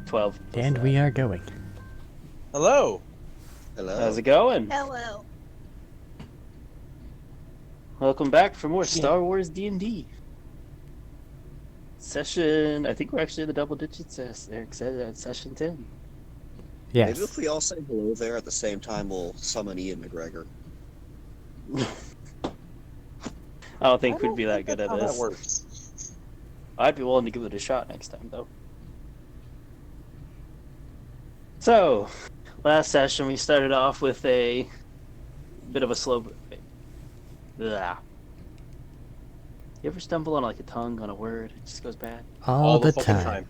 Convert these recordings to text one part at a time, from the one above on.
12. And we are going. Hello. Hello. How's it going? Hello. Welcome back for more Star Wars D&D. Session, I think we're actually in the double digits, Eric said, session 10. Yes. Maybe if we all say hello there at the same time, we'll summon Ian McGregor. I don't think we'd be that good at How this. that works. I'd be willing to give it a shot next time, though. So, last session we started off with a bit of a slow... Blah. You ever stumble on like a tongue on a word? It just goes bad. All the fucking time.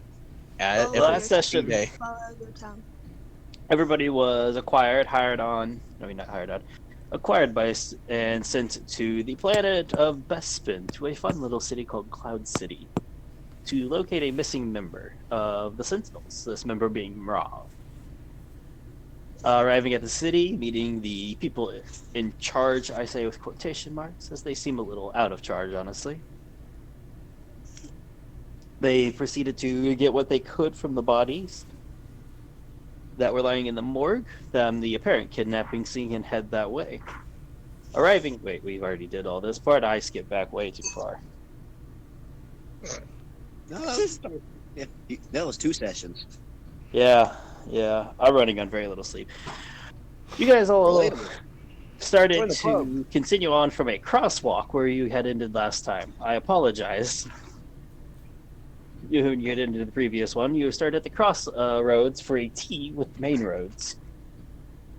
At Oh, Last session, day. Follow your tongue. everybody was acquired by and sent to the planet of Bespin, to a fun little city called Cloud City, to locate a missing member of the Sentinels, this member being Mrav. Arriving at the city, meeting the people in charge, I say with quotation marks, as they seem a little out of charge, honestly. They proceeded to get what they could from the bodies that were lying in the morgue, the apparent kidnapping scene, and head that way. Arriving... Wait, we've already did all this part. I skipped back way too far. No, that was 2 sessions. Yeah, I'm running on very little sleep. You guys all Relatable. started Join the to club. continue on from a crosswalk where you had ended last time. I apologize. You had ended the previous one. You started at the crossroads for a T with main roads,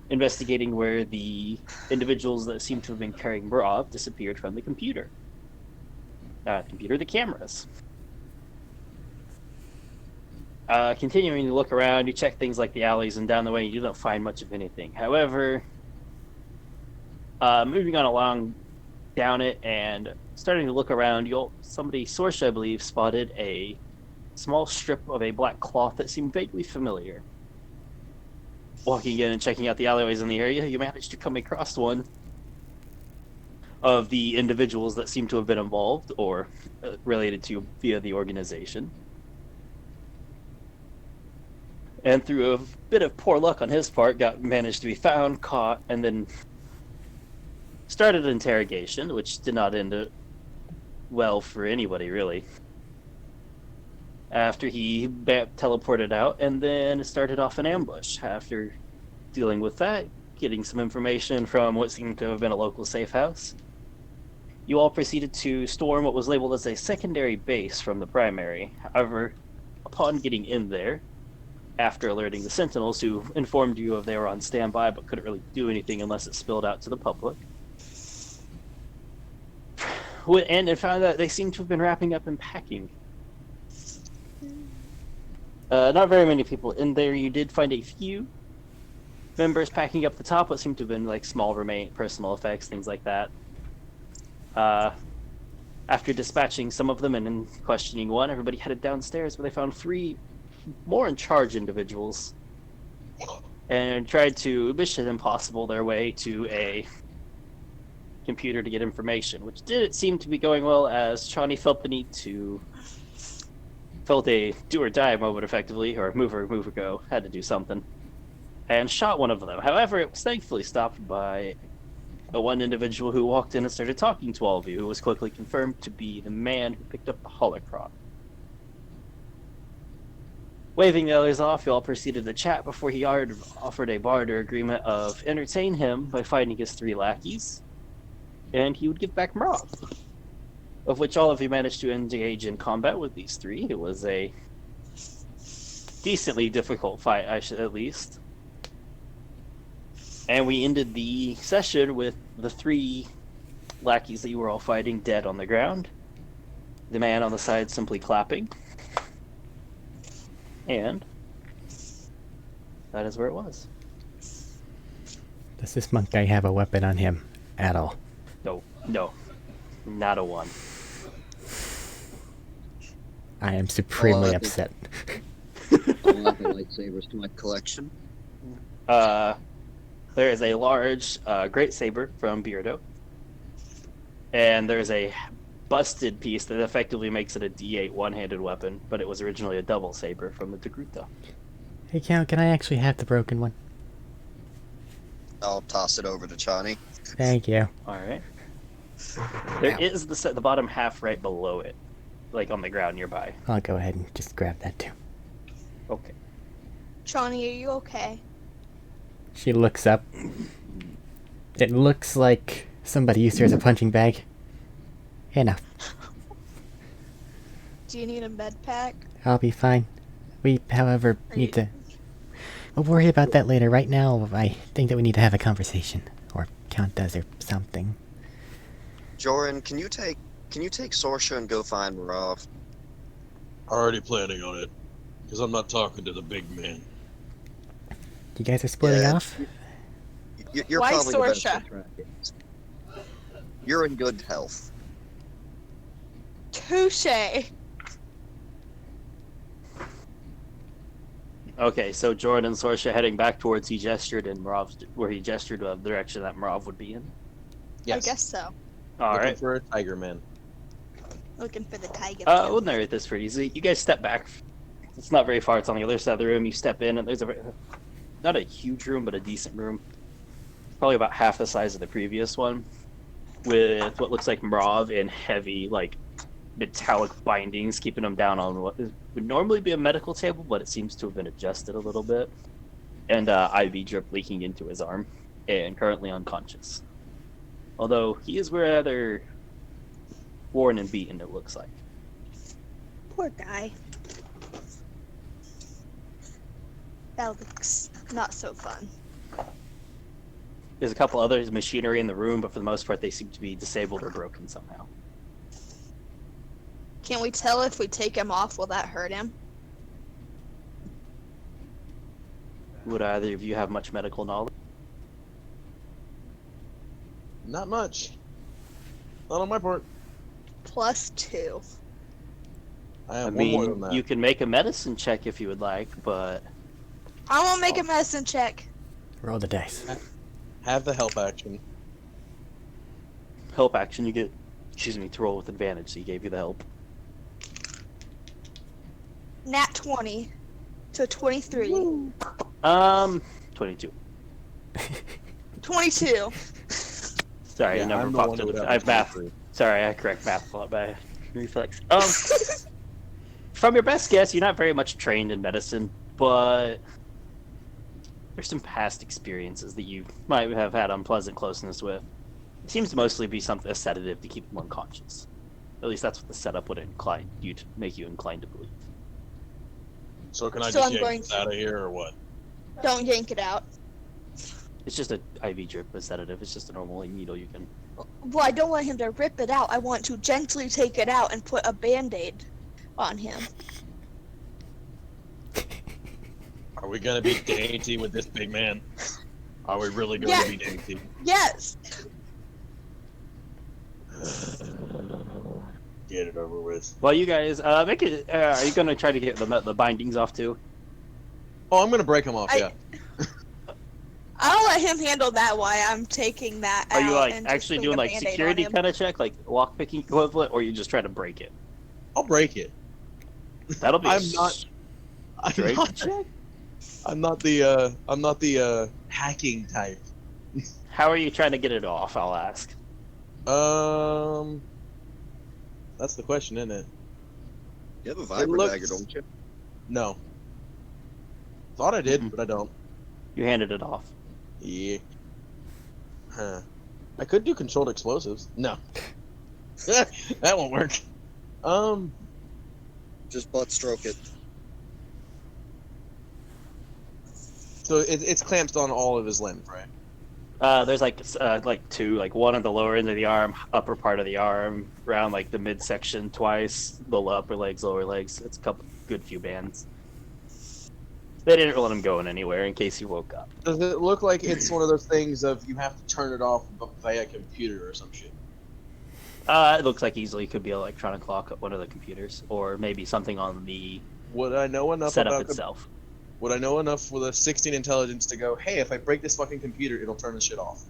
investigating where the individuals that seem to have been carrying Mrav disappeared from the computer. The cameras. Continuing to look around, you check things like the alleys and down the way, you don't find much of anything. However, moving on along down it and starting to look around, Sorsha, I believe, spotted a small strip of a black cloth that seemed vaguely familiar. Walking in and checking out the alleyways in the area, you managed to come across one of the individuals that seem to have been involved or related to via the organization. And through a bit of poor luck on his part, managed to be found, caught, and then started an interrogation, which did not end well for anybody, really. After he teleported out, and then started off an ambush. After dealing with that, getting some information from what seemed to have been a local safe house, you all proceeded to storm what was labeled as a secondary base from the primary. However, upon getting in there, after alerting the Sentinels, who informed you they were on standby but couldn't really do anything unless it spilled out to the public, and found that they seemed to have been wrapping up and packing. Not very many people in there. You did find a few members packing up the top, what seemed to have been like small personal effects, things like that. After dispatching some of them and then questioning one, everybody headed downstairs where they found 3 more in charge individuals and tried to mission impossible their way to a computer to get information, which didn't seem to be going well, as Shawnee felt a do or die moment effectively, or move or go, had to do something, and shot one of them. However, it was thankfully stopped by one individual who walked in and started talking to all of you, who was quickly confirmed to be the man who picked up the holocron. Waving the others off, you all proceeded to chat before he offered a barter agreement of entertain him by finding his 3 lackeys, and he would give back Mrav, of which all of you managed to engage in combat with these 3. It was a decently difficult fight, at least. And we ended the session with the 3 lackeys that you were all fighting dead on the ground, the man on the side simply clapping. And that is where it was. Does this monk guy have a weapon on him at all? No, not a one. I am supremely upset. I'll add the lightsabers to my collection. There is a large great saber from Beardo, and there's a busted piece that effectively makes it a D8 one-handed weapon, but it was originally a double saber from the Degruta. Hey, Count, can I actually have the broken one? I'll toss it over to Chani. Thank you. All right. There Ow. is the bottom half right below it, like on the ground nearby. I'll go ahead and just grab that too. Okay. Shawnee, are you okay? She looks up. It looks like somebody used her as a punching bag. Enough. Do you need a med pack? I'll be fine. We, however, Are need you- to... We'll worry about that later. Right now, I think that we need to have a conversation. Or Count does, or something. Joran, can you take Sorsha and go find Marav? Already planning on it. Because I'm not talking to the big man. You guys are splitting Yeah. off? You're Why probably the best Sorsha? at tracking. You're in good health. Touche! Okay, so Jordan and Sorsha heading back towards he gestured and Marav's where he gestured the direction that Marav would be in. Yes. I guess so. All Looking right. for a tiger man. Looking for the tiger. We'll narrate this pretty easy. You guys step back. It's not very far. It's on the other side of the room. You step in, and there's not a huge room, but a decent room. Probably about half the size of the previous one, with what looks like Marav in heavy, like, metallic bindings, keeping him down on what would normally be a medical table, but it seems to have been adjusted a little bit. And IV drip leaking into his arm, and currently unconscious. Although he is rather worn and beaten, it looks like. Poor guy. That looks not so fun. There's a couple other machinery in the room, but for the most part, they seem to be disabled or broken somehow. Can we tell if we take him off, will that hurt him? Would either of you have much medical knowledge? Not much. Not on my part. +2. I I have one more than mean, that. you can make a medicine check if you would like, but I won't make a medicine check. Roll the dice. Have the help action. help action, you get, to roll with advantage, so he gave you the help. Nat 20. So 23. 22. 22. Sorry, Yeah, I never I'm the popped one that it. would have I have the math. 23. Sorry, I correct math a lot by reflex. From your best guess, you're not very much trained in medicine, but there's some past experiences that you might have had unpleasant closeness with. It seems to mostly be a sedative to keep them unconscious. At least that's what the setup would incline you to make you inclined to believe. So can I So just I'm yank going this out of here or what? Don't yank it out. It's just an IV drip, a sedative. It's just a normal needle you can. Well, I don't want him to rip it out. I want to gently take it out and put a band-aid on him. Are we gonna be dainty with this big man? Are we really going Yeah. to be dainty? Yes! Get it over with. Well, you guys, make it. Are you gonna try to get the bindings off too? Oh, I'm gonna break him off. I- Yeah. I'll let him handle that while I'm taking that out. Are you like and just actually putting doing a like Band-Aid on security him. kind of check, like lock picking equivalent, or you just try to break it? I'll break it. That'll be. I'm not- I'm Drake? not. I'm not the hacking type. How are you trying to get it off? I'll ask. That's the question, isn't it? You have a It vibra looks- dagger, don't you? No. Thought I did, Mhm. but I don't. You handed it off. Yeah. Huh. I could do controlled explosives. No. That won't work. Just butt stroke it. So it's clamped on all of his limbs, right? There's like two, like one at the lower end of the arm, upper part of the arm, around like the midsection twice, the upper legs, lower legs. It's a good few bands. They didn't let him go in anywhere in case he woke up. Does it look like it's one of those things of you have to turn it off via computer or some shit? It looks like easily could be an electronic lock at one of the computers, or maybe something on the Would I know enough setup about itself. Would I know enough with a 16 intelligence to go, hey, if I break this fucking computer, it'll turn this shit off?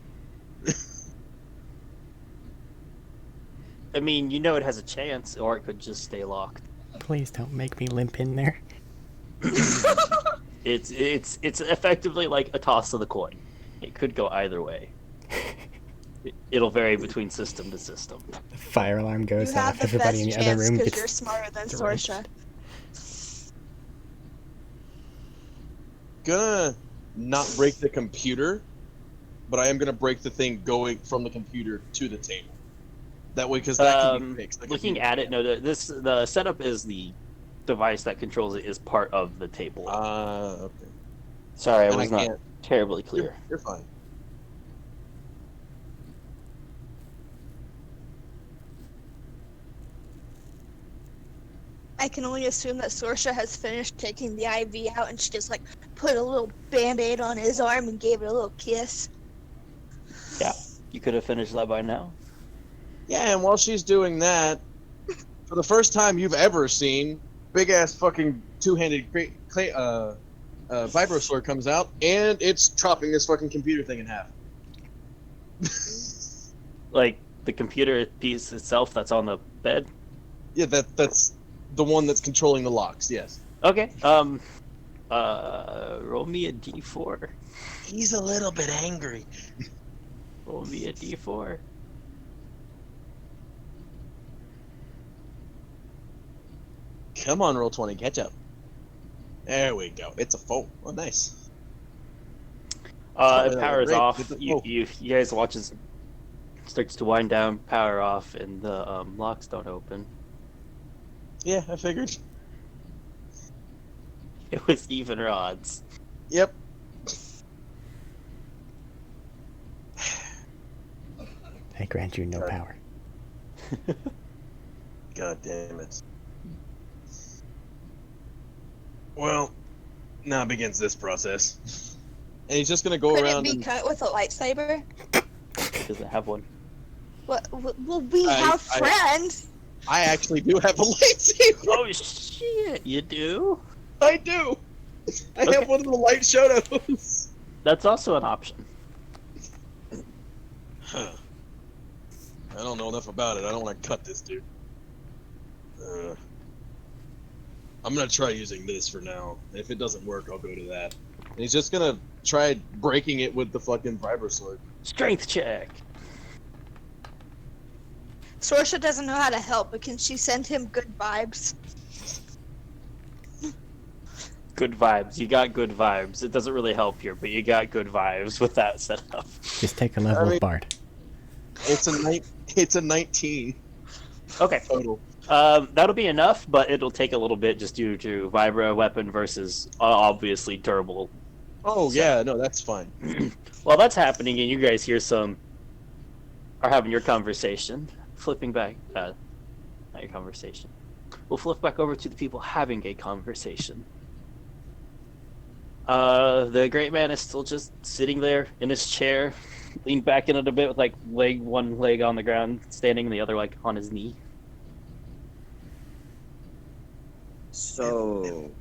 I mean, you know it has a chance, or it could just stay locked. Please don't make me limp in there. It's effectively like a toss of the coin. It could go either way. It'll vary between system to system. The fire alarm You goes have off. the Everybody in best the other chance room because gets you're smarter than drenched. Sorsha. Gonna not break the computer, but I am gonna break the thing going from the computer to the table. That way, because that can be fixed. The Looking computer at it, can't. no, the setup is the device that controls it is part of the table. Okay. Sorry, I And I was not can't. terribly clear. You're fine. I can only assume that Sorsha has finished taking the IV out and she just like put a little band-aid on his arm and gave it a little kiss. Yeah, you could have finished that by now. Yeah, and while she's doing that, for the first time you've ever seen, big ass fucking two-handed vibro sword comes out, and it's chopping this fucking computer thing in half. Like the computer piece itself that's on the bed. Yeah, that's the one that's controlling the locks. Yes. Okay. Roll me a d4. He's a little bit angry. Roll me a d4. Come on, roll 20, catch up. There we go. It's a 4. Oh, nice. It powers great. off. It's a- You guys watch as it starts to wind down, power off, and the locks don't open. Yeah, I figured. It was even odds. Yep. I grant you no Sorry. power. God damn it. Well, now begins this process. And he's just gonna go Could it around be and cut with a lightsaber? Doesn't have one. Well, we I- have friends. I actually do have a lightsaber. Oh shit! You do? I do. I Okay. have one of the light shadows. That's also an option. Huh. I don't know enough about it. I don't want to cut this dude. I'm gonna try using this for now. If it doesn't work, I'll go to that. And he's just gonna try breaking it with the fucking vibro sword. Strength check. Sorsha doesn't know how to help, but can she send him good vibes? Good vibes. You got good vibes. It doesn't really help here, but you got good vibes with that setup. Just take a level mean- of Bard. It's a 19 Okay. total. That'll be enough, but it'll take a little bit just due to vibro weapon versus obviously durable. Oh yeah, no, that's fine. While that's happening, and you guys are having your conversation, flipping back, not your conversation. We'll flip back over to the people having a conversation. The great man is still just sitting there in his chair, leaned back in it a bit with like one leg on the ground, standing, and the other like on his knee. So,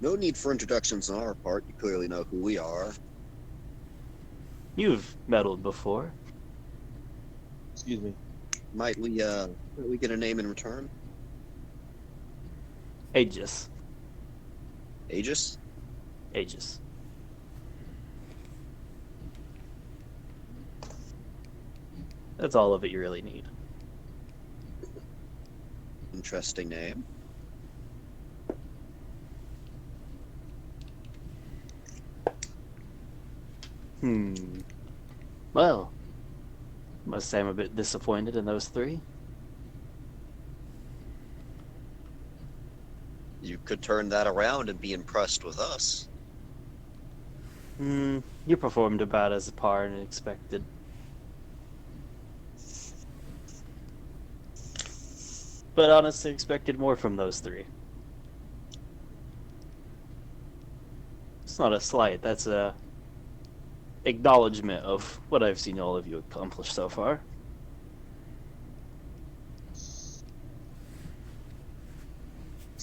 no need for introductions on our part. You clearly know who we are. You've meddled before. Excuse me. Might we get a name in return? Aegis. Aegis? Aegis. That's all of it you really need. Interesting name. Well, must say I'm a bit disappointed in those three. You could turn that around and be impressed with us. You performed about as par and expected. But honestly, expected more from those three. It's not a slight, that's a acknowledgement of what I've seen all of you accomplish so far. He's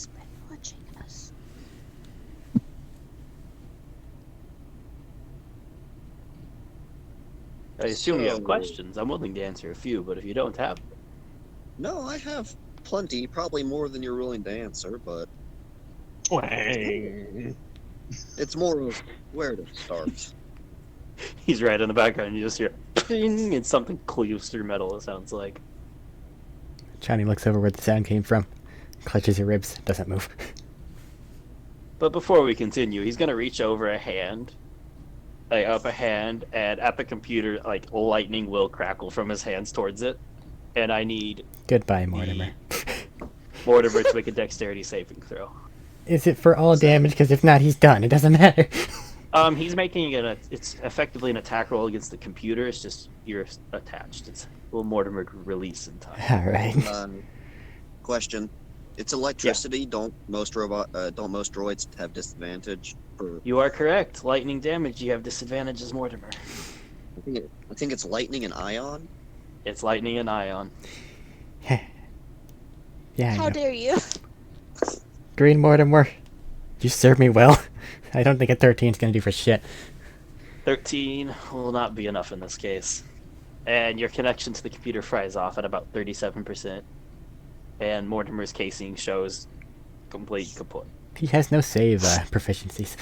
been watching us. I assume you have So- questions. I'm willing to answer a few, but if you don't have No, I have plenty, probably more than you're willing to answer, but Twang. It's more of where to start. He's right in the background. You just hear ping, and something cleaves through metal. It sounds like. Johnny looks over where the sound came from, clutches her ribs, doesn't move. But before we continue, he's gonna reach over a hand, like up a hand, and at the computer, like lightning will crackle from his hands towards it, and I need Goodbye, Mortimer. Mortimer to make a dexterity saving throw. Is it for all damage? Because if not, he's done. It doesn't matter. He's making it's effectively an attack roll against the computer. It's just you're attached. It's will Mortimer release in time. All right. Question: It's electricity. Don't most droids have disadvantage for? You are correct. Lightning damage. You have disadvantages, Mortimer. I think it's lightning and ion. It's lightning and ion. Yeah, I How know. dare you? Green Mortimer, you serve me well. I don't think a 13 is going to do for shit. 13 will not be enough in this case. And your connection to the computer fries off at about 37%. And Mortimer's casing shows complete kaput. He has no save proficiencies.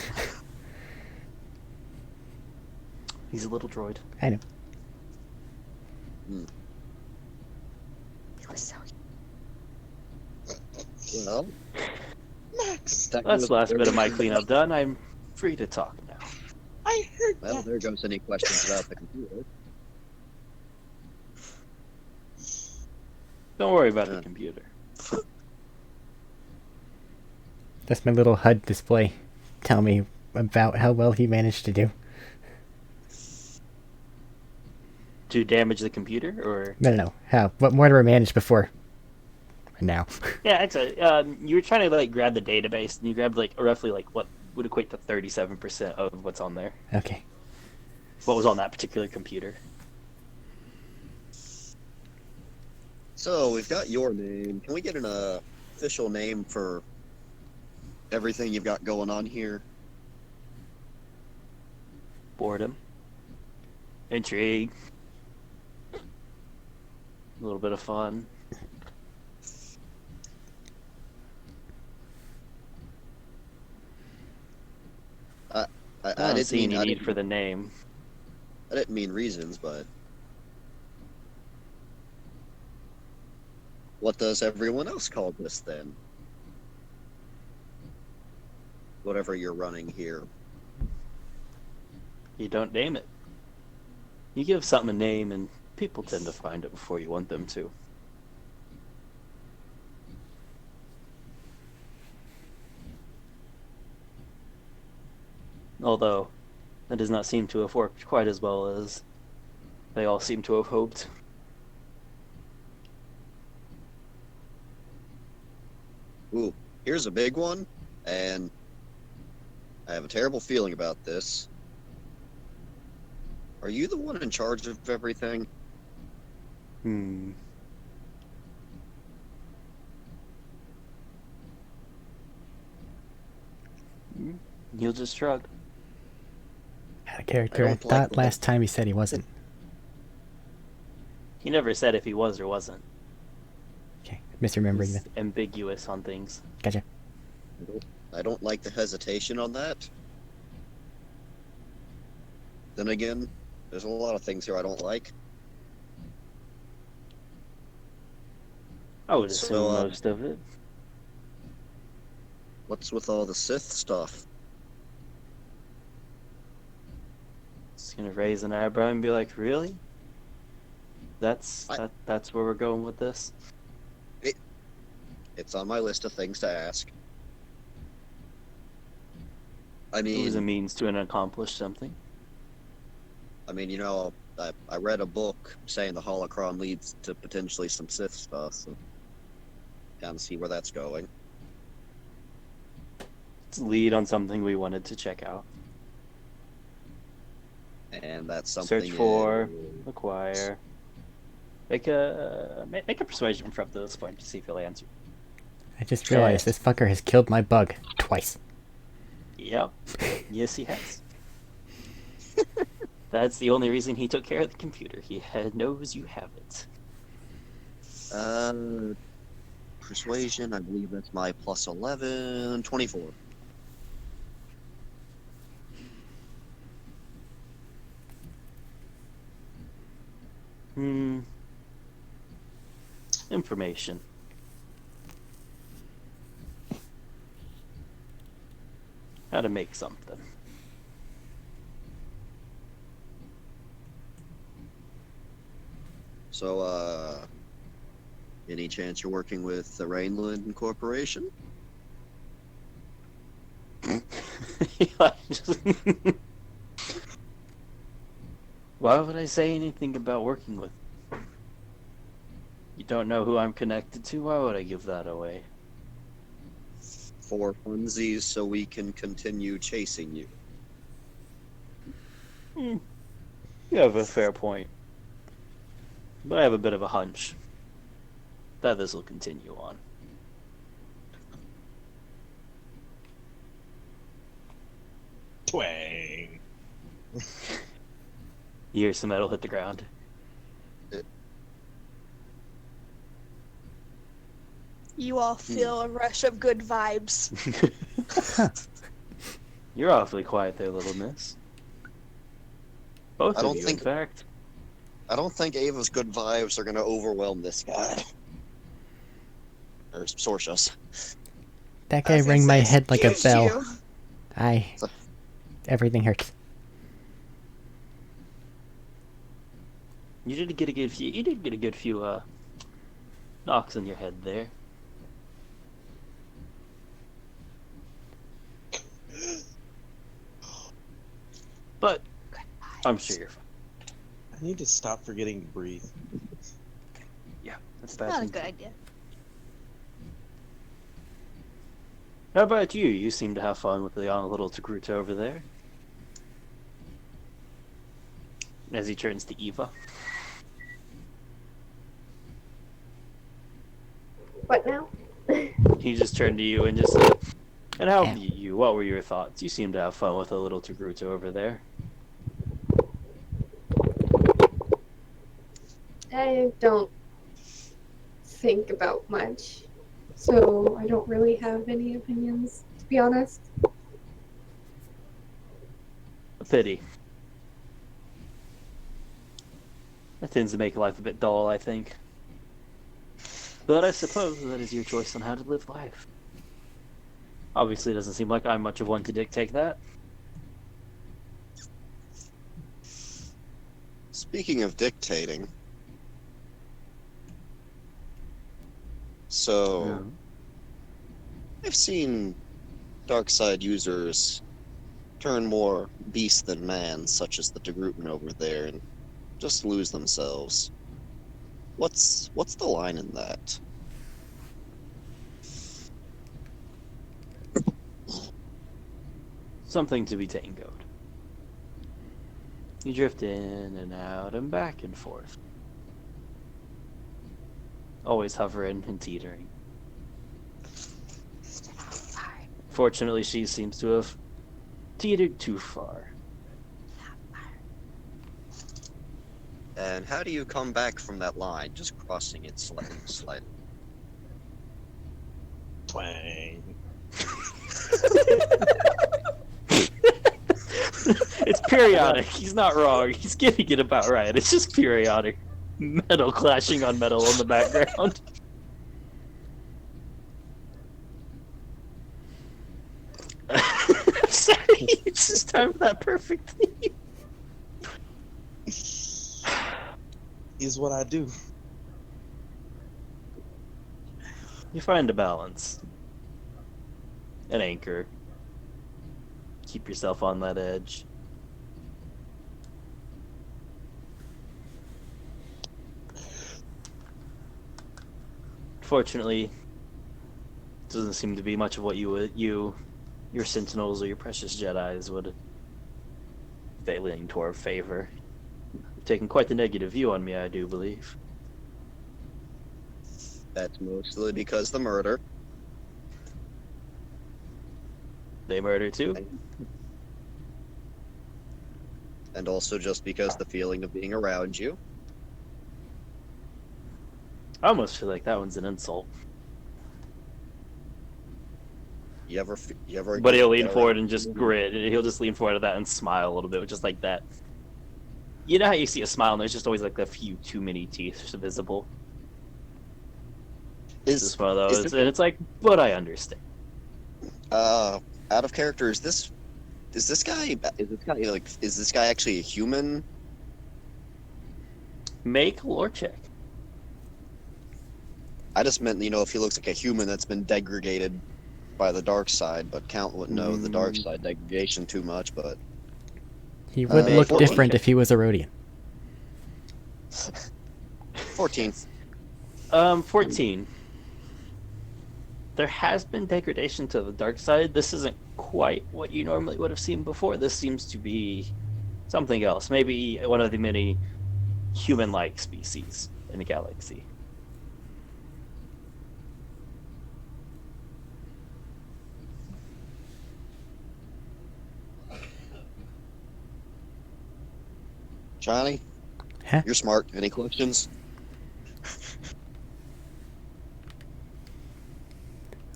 He's a little droid. I know. He was so Well, Max. That's the last bit of my cleanup done. I'm free to talk now. I heard Well, that. there goes any questions about the computer. Don't worry about the computer. That's my little HUD display. Tell me about how well he managed to do. To damage the computer, or No. How? What Mortimer managed before. Now. yeah, it's a. You were trying to like grab the database, and you grabbed like roughly like what would equate to 37% of what's on there. Okay. What was on that particular computer? So we've got your name. Can we get an official name for everything you've got going on here? Boredom, intrigue, a little bit of fun. I don't didn't see mean any need for the name. I didn't mean reasons, but what does everyone else call this then? Whatever you're running here. You don't name it. You give something a name, and people tend to find it before you want them to. Although, that does not seem to have worked quite as well as they all seem to have hoped. Ooh, here's a big one, and I have a terrible feeling about this. Are you the one in charge of everything? You'll just shrug. Out of character. I don't like thought that. last time he said he wasn't. He never said if he was or wasn't. Okay. Misremembering He's that. ambiguous on things. Gotcha. I don't like the hesitation on that. Then again, there's a lot of things here I don't like. I would assume So, most of it. What's with all the Sith stuff? Just gonna raise an eyebrow and be like, "Really? That's where we're going with this." It's on my list of things to ask. I It was a mean, means to an accomplish something. you know, I read a book saying the holocron leads to potentially some Sith stuff, so kind of see where that's going. Let's lead on something we wanted to check out. And that's something. Search for, acquire. Make a persuasion from this point to see if he'll answer. I just realized this fucker has killed my bug twice. Yep. Yes, he has. That's the only reason he took care of the computer. He knows you have it. persuasion, I believe that's my plus 11, 24. Information. How to make something. So, any chance you're working with the Rainland Corporation? Why would I say anything about working with? You don't know who I'm connected to? Why would I give that away? For funsies, so we can continue chasing you. You have a fair point. But I have a bit of a hunch that this will continue on. Twang. You hear some metal hit the ground. You all feel a rush of good vibes. You're awfully quiet there, little miss. Both I of don't you, think- in fact. I don't think Ava's good vibes are going to overwhelm this guy. Or Sorcia's. That I guy was gonna rang my say, head like a excuse bell. you. Everything hurts. You did get a good few knocks on your head there. But I'm sure you're fine. I need to stop forgetting to breathe. Yeah, that's It's bad. not a thing. good idea. How about you? You seem to have fun with the little Togruta over there. As he turns to Eva. What now? He just turned to you and just said, and how Yeah. you? What were your thoughts? You seem to have fun with a little Togruta over there. I don't think about much, so I don't really have any opinions, to be honest. A pity. That tends to make life a bit dull, I think. But I suppose that is your choice on how to live life. Obviously, it doesn't seem like I'm much of one to dictate that. Speaking of dictating, so I've seen dark side users turn more beast than man, such as the Degrutan over there, and just lose themselves. What's the line in that? Something to be tangoed. You drift in and out and back and forth. Always hovering and teetering. Fortunately, she seems to have teetered too far. And how do you come back from that line? Just crossing it slightly. Twang. It's periodic. He's not wrong. He's getting it about right. It's just periodic. Metal clashing on metal in the background. Sorry, it's just time for that perfect theme. Is what I do. You find a balance. An anchor. Keep yourself on that edge. Fortunately, doesn't seem to be much of what your sentinels or your precious Jedis would they lean toward favor. You've taken quite the negative view on me, I do believe. That's mostly because the murder. They murder too? And also just because the feeling of being around you. I almost feel like that one's an insult. You ever But he'll lean get forward around? and just grin. He'll just lean forward at that and smile a little bit, just like that. You know how you see a smile and there's just always like a few too many teeth visible. It's just one of those, and it's like, but I understand. Out of character, is this guy actually a human? Make a lore check. I just meant, if he looks like a human that's been degraded by the dark side, but Count wouldn't know the dark side degradation too much, but He would look 14. different if he was a Rhodian. 14. 14. There has been degradation to the dark side. This isn't quite what you normally would have seen before. This seems to be something else. Maybe one of the many human-like species in the galaxy. Johnny? Huh? You're smart. Any questions?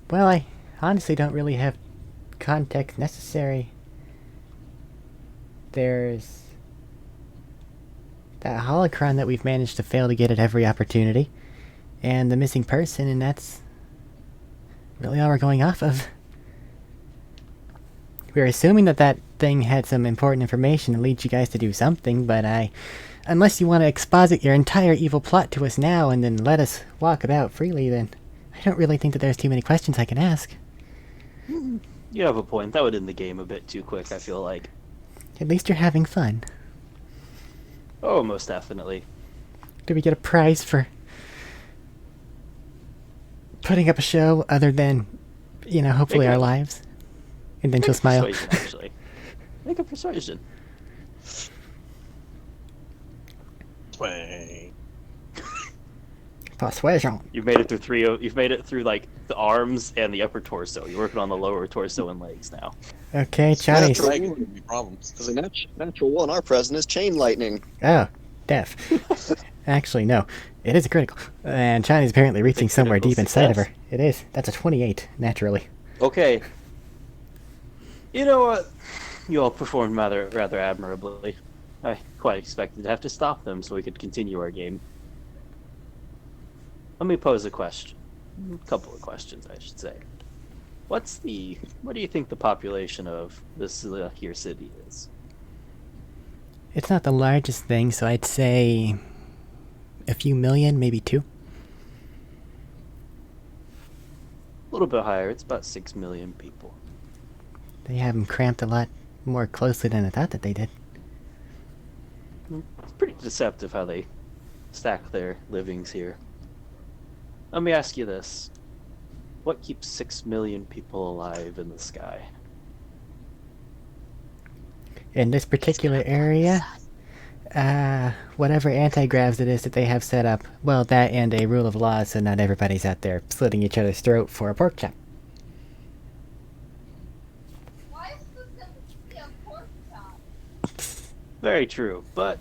Well, I honestly don't really have context necessary. There's that holocron that we've managed to fail to get at every opportunity, and the missing person, and that's really all we're going off of. We're assuming that that thing had some important information to lead you guys to do something, but unless you want to exposit your entire evil plot to us now and then let us walk about freely, then I don't really think that there's too many questions I can ask. You have a point. That would end the game a bit too quick, I feel like. At least you're having fun. Oh, most definitely. Do we get a prize for putting up a show other than, hopefully Make our a- lives? And then Make she'll a smile. persuasion, actually. Make a persuasion. Twang. Persuasion. You've made it through You've made it through like the arms and the upper torso. You're working on the lower torso and legs now. Okay, Johnny. Natural Dragon one. would be problems. Because a natural one, our president is chain lightning. Oh, deaf. Actually, no. It is a critical. And Johnny's apparently reaching somewhere critical deep inside of her. success? It is. That's a 28, naturally. Okay. You know what? You all performed rather admirably. I quite expected to have to stop them so we could continue our game. Let me pose a question. A couple of questions, I should say. What do you think the population of this here city is? It's not the largest thing, so I'd say a few million, maybe 2. A little bit higher. It's about 6 million people. They have them cramped a lot more closely than I thought that they did. It's pretty deceptive how they stack their livings here. Let me ask you this. What keeps 6 million people alive in the sky? In this particular area, whatever anti-gravs it is that they have set up, well, that and a rule of law so not everybody's out there slitting each other's throat for a pork chop. Why is this gonna be a pork chop? Very true, but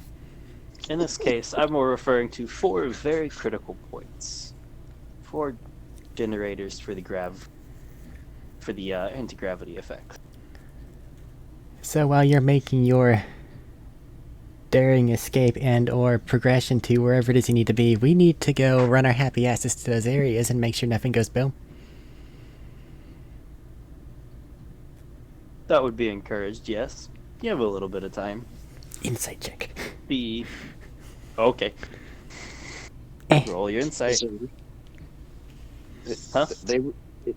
in this case, I'm more referring to 4 very critical points. 4 generators for the anti-gravity effect. So while you're making your daring escape and or progression to wherever it is you need to be, we need to go run our happy asses to those areas and make sure nothing goes boom. That would be encouraged, yes. You have a little bit of time. Insight check. Okay. Roll your insight. Huh?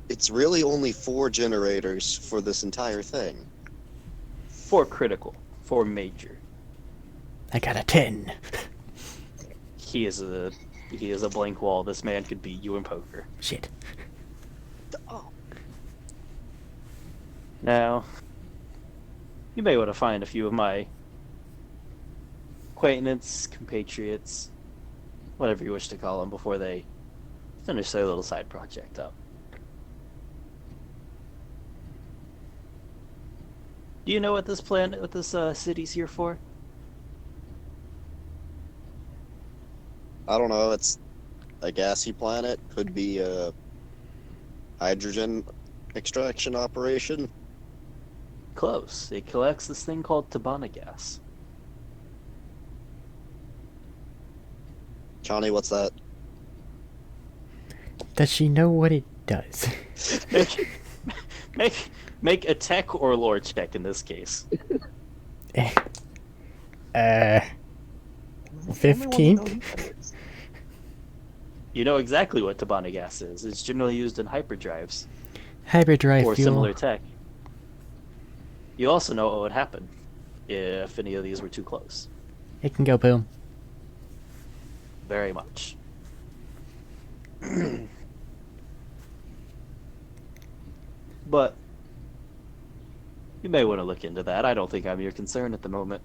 It's really only 4 generators for this entire thing. 4 critical. 4 major. I got a 10. He is a blank wall. This man could beat you in poker. Shit. Oh. Now, you may want to find a few of my acquaintances, compatriots, whatever you wish to call them, before they finish their little side project up. Do you know what this city's here for? I don't know. It's a gassy planet. Could be hydrogen. extraction operation? Close. It collects this thing called Tabana gas. Johnny, what's that? Does she know what it does? Make, make a tech or lore check in this case. Uh, 15? You know exactly what Tabana gas is. It's generally used in hyperdrives Hyperdrive or fuel. similar tech. You also know what would happen if any of these were too close. It can go boom. Very much. But you may want to look into that. I don't think I'm your concern at the moment.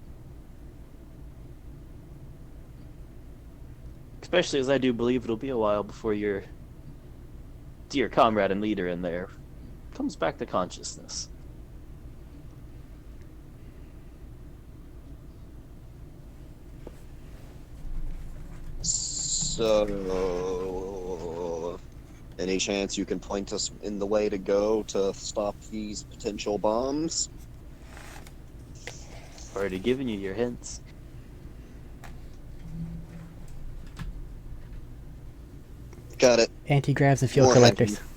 Especially as I do believe it'll be a while before your dear comrade and leader in there comes back to consciousness. So, any chance you can point us in the way to go to stop these potential bombs? Already given you your hints. Got it. Anti-gravs and fuel More collectors. heavy.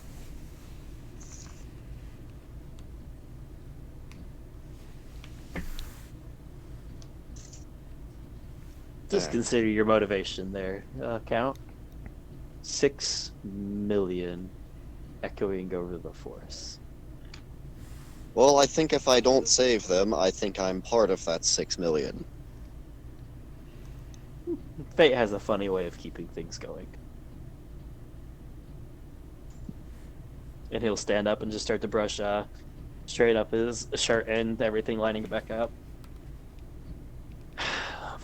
Just Alright. consider your motivation there, Count. 6 million echoing over the force. Well, I think if I don't save them, I think I'm part of that 6 million. Fate has a funny way of keeping things going. And he'll stand up and just start to brush straight up his shirt and everything, lining it back up.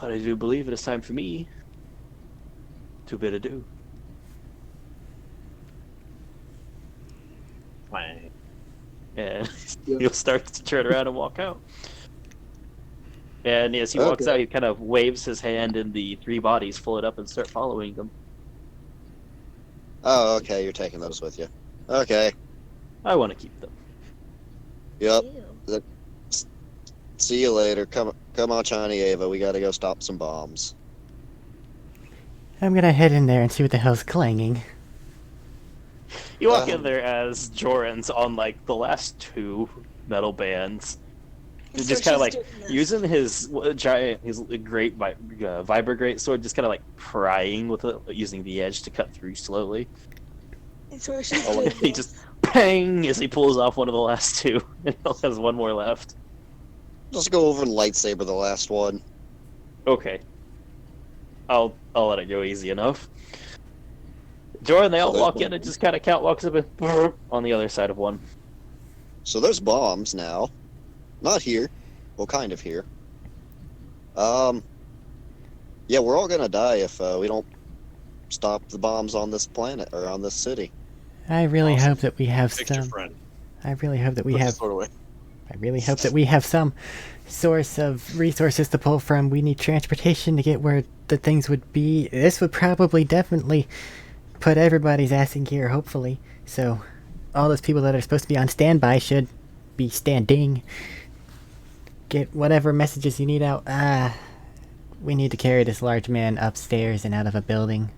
But I do believe it is time for me to bid adieu. Fine. And he'll start to turn around and walk out. And as he walks Okay. out, he kind of waves his hand, and the 3 bodies pull it up and start following him. Oh, okay, you're taking those with you. Okay. I want to keep them. Yep. Ew. See you later. Come on, Johnny Ava. We gotta go stop some bombs. I'm gonna head in there and see what the hell's clanging. You walk in there as Joran's on like the last 2 metal bands. And Just so kind of she's like doing this. using his great vibra great sword, just kind of like prying with it, using the edge to cut through slowly. And so she's doing He this. just bang as he pulls off one of the last 2, and he has 1 more left. Just go over and lightsaber the last one. Okay, I'll let it go easy enough. Joran, they all So walk there's in and just kind of Count walks up and on the other side of one. So there's bombs now. Not here. Well, kind of here. Yeah, we're all gonna die if we don't stop the bombs on this planet or on this city. I really Awesome. hope that we have Fix your some. friend. I really hope that we Put the have. sword away. I really hope that we have some source of resources to pull from. We need transportation to get where the things would be. This would probably definitely put everybody's ass in gear, hopefully. So all those people that are supposed to be on standby should be standing. Get whatever messages you need out. We need to carry this large man upstairs and out of a building.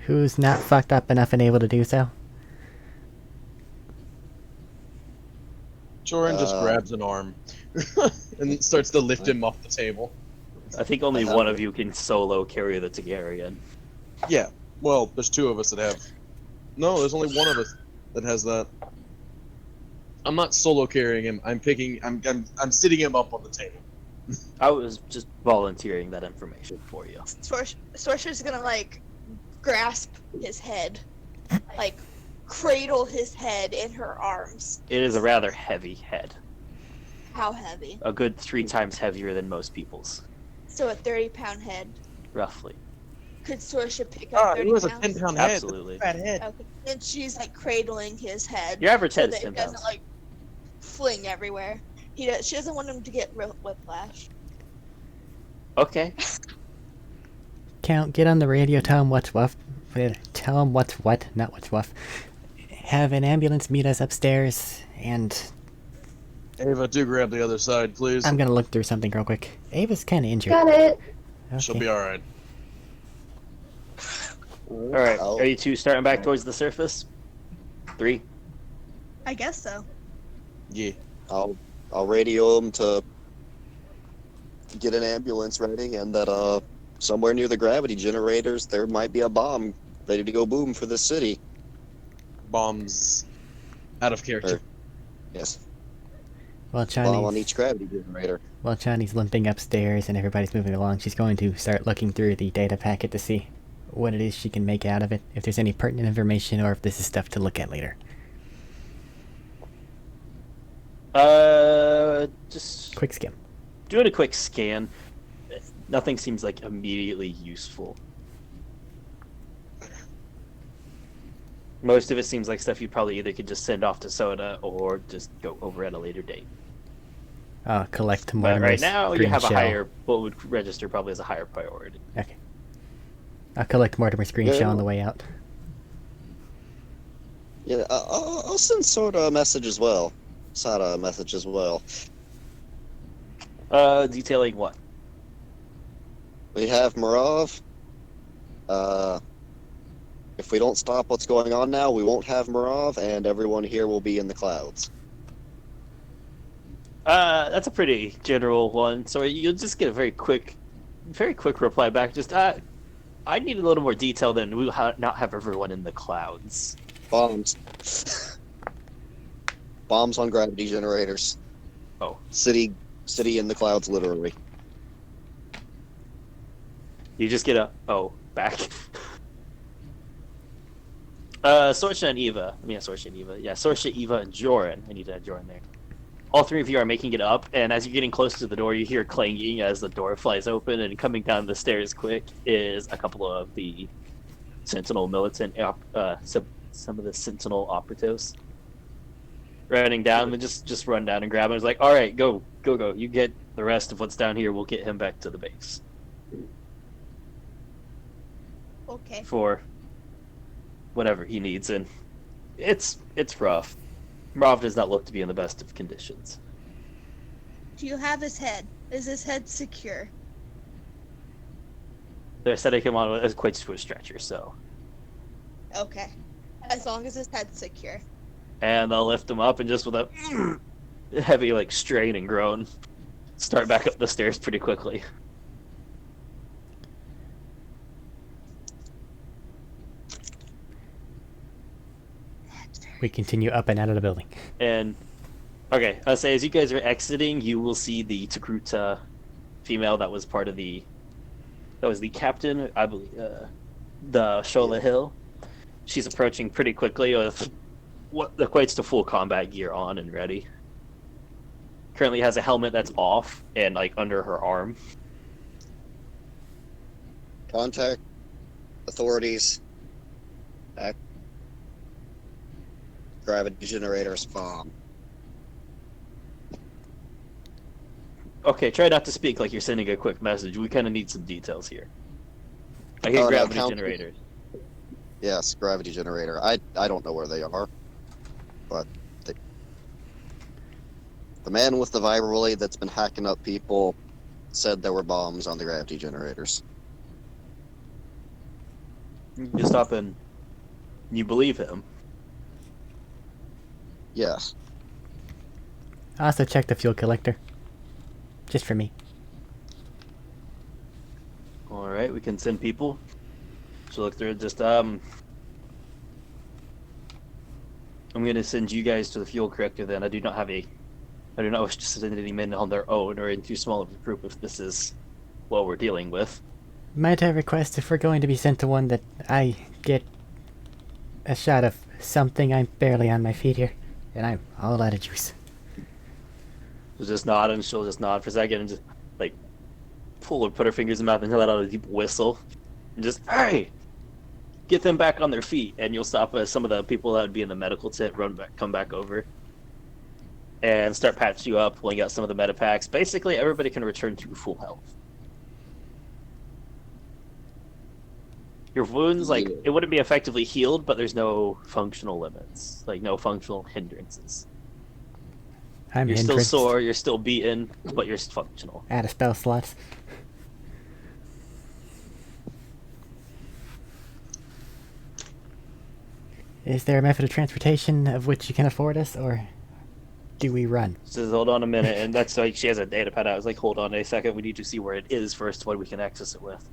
Who's not fucked up enough and able to do so? Joran just grabs an arm and starts to lift him off the table. I think only one of you can solo carry the Targaryen. Yeah. Well, there's 2 of us that have. No, there's only one of us that has that. I'm not solo carrying him. I'm sitting him up on the table. I was just volunteering that information for you. Sorsha's gonna like grasp his head, like cradle his head in her arms. It is a rather heavy head. How heavy? A good 3 times heavier than most people's, So a 30-pound head. roughly. Could Sorsha pick up 30 He was a pounds? 10-pound head. Absolutely. Fat head. Okay. And she's like cradling his head. Your average so head is that 10 it doesn't pounds. like fling everywhere. She doesn't want him to get whiplash. Okay. Count, get on the radio, tell him what's what. Tell him what's what, not what's what. have an ambulance meet us upstairs, and Ava, do grab the other side, please. I'm gonna look through something real quick. Ava's kind of injured. Got it. She'll Okay. be alright. All right, I'll- are you two starting back towards the surface? 3. I guess so. Yeah. I'll radio them to get an ambulance ready, and that somewhere near the gravity generators there might be a bomb ready to go boom for the city. Bombs. Out of character. Yes, While bomb on Chani's each gravity generator. limping upstairs and everybody's moving along, she's going to start looking through the data packet to see what it is she can make out of it, if there's any pertinent information, or if this is stuff to look at later. Just Quick skim. doing a quick scan. Nothing seems like immediately useful. Most of it seems like stuff you probably either could just send off to Soda or just go over at a later date. Collect But Mortimer's right now, you green have a shell. higher, what would register probably as a higher priority. Okay. I'll collect Mortimer's green Yeah. shell on the way out. Yeah, I'll send Soda a message as well. Sada a message as well. Detailing what? We have Marav. If we don't stop what's going on now, we won't have Marav, and everyone here will be in the clouds. That's a pretty general one. So you'll just get a very quick reply back. Just, I need a little more detail than we will not have everyone in the clouds. Bombs. Bombs on gravity generators. Oh. City in the clouds, literally. You just get back. Sorsha and Eva. Sorsha and Eva. Yeah, Sorsha, Eva, and Joran. I need to add Joran there. All 3 of you are making it up, and as you're getting close to the door, you hear clanging as the door flies open, and coming down the stairs quick is a couple of the Sentinel militant, some of the Sentinel operatives. Running down, and just run down and grab him. It's like, all right, go. You get the rest of what's down here. We'll get him back to the base Okay. for whatever he needs. And it's rough. Rav does not look to be in the best of conditions. Do you have his head? Is his head secure? They're setting him on as quite to a stretcher, so. Okay. As long as his head's secure. And they'll lift him up and just with a heavy strain and groan, start back up the stairs pretty quickly. We continue up and out of the building. And okay, I'll say as you guys are exiting, you will see the Takruta female that was the captain, I believe, the Shola Hill. She's approaching pretty quickly with what equates to full combat gear on and ready. Currently has a helmet that's off and under her arm. Contact authorities. Gravity generators bomb. Okay, try not to speak like you're sending a quick message. We kind of need some details here. I hear Oh, no, gravity count- generators. Yes, gravity generator. I don't know where they are, but the man with the viral that's been hacking up people said there were bombs on the gravity generators. You stop and you believe him. Yes. I also check the fuel collector. Just for me. All right, we can send people. So look through. I'm gonna send you guys to the fuel corrector. Then I do not wish to send any men on their own or in too small of a group if this is what we're dealing with. Might I request, if we're going to be sent to one, that I get a shot of something? I'm barely on my feet here, and I'm all out of juice. She'll just nod, and she'll just nod for a second and just put her fingers in her mouth and let out a deep whistle, and just hey, get them back on their feet. And you'll stop some of the people that would be in the medical tent, come back over, and start patching you up, pulling out some of the medipacks. Basically, everybody can return to full health. Your wounds, like, Yeah. it wouldn't be effectively healed, but there's no functional limits, like no functional hindrances. I'm You're still hindrance. sore, you're still beaten, but you're functional. Out of spell slots. Is there a method of transportation of which you can afford us, or do we run? She says, hold on a minute, and that's like she has a data pad out. I was like, hold on a second, we need to see where it is first, what we can access it with.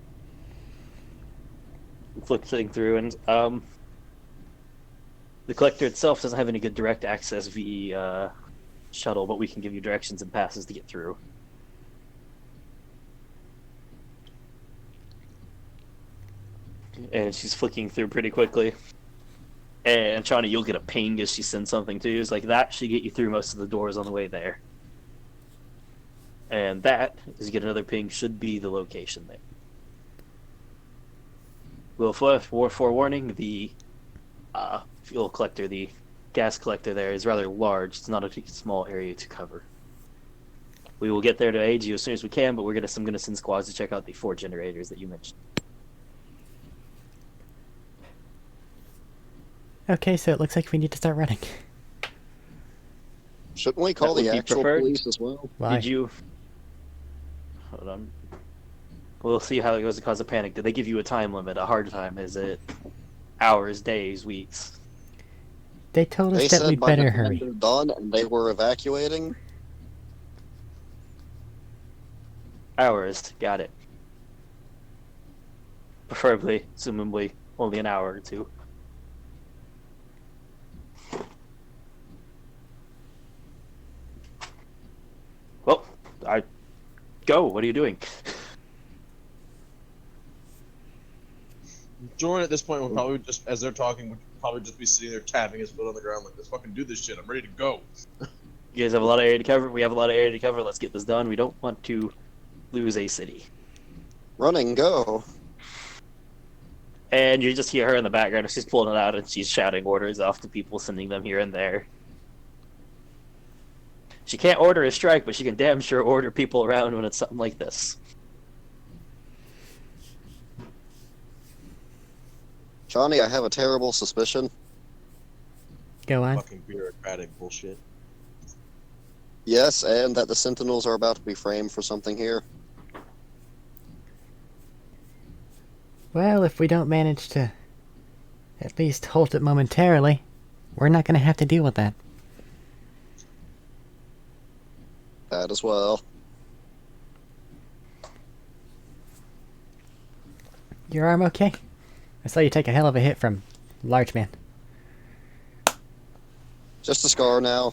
Flipping through, and the collector itself doesn't have any good direct access via shuttle, but we can give you directions and passes to get through. And she's flicking through pretty quickly. And Shawnee, you'll get a ping as she sends something to you. It's like that should get you through most of the doors on the way there. And that, as you get another ping, should be the location there. Well, forewarning, the fuel collector, the gas collector there is rather large. It's not a small area to cover. We will get there to aid you as soon as we can, but I'm going to send squads to check out the 4 generators that you mentioned. Okay, so it looks like we need to start running. Shouldn't we call That would the be actual preferred. police as well? Why? Did you... Hold on. We'll see how it goes to cause a panic. Did they give you a time limit, a hard time? Is it hours, days, weeks? They told They us that said we'd by better the time hurry. they're done and they were evacuating. Hours. Got it. Preferably, assumably, only an hour or 2. Well, go. What are you doing? Jordan at this point will probably just, as they're talking, would probably just be sitting there tapping his foot on the ground like, let's fucking do this shit. I'm ready to go. You guys have a lot of area to cover. We have a lot of area to cover. Let's get this done. We don't want to lose a city. Running, go. And you just hear her in the background. She's pulling it out and she's shouting orders off to people, sending them here and there. She can't order a strike, but she can damn sure order people around when it's something like this. Johnny, I have a terrible suspicion. Go on. Fucking bureaucratic bullshit. Yes, and that the Sentinels are about to be framed for something here. Well, if we don't manage to at least halt it momentarily, we're not going to have to deal with that. That as well. Your arm okay? I saw you take a hell of a hit from Large Man. Just a scar now.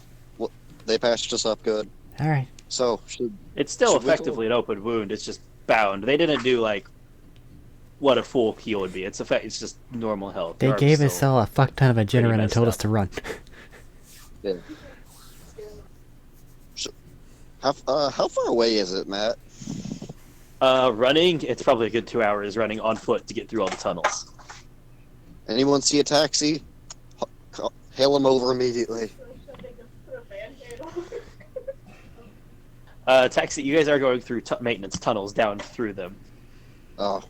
They patched us up good. Alright. So, It's still Should we go? effectively an open wound. It's just bound. They didn't do like what a full heal would be. It's just normal health. They Your arm's gave us still- all a fuck ton of adrenaline and messed told us up. to run. yeah. How far away is it, Matt? Running. It's probably a good 2 hours running on foot to get through all the tunnels. Anyone see a taxi? Hail them over immediately. Taxi. You guys are going through maintenance tunnels down through them. Oh,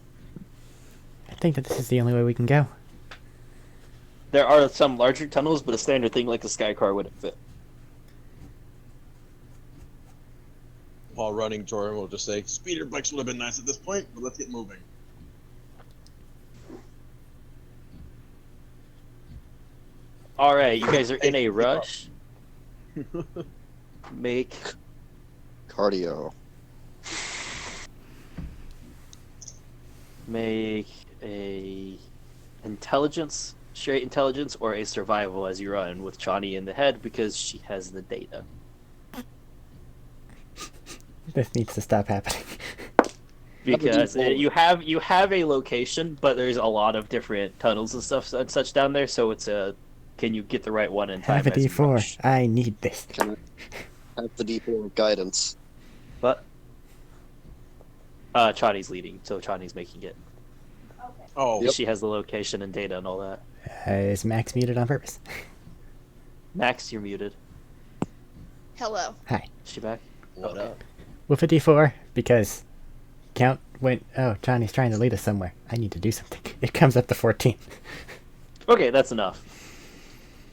I think that this is the only way we can go. There are some larger tunnels, but a standard thing like the Sky Car wouldn't fit. While running, Jordan will just say, speeder bikes would have been nice at this point, but let's get moving. All right, you guys are in a rush. Make cardio. a intelligence, straight intelligence, or a survival as you run with Chani in the head because she has the data. This needs to stop happening. Because you have a location, but there's a lot of different tunnels and stuff and such down there. So it's can you get the right one in time? Have a as you D4. rush? I need this. Can I have the D4 of guidance? But Chani's leading, so Chani's making it. Oh, Yep. She has the location and data and all that. Is Max muted on purpose? Max, you're muted. Hello. Hi. Is she back? what up? With a D4, because count when... Oh, Johnny's trying to lead us somewhere. I need to do something. It comes up to 14. Okay, that's enough.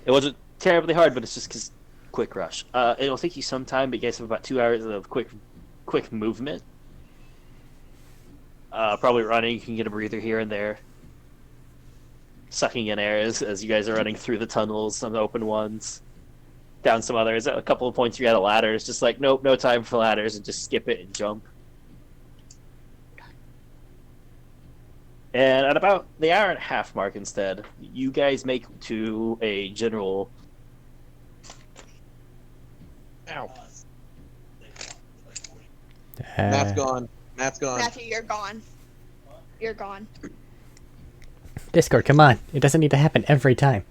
It wasn't terribly hard, but it's just 'cause quick rush. It'll take you some time, but you guys have about 2 hours of quick movement. Probably running. You can get a breather here and there. Sucking in air as you guys are running through the tunnels, some open ones, down some others. At a couple of points you had a ladder. It's just like, nope, no time for ladders, and just skip it and jump. And at about the hour and a half mark instead, you guys make to a general... Ow. Matt's gone. Matt's gone. Matthew, you're gone. You're gone. Discord, come on. It doesn't need to happen every time.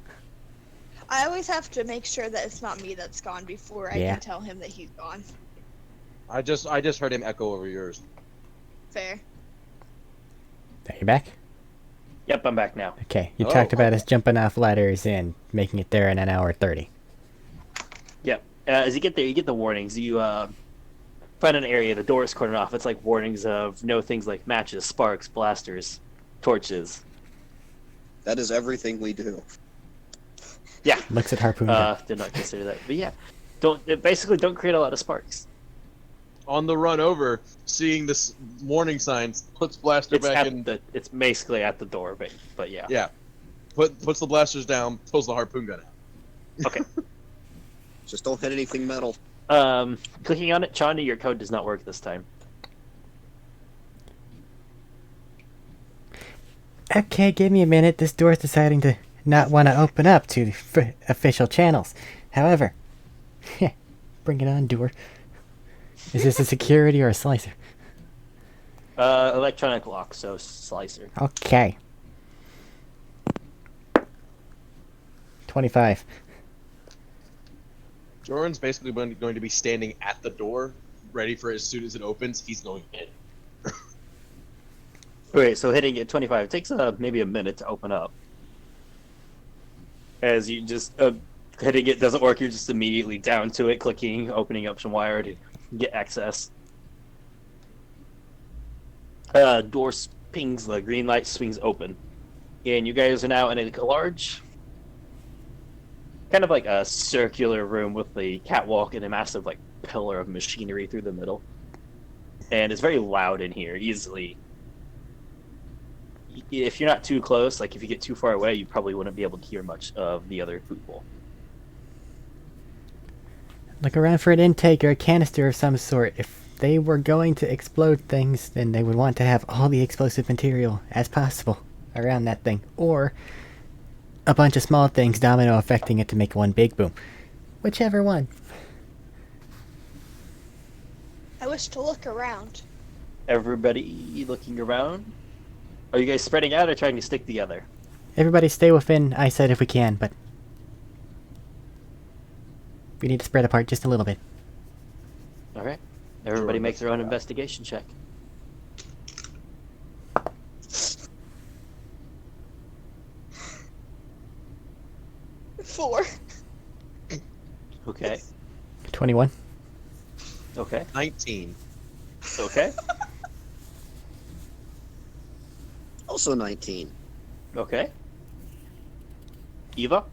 I always have to make sure that it's not me that's gone before I Yeah. can tell him that he's gone. I just heard him echo over yours. Fair. Are you back? Yep, I'm back now. Okay, you Oh, talked about okay. us jumping off ladders and making it there in an hour 30. Yep. As you get there, you get the warnings. You find an area, the door is cordoned off. It's like warnings of no things like matches, sparks, blasters, torches. That is everything we do. Yeah. Looks at harpoon gun. Did not consider that. But yeah, basically don't create a lot of sparks. On the run over, seeing this warning signs, puts blaster back in. It's basically at the door, but yeah. Yeah. Puts the blasters down, pulls the harpoon gun out. Okay. Just don't hit anything metal. Clicking on it, Chanda, your code does not work this time. Okay, give me a minute. This door's deciding to not want to open up to the official channels. However, bring it on, door. Is this a security or a slicer? Electronic lock, so slicer. Okay. 25. Jordan's basically going to be standing at the door, ready for as soon as it opens, he's going in. Okay, so hitting it 25 it takes maybe a minute to open up. As you just hitting it doesn't work, you're just immediately down to it, clicking, opening up some wire to get access. Door pings, the green light swings open, and you guys are now in a large, kind of like a circular room with a catwalk and a massive like pillar of machinery through the middle. And it's very loud in here, easily. If you're not too close, like if you get too far away, you probably wouldn't be able to hear much of the other people. Look around for an intake or a canister of some sort. If they were going to explode things, then they would want to have all the explosive material as possible around that thing. Or a bunch of small things domino affecting it to make one big boom. Whichever one. I wish to look around. Everybody looking around? Are you guys spreading out or trying to stick together? Everybody stay within eyesight if we can, but we need to spread apart just a little bit. Alright. Everybody Sure, make their own yeah. investigation check. Four. Okay. 21. Okay. 19. Okay. Also 19. Okay. Eva?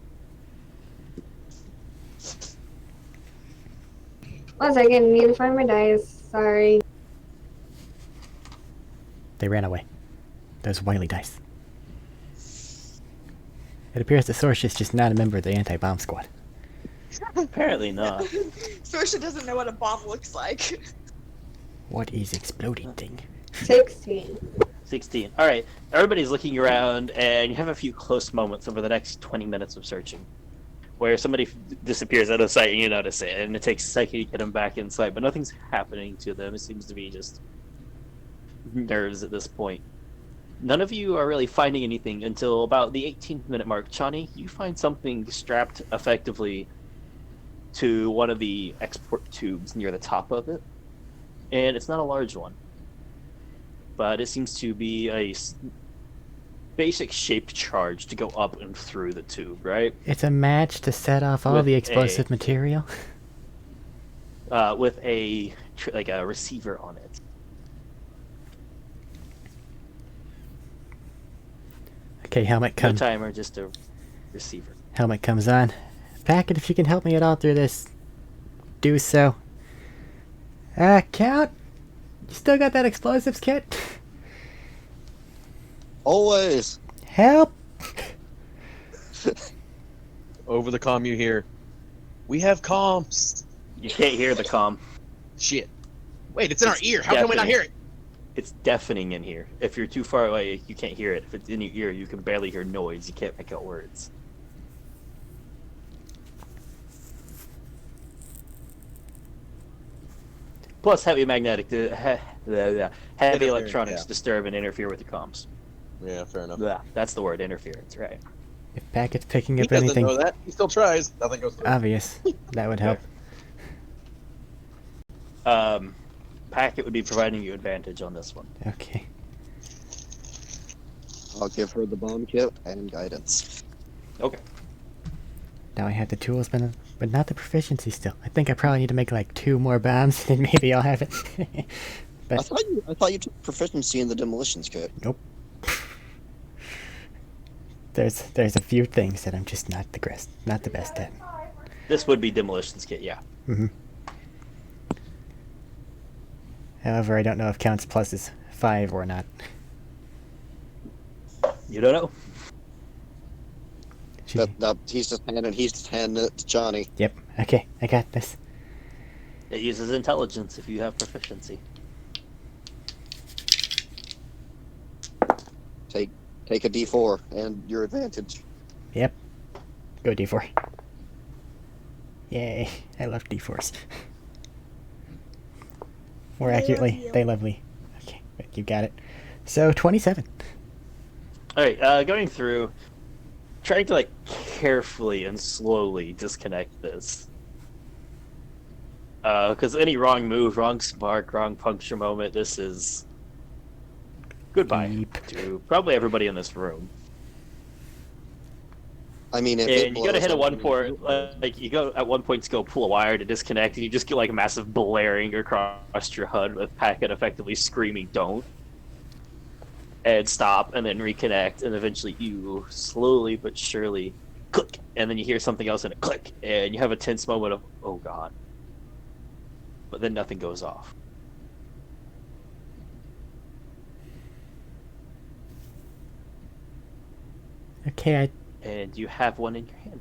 One second, need to find my dice. Sorry. They ran away. Those wily dice. It appears that Sorsh is just not a member of the anti-bomb squad. Apparently not. Sorsha doesn't know what a bomb looks like. What is exploding thing? 16. 16. Alright. Everybody's looking around, and you have a few close moments over the next 20 minutes of searching. Where somebody disappears out of sight and you notice it, and it takes a second to get them back in sight, but nothing's happening to them. It seems to be just nerves at this point. None of you are really finding anything until about the 18-minute mark. Chani, you find something strapped effectively to one of the export tubes near the top of it, and it's not a large one, but it seems to be a basic shaped charge to go up and through the tube, right? It's a match to set off all With the explosive material. With a like a receiver on it. Okay, helmet No comes. timer, just a receiver. Helmet comes on. Packet, if you can help me at all through this, do so. Count? You still got that explosives kit? Always. Help! Over the comm you hear, "We have comms." You can't hear the comm. Shit. Wait, it's in our ear. How can we not hear it? It's deafening in here. If you're too far away, you can't hear it. If it's in your ear, you can barely hear noise. You can't make out words. Plus, heavy electronics yeah. disturb and interfere with your comms. Yeah, fair enough. Yeah, that's the word, interference, right? If Packet's picking He up doesn't anything know that. He still tries. Nothing goes through. obvious, that would help. Packet would be providing you advantage on this one. Okay. I'll give her the bomb kit and guidance. Okay. Now I have the tools, but not the proficiency still. I think I probably need to make like 2 more bombs, and maybe I'll have it. I thought you took proficiency in the demolitions kit. Nope. There's a few things that I'm just not the best at. This would be demolitions kit, yeah. Mm-hmm. However, I don't know if counts plus is 5 or not. You don't know? He's just handing it to Johnny. Yep. Okay, I got this. It uses intelligence if you have proficiency. Take a D4 and your advantage. Yep. Go D4. Yay! I love D4s. More They accurately, love you. they love me. Okay, you got it. So 27. Alright, going through, trying to, like, carefully and slowly disconnect this. Because any wrong move, wrong spark, wrong puncture moment, this is goodbye Beep. to probably everybody in this room. I mean, if And you gotta hit at one point, like, you go at one point to go pull a wire to disconnect, and you just get, like, a massive blaring across your HUD with Packet effectively screaming, "Don't!" And stop, and then reconnect, and eventually you slowly but surely click, and then you hear something else and a click, and you have a tense moment of, oh god. But then nothing goes off. Okay, And you have one in your hand.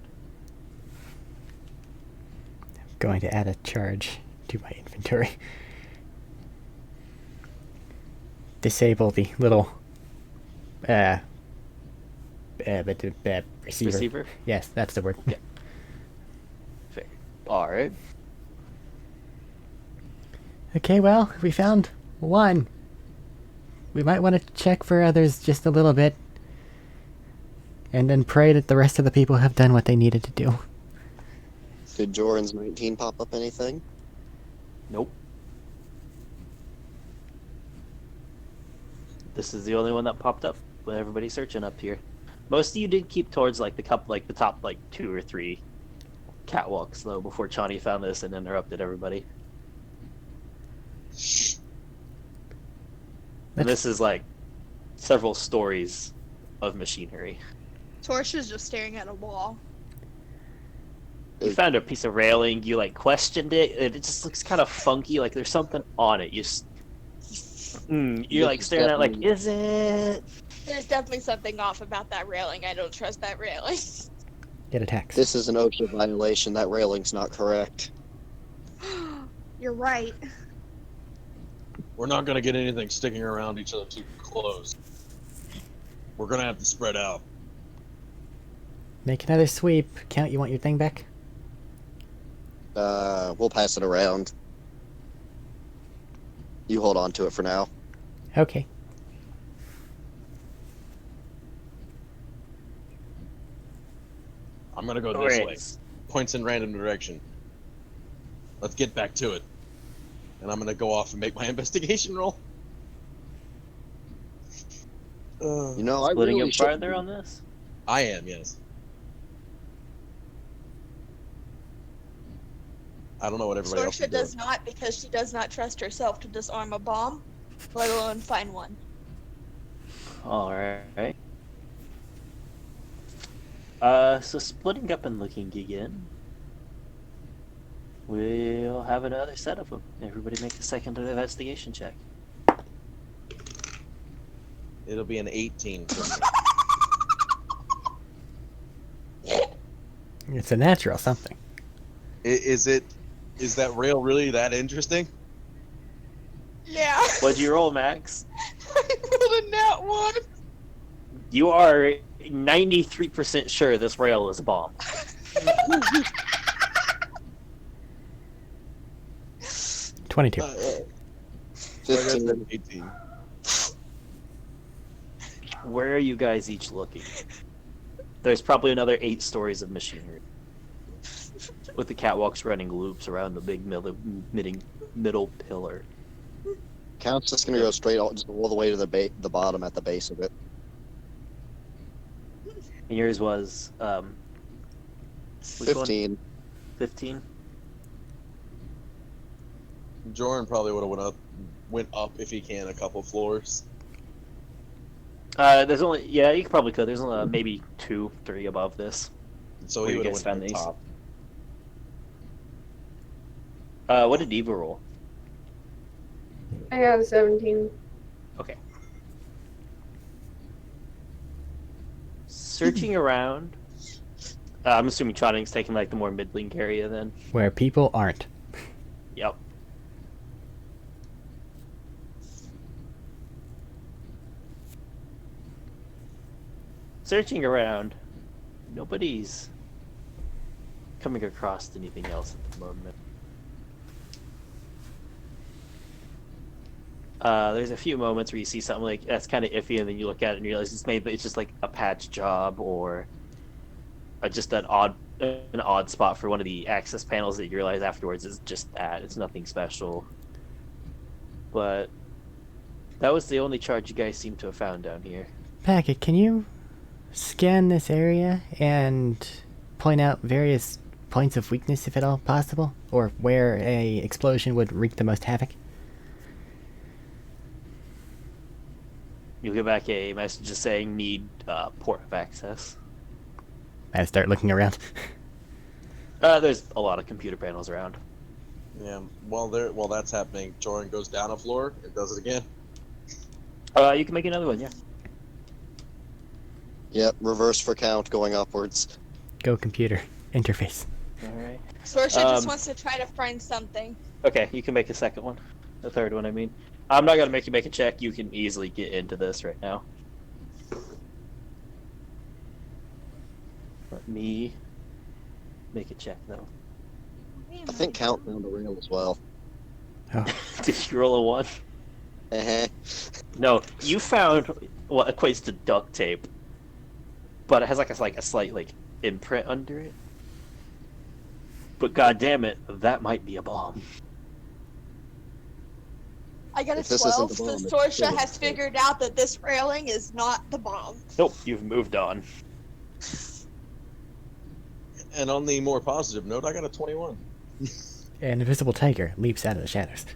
I'm going to add a charge to my inventory. Disable the little receiver. Receiver? Yes, that's the word. Yeah. Fair. Alright. Okay, well, we found 1. We might want to check for others just a little bit. And then pray that the rest of the people have done what they needed to do. Did Joran's 19 pop up anything? Nope. This is the only one that popped up with everybody searching up here. Most of you did keep towards like the top 2 or 3 catwalks though before Chani found this and interrupted everybody. And this is like several stories of machinery. Torch is just staring at a wall. You found a piece of railing, you like questioned it, and it just looks kind of funky, like there's something on it. You're like staring at it like, is it? There's definitely something off about that railing. I don't trust that railing. Get a tax. This is an OSHA violation. That railing's not correct. You're right. We're not gonna get anything sticking around each other too close. We're gonna have to spread out. Make another sweep. Count, you want your thing back? We'll pass it around. You hold on to it for now. Okay. I'm gonna go this way. Alright. Points in random direction. Let's get back to it. And I'm gonna go off and make my investigation roll. You know, I Splitting really up should. farther on this? I am, yes. I don't know what everybody else is Sorsha doing. does not because she does not trust herself to disarm a bomb, let alone find one. Alright. So splitting up and looking again. We'll have another set of them. Everybody make a second investigation check. It'll be an 18 for me. It's a natural something. Is that rail really that interesting? Yeah. What'd you roll, Max? I rolled a nat 1. You are 93% sure this rail is a bomb. 22. So I got 15. that 18. Where are you guys each looking? There's probably another 8 stories of machinery. With the catwalks running loops around the big middle pillar. Count's just gonna go straight just all the way to the bottom at the base of it. And yours was which one? 15. 15? Jordan probably would have went up if he can a couple floors. There's only you probably could. There's maybe 2, 3 above this. So Where he you would have guys went found to the these? top. What did Eva roll? I have 17. Okay. Searching around. I'm assuming Trotting's taking like the more mid-link area then. Where people aren't. Yep. Searching around, nobody's coming across anything else at the moment. There's a few moments where you see something like that's kind of iffy, and then you look at it and you realize it's just like a patch job or just an odd spot for one of the access panels that you realize afterwards is just that. It's nothing special. But that was the only charge you guys seem to have found down here. Packet, can you scan this area and point out various points of weakness if at all possible? Or where a explosion would wreak the most havoc? You'll get back a message just saying need port of access. I start looking around. There's a lot of computer panels around. Yeah. While that's happening, Jordan goes down a floor and does it again. You can make another one, yeah. Yep, reverse for Count going upwards. Go computer. Interface. Alright. Sorsha just wants to try to find something. Okay, you can make a second one. The third one, I mean. I'm not gonna make you make a check. You can easily get into this right now. Let me make a check, though. I think Count found the rail as well. Oh. Did you roll a 1? Uh-huh. No, you found what equates to duct tape, but it has like a slight like imprint under it. But god damn it, that might be a bomb. I got a If this isn't 12, the so bomb, it's Sorsha still has the- figured out that this railing is not the bomb. Nope, you've moved on. And on the more positive note, I got a 21. An invisible tiger leaps out of the shadows.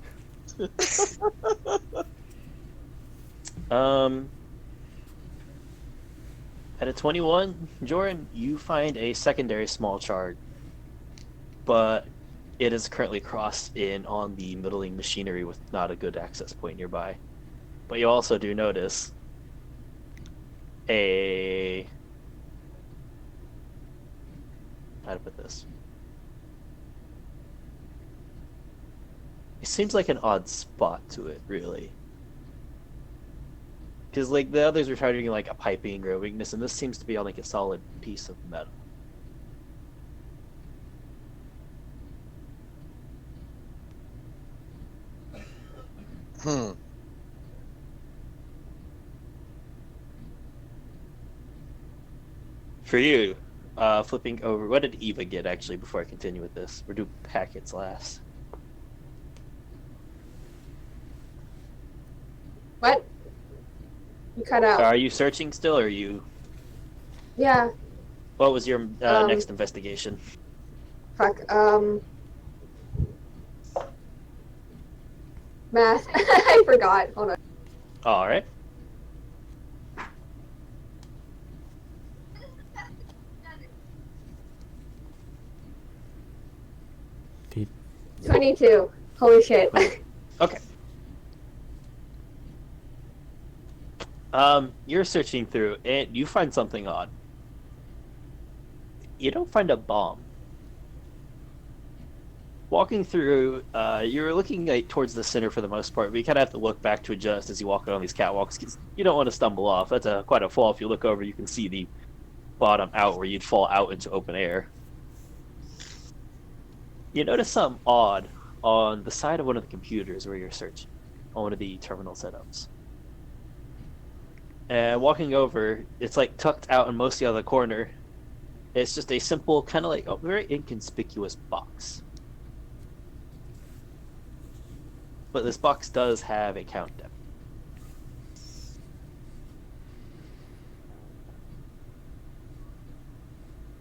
At a 21, Jordan, you find a secondary small charge, but it is currently crossed in on the middling machinery with not a good access point nearby. But you also do notice how to put this? It seems like an odd spot to it, really. Because like the others were targeting like a piping or a weakness, and this seems to be on like a solid piece of metal. For you, flipping over, what did Eva get actually before I continue with this? We'll do packets last. What? You cut out. Are you searching still, or are you? Yeah. What was your next investigation? Fuck. Math. I forgot. Hold on. All right. 22. Holy shit. Okay. You're searching through, and you find something odd. You don't find a bomb. Walking through, you're looking like towards the center for the most part, but you kind of have to look back to adjust as you walk on these catwalks because you don't want to stumble off. That's quite a fall. If you look over, you can see the bottom out where you'd fall out into open air. You notice something odd on the side of one of the computers where you're searching, on one of the terminal setups. And walking over, it's like tucked out in most of the other corner. It's just a simple, kind of like a very inconspicuous box. But this box does have a countdown.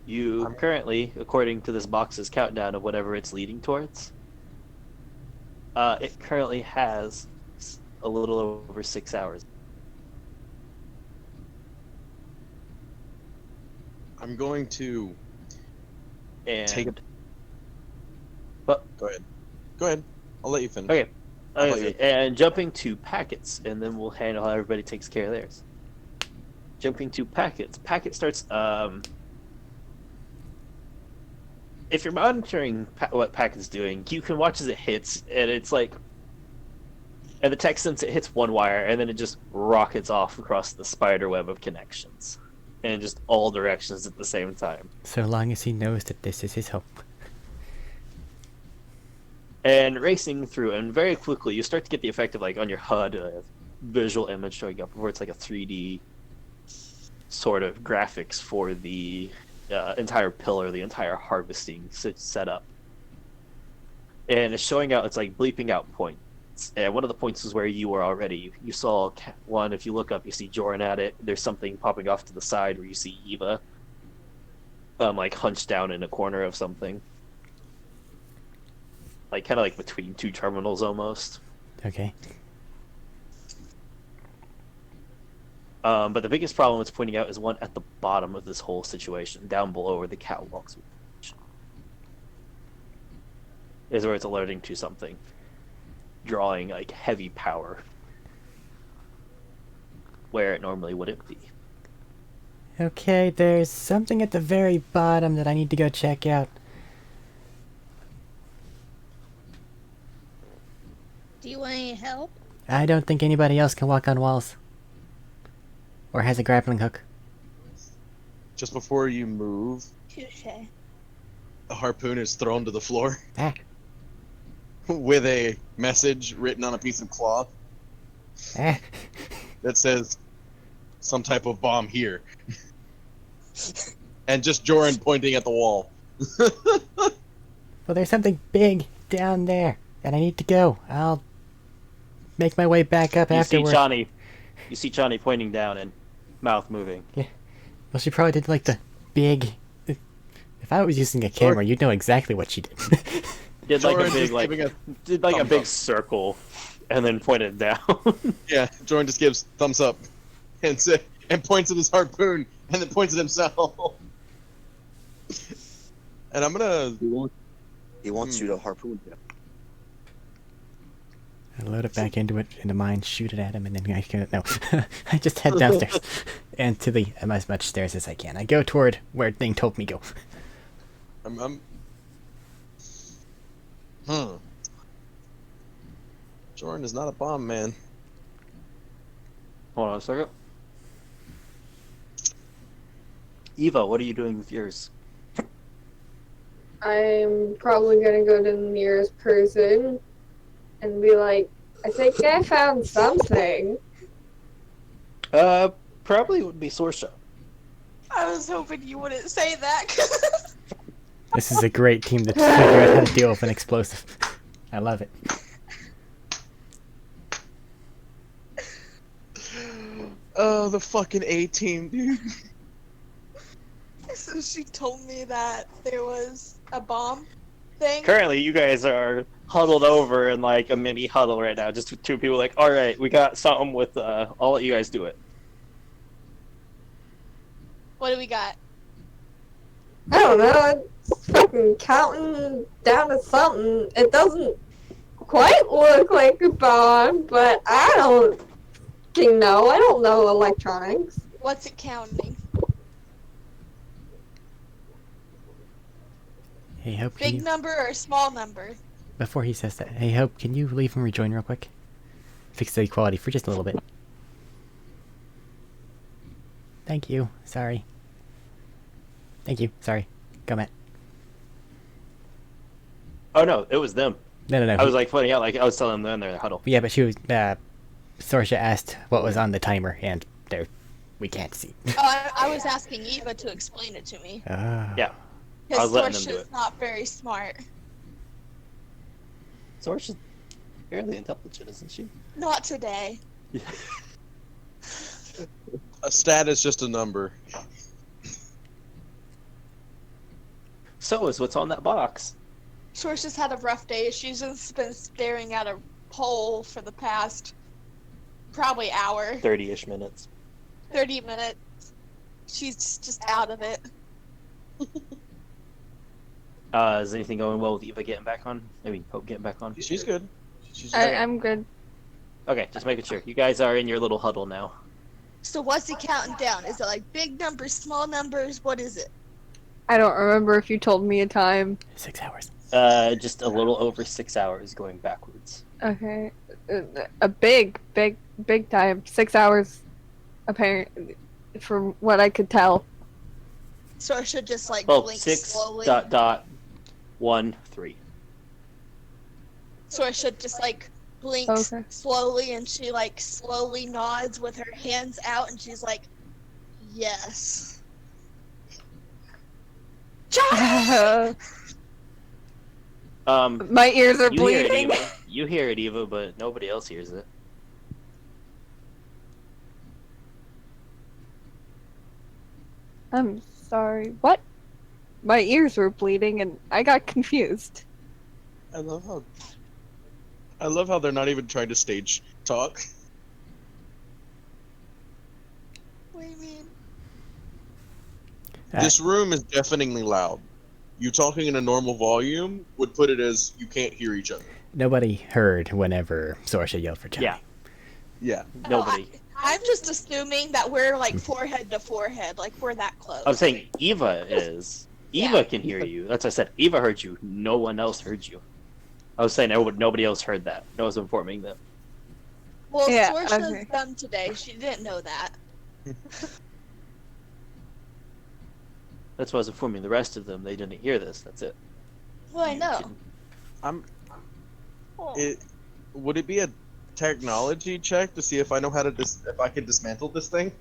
You currently, according to this box's countdown of whatever it's leading towards, it currently has a little over 6 hours. I'm going to And take a. but Go ahead. Go ahead. I'll let you finish. okay. I'll let Okay, you- and jumping to packets, and then we'll handle how everybody takes care of theirs. Jumping to packets. Packet starts. If you're monitoring what packet's doing, you can watch as it hits, and it's like, and the text since it hits one wire, and then it just rockets off across the spider web of connections, in just all directions at the same time. So long as he knows that this is his home. And racing through, and very quickly, you start to get the effect of like on your HUD, visual image showing up, where it's like a 3D sort of graphics for the entire pillar, the entire harvesting setup. And it's showing out, it's like bleeping out points. And one of the points is where you were already. You saw one, if you look up, you see Joran at it. There's something popping off to the side where you see Eva, like hunched down in a corner of something. Like kind of like between two terminals almost. Okay. But the biggest problem it's pointing out is one at the bottom of this whole situation, down below where the catwalks is where it's alerting to something, drawing like heavy power where it normally wouldn't be. Okay, there's something at the very bottom that I need to go check out. Do you want any help? I don't think anybody else can walk on walls. Or has a grappling hook. Just before you move, Touche. a harpoon is thrown to the floor Ah. with a message written on a piece of cloth Ah. that says some type of bomb here. And just Joran pointing at the wall. Well, there's something big down there, and I need to go. I'll make my way back up afterward. You see Chani pointing down and mouth moving. Well, she probably did like the big... If I was using a camera, you'd know exactly what she did. Did like Joran a big just like giving a did like a thumbs big up. circle, and then pointed down. Yeah, Joran just gives thumbs up and points at his harpoon and then points at himself. And I'm gonna He wants you to harpoon him. I load it back into mine, shoot it at him, and then I can... No. I just head downstairs. And to the... as much stairs as I can. I go toward where thing told me go. Joran is not a bomb man. Hold on a second. Eva, what are you doing with yours? I'm probably gonna go to the nearest person and be like, I think I found something. Probably would be Sorsha. I was hoping you wouldn't say that. This is a great team to figure out how to deal with an explosive. I love it. Oh, the fucking A team, dude. So she told me that there was a bomb thing. Currently, you guys are huddled over in like a mini huddle right now. Just two people like, all right, we got something with. I'll let you guys do it. What do we got? I don't know. fucking counting down to something. It doesn't quite look like a bomb, but I don't fucking know. I don't know electronics. What's it counting? Hey, Hope, can Big you... number or small number? Before he says that, hey, Hope, can you leave and rejoin real quick? Fix the equality for just a little bit. Thank you. Sorry. Thank you. Sorry. Go, Matt. Oh no, it was them. No. I was like pointing out, like I was telling them they're in their huddle. Yeah, but she was... Sorsha asked what was on the timer, and there... We can't see. Oh, I was asking Eva to explain it to me. Ah. Yeah, I Because was letting them do Sorsha's it. not very smart. Sorsha's fairly intelligent, isn't she? Not today. A stat is just a number. So is what's on that box. Sorsha's had a rough day. She's just been staring at a pole for the past probably hour, 30-ish minutes. 30 minutes. She's just out of it. Is anything going well with Eva getting back on? Maybe Hope getting back on? She's good. She's I'm good. Okay, just making sure. You guys are in your little huddle now. So what's he counting down? Is it like big numbers, small numbers? What is it? I don't remember if you told me a time. 6 hours. Just a little over 6 hours going backwards. Okay. A big time. 6 hours, apparently, from what I could tell. Sorsha just like Well, blinks 6 slowly. dot dot 1 3. Sorsha just like blinks Okay. slowly, and she like slowly nods with her hands out, and she's like, "Yes." My ears are You hear it, bleeding. Eva. You hear it, Eva, but nobody else hears it. I'm sorry. What? My ears were bleeding and I got confused. I love how they're not even trying to stage talk. What do you mean? This room is deafeningly loud. You talking in a normal volume would put it as you can't hear each other. Nobody heard whenever Sorsha yelled for Johnny. Yeah, Yeah. nobody. I'm just assuming that we're like forehead to forehead, like we're that close. I'm saying Eva is. Eva can hear you. That's what I said. Eva heard you. No one else heard you. I was saying nobody else heard that. No one's informing them. Well, Yeah, Sorsha's okay. dumb today. She didn't know that. That's why I was informing the rest of them. They didn't hear this. That's it. Well, I know. I'm. Oh. Would it be a technology check to see if I know how to if I can dismantle this thing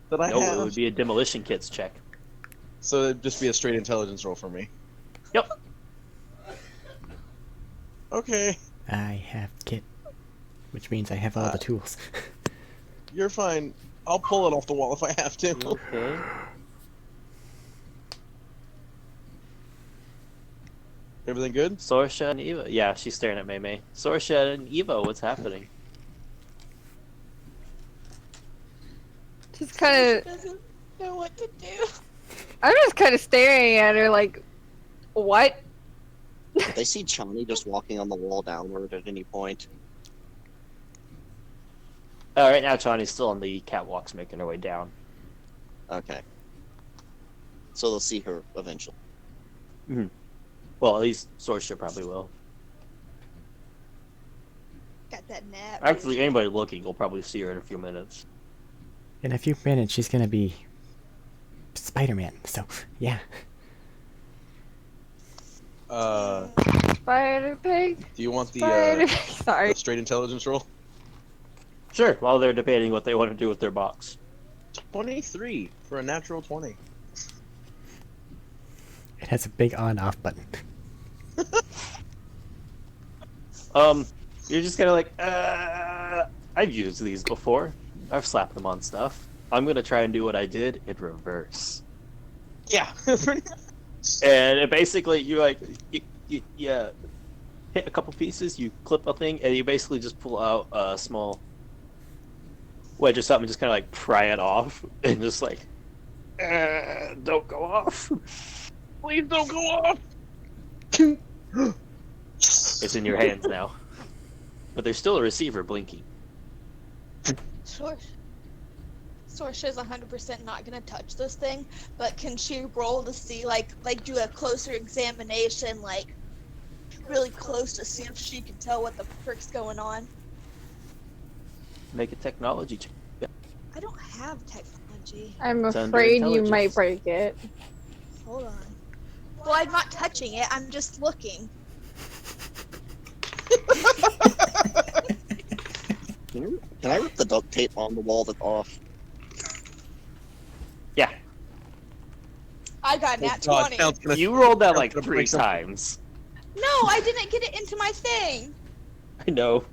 that I No, have? it would be a demolition kits check. So it'd just be a straight intelligence roll for me. Yep. Okay, I have kit, which means I have all the tools. you're fine. I'll pull it off the wall if I have to. Okay. Everything good? Sorsha and Eva. Yeah, she's staring at Mei. Sorsha and Eva, what's happening? Just kind She of, doesn't know what to do. I'm just kind of staring at her like, what? Did they see Chani just walking on the wall downward at any point? Right now, Chani's still on the catwalks making her way down. Okay. So they'll see her eventually. Well, at least Sorsha probably will. Got that nap. Actually, anybody looking will probably see her in a few minutes. In a few minutes, she's gonna be Spider-Man. So, yeah. Spider pig? Do you want the Spider pig. Sorry. straight intelligence roll? Sure, while they're debating what they want to do with their box. 23 for a natural 20. It has a big on-off button. You're just kind of like, I've used these before. I've slapped them on stuff. I'm gonna try and do what I did in reverse. Yeah. And it basically, you like, you hit a couple pieces, you clip a thing, and you basically just pull out a small wedge or something, just kind of like pry it off, and just like, don't go off. Please don't go off. It's in your hands now. But there's still a receiver blinking. Sorsha's 100% not gonna touch this thing, but can she roll to see, like do a closer examination, like really close to see if she can tell what the frick's going on? Make a technology check. I don't have technology. I'm It's under afraid you might intelligence. break it. Hold on. Well, I'm not touching it. I'm just looking. Can I rip the duct tape on the wall that's off? Yeah. I got Oh, nat God, 20. Count's gonna- You rolled that Count's like gonna 3 break something. times. No, I didn't get it into my thing. I know.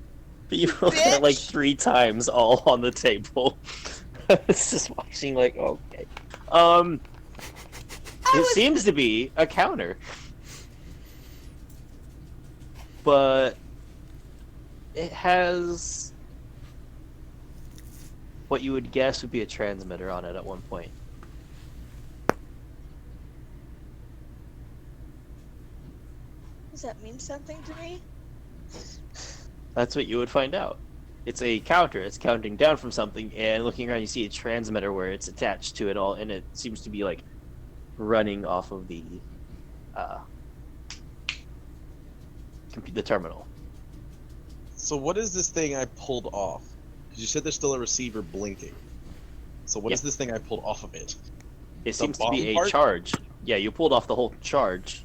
But you rolled that like Bitch. 3 times all on the table. It's just watching like, okay. It seems to be a counter. But it has what you would guess would be a transmitter on it at one point. Does that mean something to me? That's what you would find out. It's a counter. It's counting down from something, and looking around, you see a transmitter where it's attached to it all, and it seems to be like running off of the terminal. So what is this thing I pulled off? 'Cause you said there's still a receiver blinking. So what is this thing I pulled off of it? It seems to be bottom a part? charge. Yeah, you pulled off the whole charge,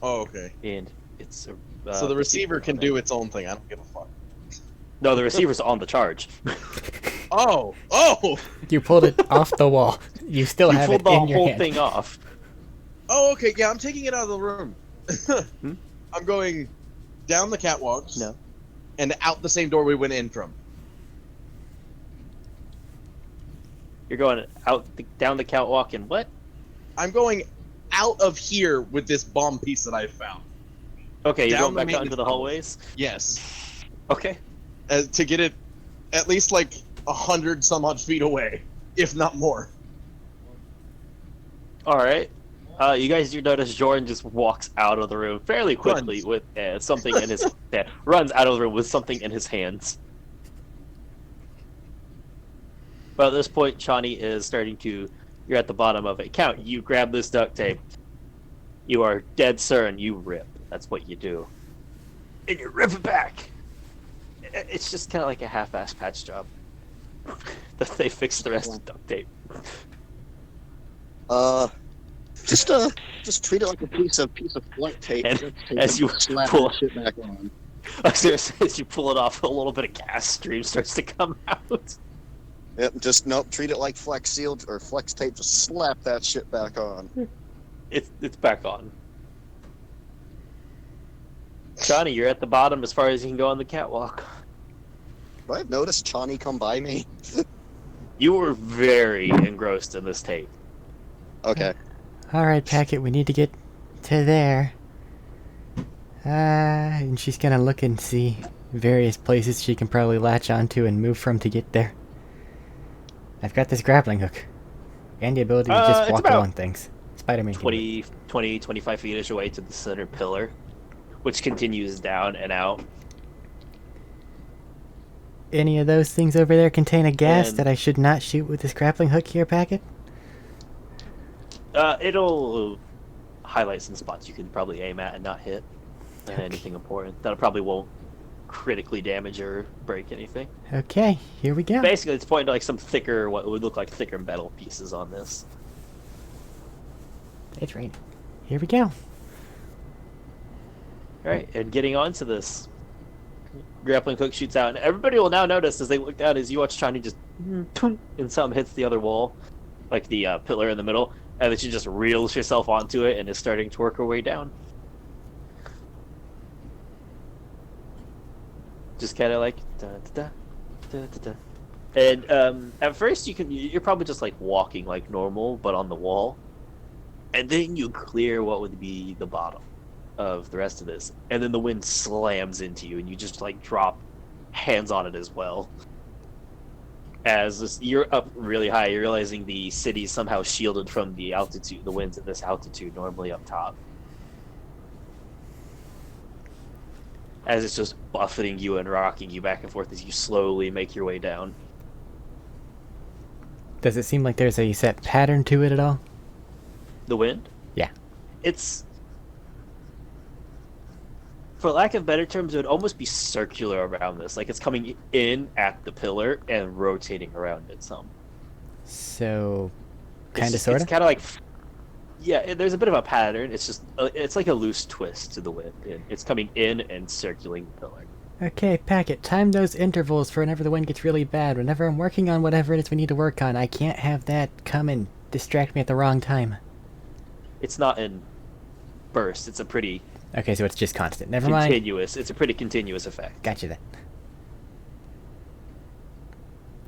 Oh, okay. and it's a. So the receiver can on it. do its own thing. I don't give a fuck. No, the receiver's on the charge. Oh! Oh! You pulled it off the wall. You still You have pulled it the in your whole hand. thing off. Oh, okay. Yeah, I'm taking it out of the room. I'm going down the catwalks. No. And out the same door we went in from. You're going down the catwalk and what? I'm going out of here with this bomb piece that I found. Okay, you're Down going the back out into the maintenance hallways? Yes. Okay. To get it at least like 100 some odd feet away, if not more. Alright. You guys do notice Jordan just walks out of the room fairly quickly with something in his... runs out of the room with something in his hands. But at this point, Chani is starting to... You're at the bottom of it. Count, you grab this duct tape. You are dead certain you rip. That's what you do. And you rip it back! It's just kind of like a half-assed patch job. That they fix the rest of the duct tape. Just treat it like a piece of flight tape. And Just take as it you and slap pull- that shit back on. As you pull it off, a little bit of gas stream starts to come out. Yep, just treat it like Flex Seal or Flex Tape. Just slap that shit back on. It's back on. Johnny, you're at the bottom as far as you can go on the catwalk. Have I noticed Chani come by me? You were very engrossed in this tape. Okay. Alright, Packet, we need to get to there. And she's gonna look and see various places she can probably latch onto and move from to get there. I've got this grappling hook. And the ability to just it's walk about along things. Spider-Man can do it. 25 feet-ish away to the center pillar, which continues down and out. Any of those things over there contain a gas And- that I should not shoot with this grappling hook here, Packet? It'll highlight some spots you can probably aim at and not hit. And anything important. That probably won't critically damage or break anything. Okay, here we go. Basically, it's pointing to like some thicker, what would look like thicker metal pieces on this. It's raining. Here we go. Alright, and getting onto this, grappling hook shoots out, and everybody will now notice as they look down as you watch Chani just and something hits the other wall, like the pillar in the middle, and then she just reels herself onto it and is starting to work her way down. Just kind of like da da da da da. And at first you're probably just like walking like normal, but on the wall, and then you clear what would be the bottom of the rest of this, and then the wind slams into you, and you just like drop hands on it as well. You're up really high, you're realizing the city's somehow shielded from the altitude, the winds at this altitude, normally up top. As it's just buffeting you and rocking you back and forth as you slowly make your way down. Does it seem like there's a set pattern to it at all? The wind? Yeah. It's, for lack of better terms, it would almost be circular around this. Like it's coming in at the pillar and rotating around it some. So, kind of, sort It's of? kind of like, yeah, there's a bit of a pattern. It's just, it's like a loose twist to the wind. It's coming in and circling the pillar. Okay, Packet, time those intervals for whenever the wind gets really bad. Whenever I'm working on whatever it is we need to work on, I can't have that come and distract me at the wrong time. It's not in bursts. It's a pretty Okay, so it's just constant. Never mind. continuous. It's a pretty continuous effect. Gotcha then.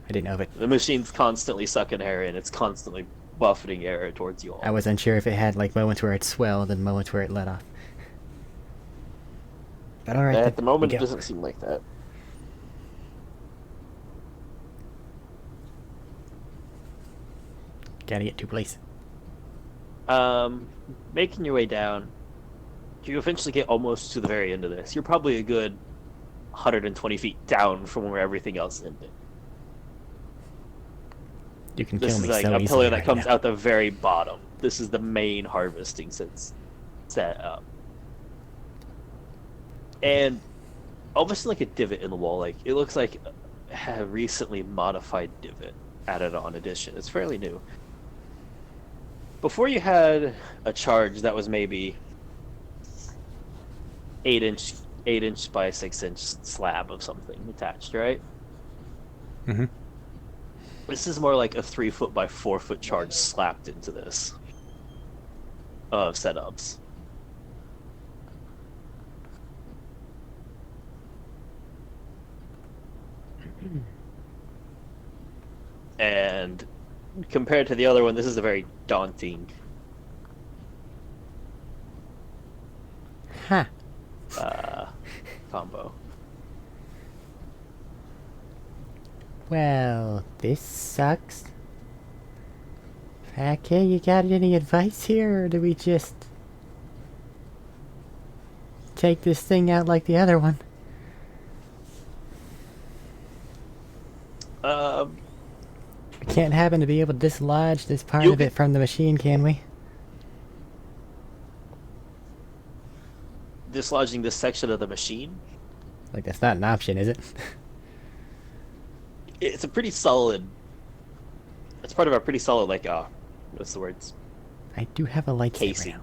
I didn't know if it... The machine's constantly sucking air in. It's constantly buffeting air towards you all. I was unsure if it had, like, moments where it swelled and moments where it let off. But alright, At the moment, we it go. doesn't seem like that. Gotta get to place. Making your way down, you eventually get almost to the very end of this. You're probably a good 120 feet down from where everything else ended. You can This kill is me like so a easily pillar that right comes now. out the very bottom. This is the main harvesting since set up. And almost like a divot in the wall. Like it looks like a recently modified divot added on addition. It's fairly new. Before you had a charge that was maybe 8-inch by 6-inch slab of something attached, right? Mm-hmm. This is more like a 3-foot by 4-foot charge slapped into this of setups. And compared to the other one, this is a very daunting Ha! combo. Well, this sucks. Okay, you got any advice here, or do we just take this thing out like the other one? We can't happen to be able to dislodge this part You of it from the machine, can we? Dislodging this section of the machine. Like, that's not an option, is it? It's a pretty solid. It's part of a pretty solid, like, what's the words? I do have a lightsaber Casing. now.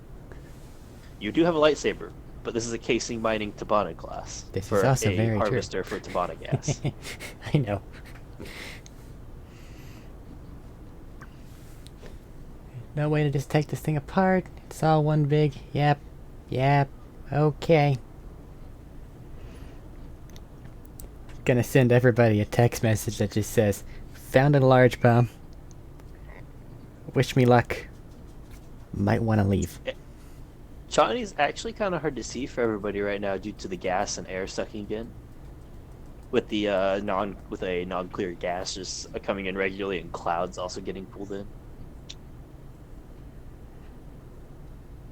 You do have a lightsaber, but this is a casing mining Tabana class. This is for also a very true. harvester for Tabana gas. I know. No way to just take this thing apart. It's all one big, yep, okay. Gonna send everybody a text message that just says, found a large bomb. Wish me luck. Might want to leave. Chani's actually kind of hard to see for everybody right now due to the gas and air sucking in. With the a non-clear gas just coming in regularly and clouds also getting pulled in.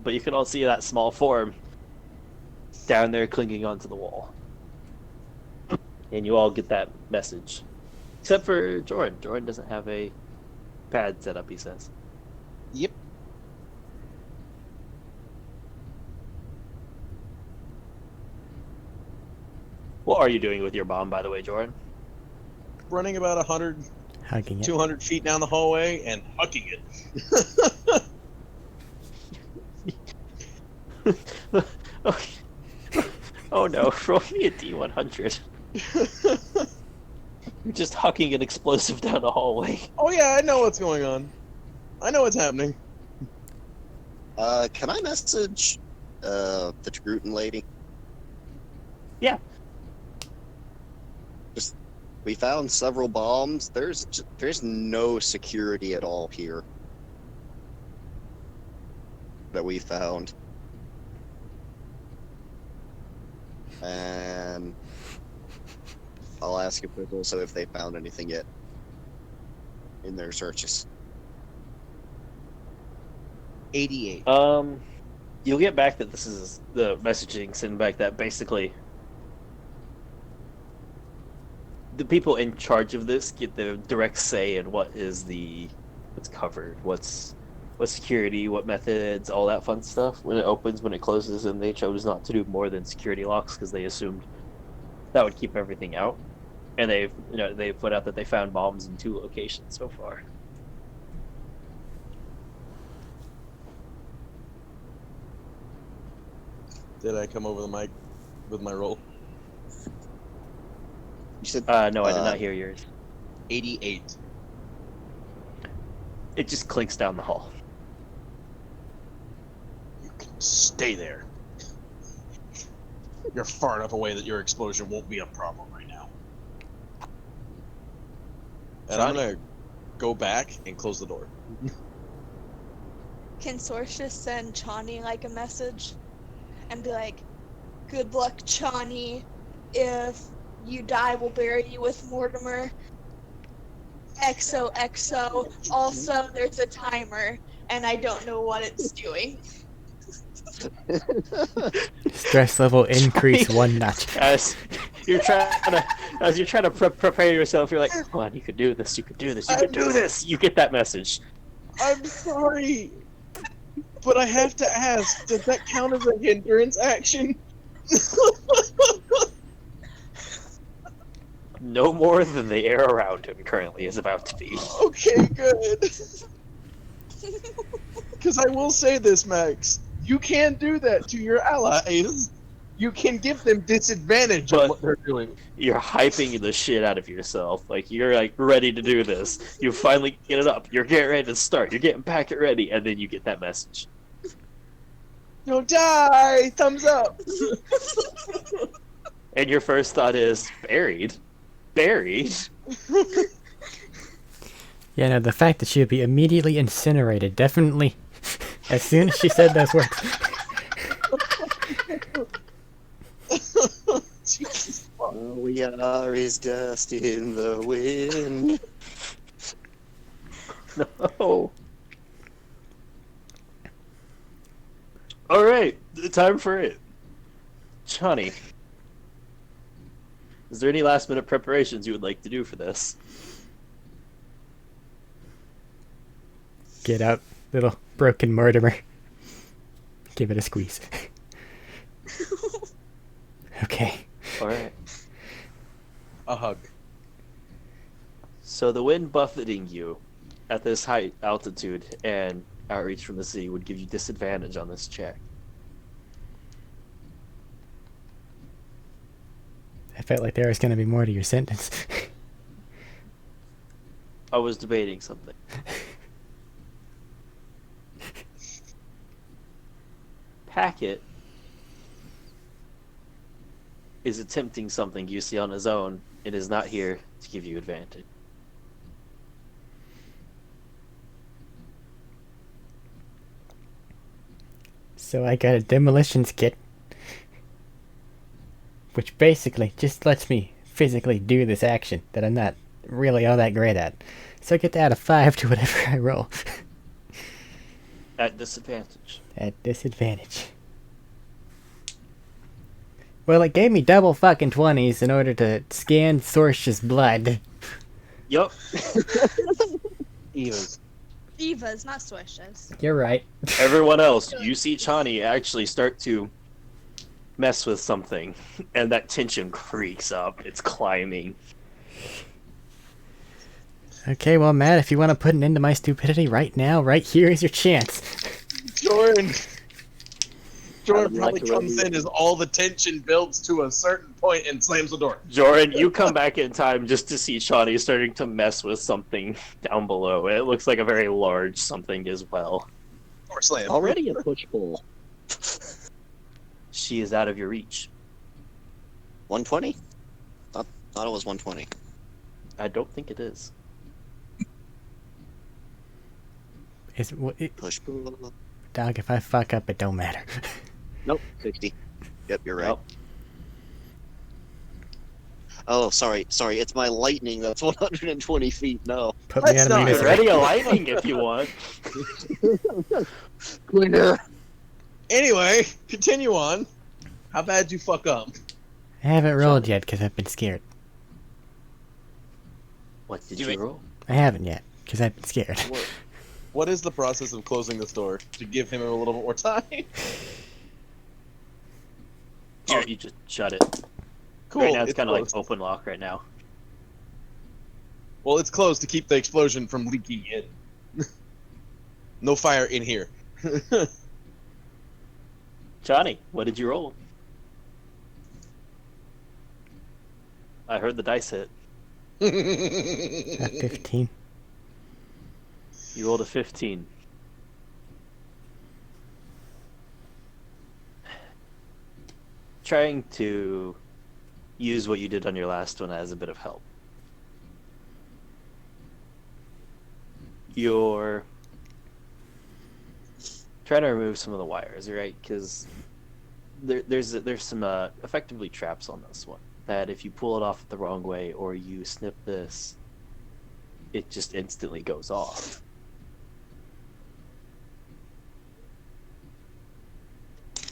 But you can all see that small form down there clinging onto the wall. And you all get that message. Except for Jordan. Jordan doesn't have a pad set up, he says. Yep. What are you doing with your bomb, by the way, Jordan? Running about 100, Hugging it. 200 feet down the hallway and hucking it. Okay. Oh no, roll me a D100. You're just hucking an explosive down the hallway. Oh yeah, I know what's going on. I know what's happening. Can I message the Gruten lady? Yeah. We found several bombs. There's no security at all here that we found. And I'll ask if there's also if they found anything yet. in their searches? 88. You'll get back that this is the messaging sent back that basically the people in charge of this get the direct say in what's covered, what's security, what methods, all that fun stuff. When it opens, when it closes, and they chose not to do more than security locks because they assumed that would keep everything out. And they've put out that they found bombs in 2 locations so far. Did I come over the mic with my roll? You said No, I did not hear yours. 88. It just clinks down the hall. You can stay there. You're far enough away that your explosion won't be a problem right now. And I'm gonna go back and close the door. Can Sorcia send Chani like a message and be like, "Good luck, Chani. If you die, we'll bury you with Mortimer. XOXO. Also, there's a timer, and I don't know what it's doing." Stress level increase 1 notch. As you're trying to prepare yourself, you're like, "Come on, you could do this. You could do this. You could do this." You get that message. I'm sorry, but I have to ask, does that count as a hindrance action? No more than the air around him currently is about to be. Okay, good. Because I will say this, Max. You can do that to your allies. You can give them disadvantage on But- what they're doing. You're hyping the shit out of yourself. Like, you're like ready to do this. You finally get it up. You're getting ready to start. You're getting packet ready, and then you get that message. Don't die! Thumbs up! And your first thought is, buried? Buried? Yeah, no, the fact that she would be immediately incinerated, definitely. As soon as she said those words. Jesus. We are as dust in the wind. No. Alright, time for it. Johnny, is there any last minute preparations you would like to do for this? Get out, little broken Mortimer. Give it a squeeze. Okay. Alright. A hug. So the wind buffeting you at this high altitude and outreach from the city would give you disadvantage on this check. I felt like there was going to be more to your sentence. I was debating something. Packet is attempting something you see on his own. It is not here to give you advantage. So I got a demolitions kit, which basically just lets me physically do this action that I'm not really all that great at. So I get to add a 5 to whatever I roll. At disadvantage. At disadvantage. Well, it gave me double fucking 20s in order to scan Sorcia's blood. Yup. Eva's. Eva's, not Sorcia's. You're right. Everyone else, you see Chani actually start to mess with something, and that tension creaks up. It's climbing. Okay, well, Matt, if you want to put an end to my stupidity right now, right here is your chance. Jordan would like probably to comes really- in as all the tension builds to a certain point and slams the door. Jordan, you come back in time just to see Chani starting to mess with something down below. It looks like a very large something as well. Or slam. Already a push-pull. She is out of your reach. 120? Thought it was 120. I don't think it is. Push-pull. Dog, if I fuck up, it don't matter. Nope, 60. Yep, you're right. Nope. Oh, sorry. It's my lightning that's 120 feet. No. Put me out Let's of my not. You can misery. ready a lightning if you want. Clear. Anyway, continue on. How bad you fuck up? I haven't rolled yet because I've been scared. What did Do you it. roll? I haven't yet because I've been scared. What is the process of closing this door to give him a little bit more time? Oh, you just shut it. Cool. Right now it's kind of like closed. open lock right now. Well, it's closed to keep the explosion from leaking in. No fire in here. Johnny, what did you roll? I heard the dice hit. 15. You rolled a 15. Trying to use what you did on your last one as a bit of help. You're trying to remove some of the wires, right? Because there's some effectively traps on this one that if you pull it off the wrong way or you snip this, it just instantly goes off.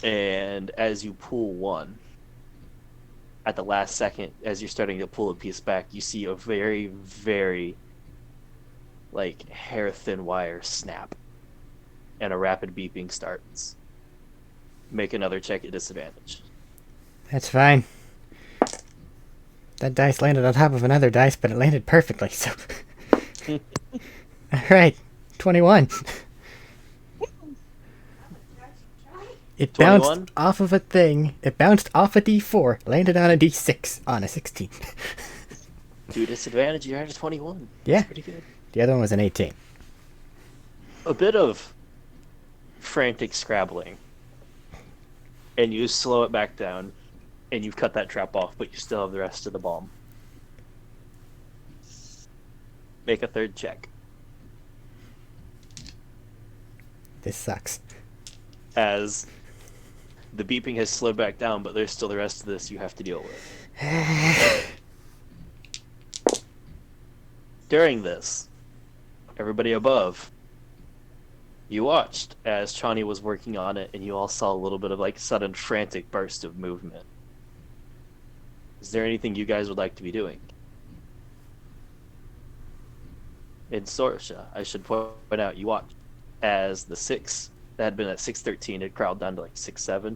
And as you pull one, at the last second, as you're starting to pull a piece back, you see a very, very like hair-thin wire snap, and a rapid beeping starts. Make another check at disadvantage. That's fine. That dice landed on top of another dice, but it landed perfectly, so... Alright, 21. It bounced 21? off of a thing. It bounced off a d4, landed on a d6 on a 16. To disadvantage, you're at a 21. Yeah. That's pretty good. The other one was an 18. A bit of frantic scrabbling, and you slow it back down, and you've cut that trap off, but you still have the rest of the bomb. Make a third check. This sucks. As the beeping has slowed back down, but there's still the rest of this you have to deal with. During this, everybody above, you watched as Chani was working on it, and you all saw a little bit of like sudden frantic burst of movement. Is there anything you guys would like to be doing? In Sorsha, I should point out, you watched as the 6 that had been at 613 had crawled down to like 6-7,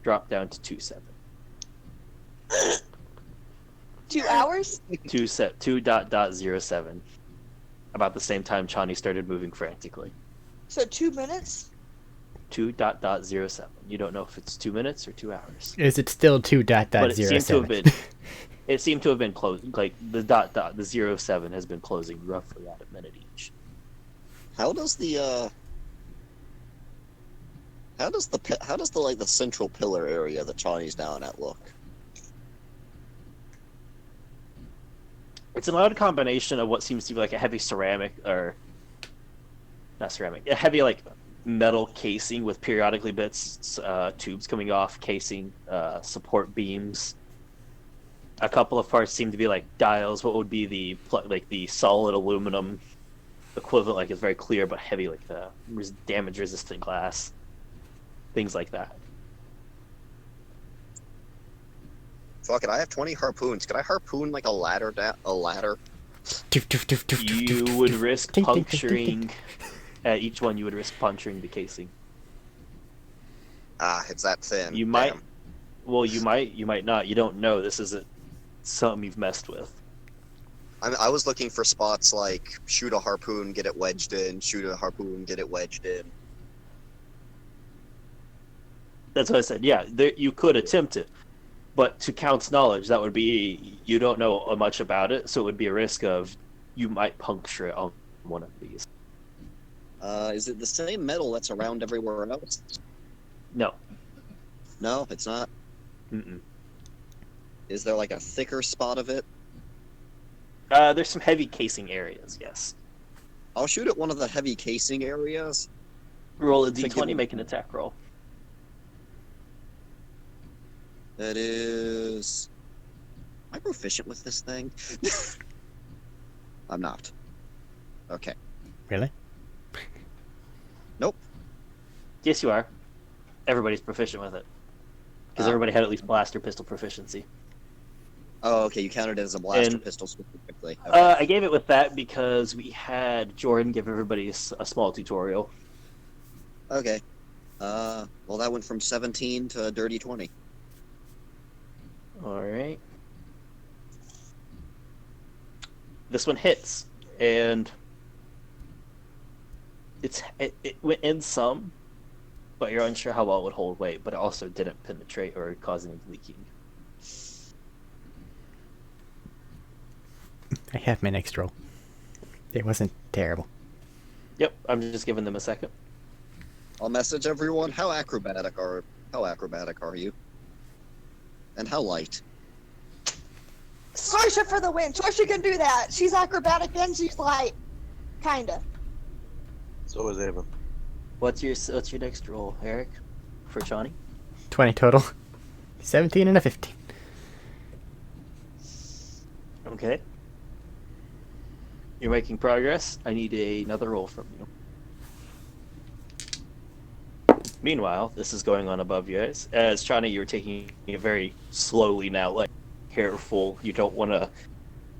dropped down to 2-7. 2 hours? 2.07. About the same time Chani started moving frantically. So 2 minutes? 2.07. You don't know if it's 2 minutes or 2 hours. Is it still 2.07? But it seemed to have been. It seemed to have been closing. Like the the 07 has been closing roughly at a minute each. How does the like the central pillar area that Johnny's down at look? It's an odd combination of what seems to be like a heavy ceramic, or not ceramic, a heavy like metal casing with periodically bits, tubes coming off, casing, support beams. A couple of parts seem to be like dials. What would be the solid aluminum equivalent? Like it's very clear but heavy, like the damage-resistant glass. Things like that. Fuck it, I have 20 harpoons. Could I harpoon like a ladder? You would risk Tink, tink, tink, tink, puncturing. At each one, you would risk puncturing the casing. Ah, it's that thin. You might. Damn. Well, you might not. You don't know. This isn't something you've messed with. I was looking for spots like shoot a harpoon, get it wedged in, shoot a harpoon, get it wedged in. That's what I said. Yeah, you could attempt it, but to Count's knowledge, that would be you don't know much about it, so it would be a risk of you might puncture it on one of these. Is it the same metal that's around everywhere else? No. No, it's not. Mm-mm. Is there like a thicker spot of it? There's some heavy casing areas. Yes. I'll shoot at one of the heavy casing areas. Roll a Thinking- d20. Make an attack roll. That is I proficient with this thing? I'm not. Okay. Really? Nope. Yes, you are. Everybody's proficient with it. Because Ah. everybody had at least blaster pistol proficiency. Oh, okay. You counted it as a blaster And, pistol specifically. Okay. I gave it with that because we had Jordan give everybody a small tutorial. Okay. Well, that went from 17 to a dirty 20. Alright. This one hits, and it went in some, but you're unsure how well it would hold weight, but it also didn't penetrate or cause any leaking. I have my next roll. It wasn't terrible. Yep, I'm just giving them a second. I'll message everyone. How acrobatic are you? And how light? Sorsha for the win. Sorsha can do that. She's acrobatic and she's light. Kinda. So is Ava. What's your next roll, Eric? For Johnny? 20 total. 17 and a 15. Okay. You're making progress. I need another roll from you. Meanwhile, this is going on above you guys. As Johnny, you're taking it very slowly now, like careful. You don't want to.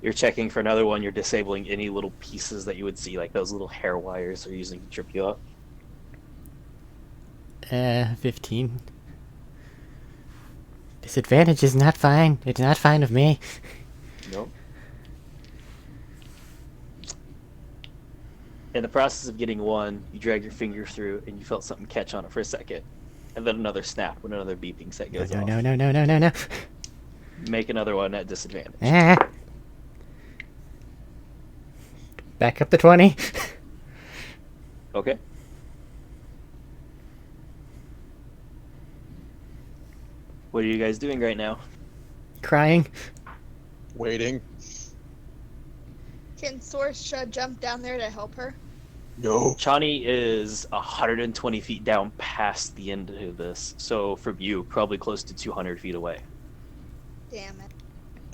You're checking for another one. You're disabling any little pieces that you would see, like those little hair wires they're using to trip you up. 15. Disadvantage is not fine. It's not fine with me. Nope. In the process of getting one, you drag your finger through, and you felt something catch on it for a second, and then another snap when another beeping set goes off. No. Make another one at disadvantage. Ah. Back up to 20. Okay. What are you guys doing right now? Crying. Waiting. Can Sorsha jump down there to help her? No. Chani is 120 feet down past the end of this, so from you, probably close to 200 feet away. Damn it.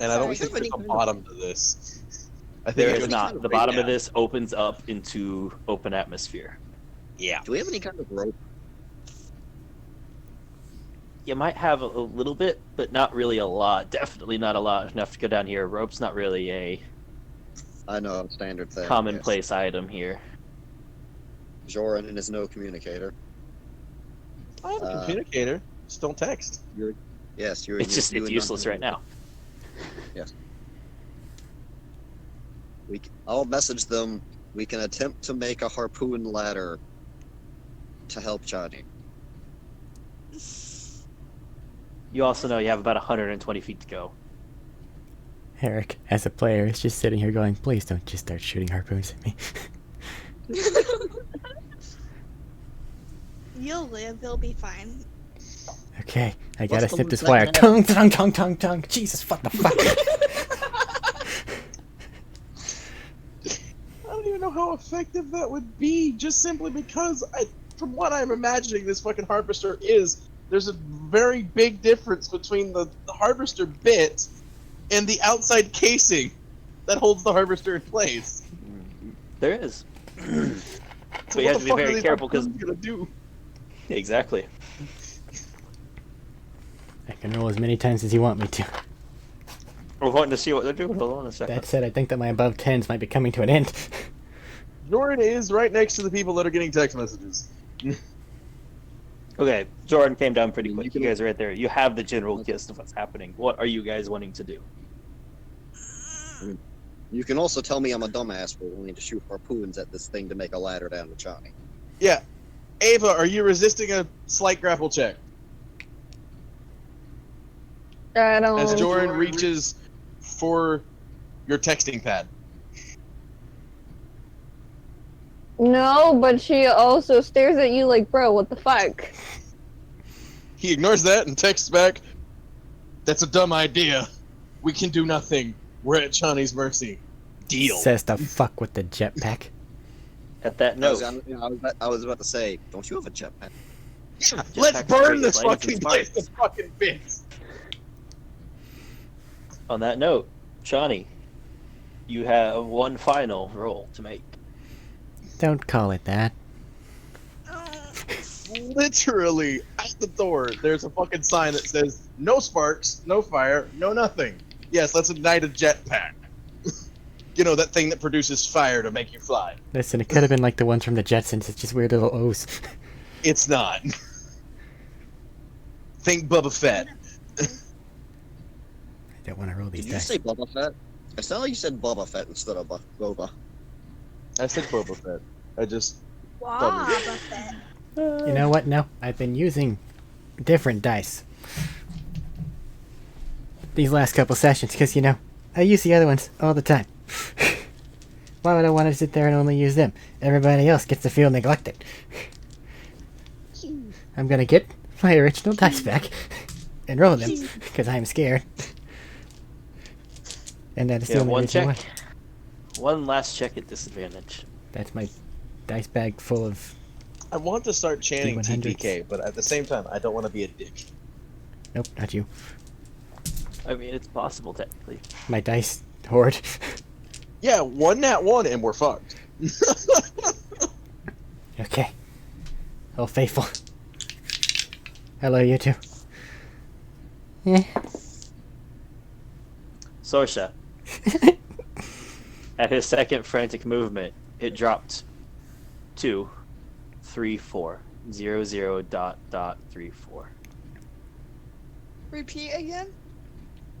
And I don't Sorry. think there's a bottom to this. I think There it is goes not. kind of The way bottom of down. this opens up into open atmosphere. Yeah. Do we have any kind of rope? You might have a little bit, but not really a lot. Definitely not a lot enough to go down here. Rope's not really a I know, standard thing. commonplace item here. Yes. Joran is no communicator. I have a communicator. Just don't text. Yes, you're. It's just, it's useless right now. Yes. I'll message them. We can attempt to make a harpoon ladder to help Johnny. You also know you have about 120 feet to go. Eric, as a player, is just sitting here going, please don't just start shooting harpoons at me. You'll live. You'll be fine. Okay, I gotta the snip this left wire. hand? Tongue. Jesus, what the fuck? I don't even know how effective that would be, just simply because, from what I'm imagining this fucking harvester is, there's a very big difference between the harvester bit and the outside casing that holds the harvester in place. There is. So So you what have the to be fuck are very these careful because harpoons gonna do? exactly. I can roll as many times as you want me to. We're wanting to see what they're doing. Hold on a second. That said, I think that my above 10s might be coming to an end. Jordan is right next to the people that are getting text messages. Okay, Jordan came down pretty You quick. You can- guys are right there. You have the general gist of what's happening. What are you guys wanting to do? You can also tell me I'm a dumbass for willing to shoot harpoons at this thing to make a ladder down to Johnny. Yeah. Ava, are you resisting a slight grapple check? I don't. As Jordan reaches for your texting pad. No, but she also stares at you like, bro, what the fuck? He ignores that and texts back, "That's a dumb idea. We can do nothing. We're at Johnny's mercy. Deal." Says to fuck with the jetpack. At that I note, was about to say, don't you have a jetpack? Let's Jetpack's burn great, this light up fucking its place sparks. to fucking bits. On that note, Shawnee, you have one final roll to make. Don't call it that. Literally, at the door, there's a fucking sign that says, no sparks, no fire, no nothing. Yes, let's ignite a jetpack. You know, that thing that produces fire to make you fly. Listen, it could have been like the ones from the Jetsons. It's just weird little O's. It's not. Think Boba Fett. I don't want to roll these Did you dice. say Boba Fett? It sounded like you said Boba Fett instead of Boba. I said Boba Fett. I just... Wow, Buffett. You know what? No, I've been using different dice these last couple sessions because, you know, I use the other ones all the time. Why would I want to sit there and only use them? Everybody else gets to feel neglected. I'm gonna get my original dice back and roll them because I'm scared. And that is the Yeah, only one reason check. why. One last check at disadvantage. That's my dice bag full of... I want to start chanting D100s. TPK, but at the same time, I don't want to be a dick. Nope, not you. I mean, it's possible technically. My dice hoard. Yeah, one nat one and we're fucked. Okay. Oh, faithful. Hello, you two. Eh. Sorsha, at his second frantic movement, it dropped to 3400.34. Repeat again?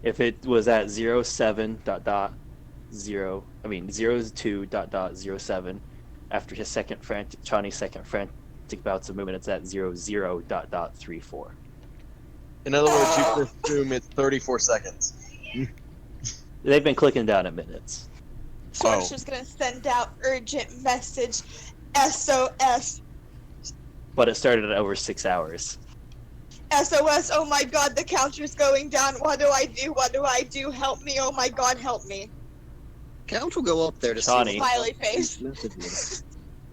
If it was at 02.07, after his second frantic, Chani's second frantic bouts of movement, it's at 00.34. In other words, you presume it's 34 seconds. They've been clicking down at minutes. Sorsha's gonna send out urgent message, SOS, But it started at over 6 hours. SOS, oh my god, the counter's going down, what do I do, what do I do, help me, oh my god, help me. Count will go up there to Shawnee. see Smiley face. messages.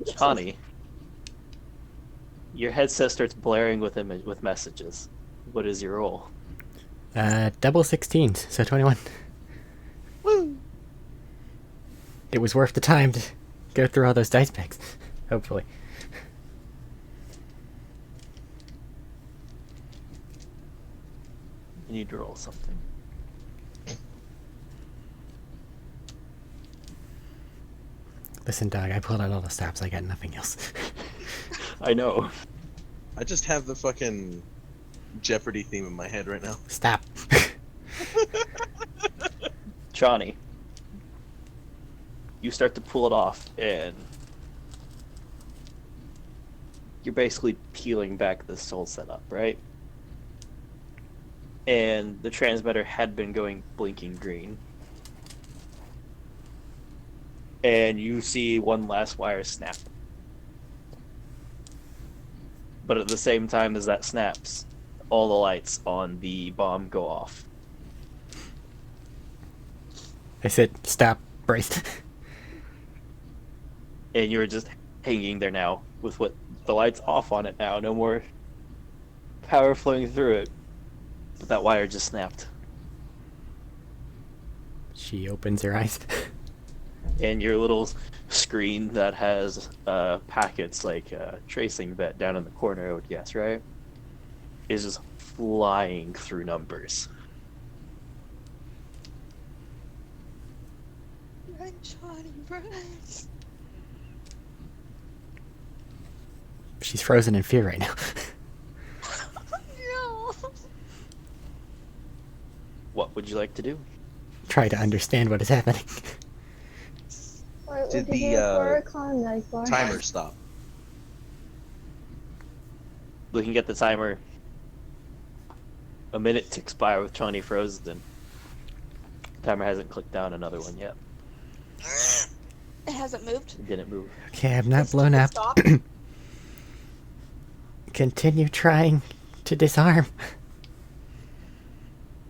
Chani, your headset starts blaring with messages. What is your roll? Double 16s, so 21. Woo. It was worth the time to go through all those dice packs. Hopefully. You need to roll something. Listen, dog, I pulled out all the stops. I got nothing else. I know. I just have the fucking Jeopardy theme in my head right now. Stop. Chani, you start to pull it off, and you're basically peeling back the soul setup, right? And the transmitter had been going blinking green. And you see one last wire snap. But at the same time as that snaps, all the lights on the bomb go off. I said, stop, brace. And you're just hanging there now with what the lights off on it now. No more power flowing through it. But that wire just snapped. She opens her eyes. And your little screen that has packets like tracing vet down in the corner, I would guess, right? Is just flying through numbers. Run, Johnny, run. She's frozen in fear right now. No. What would you like to do? Try to understand what is happening. What Did would you the, do for a Klondike bar? Timer stop. Looking at the timer, a minute ticks by with Chani frozen. Timer hasn't clicked down another one yet. It hasn't moved. It didn't move. Okay, I'm not blown up. Stop. Continue trying to disarm.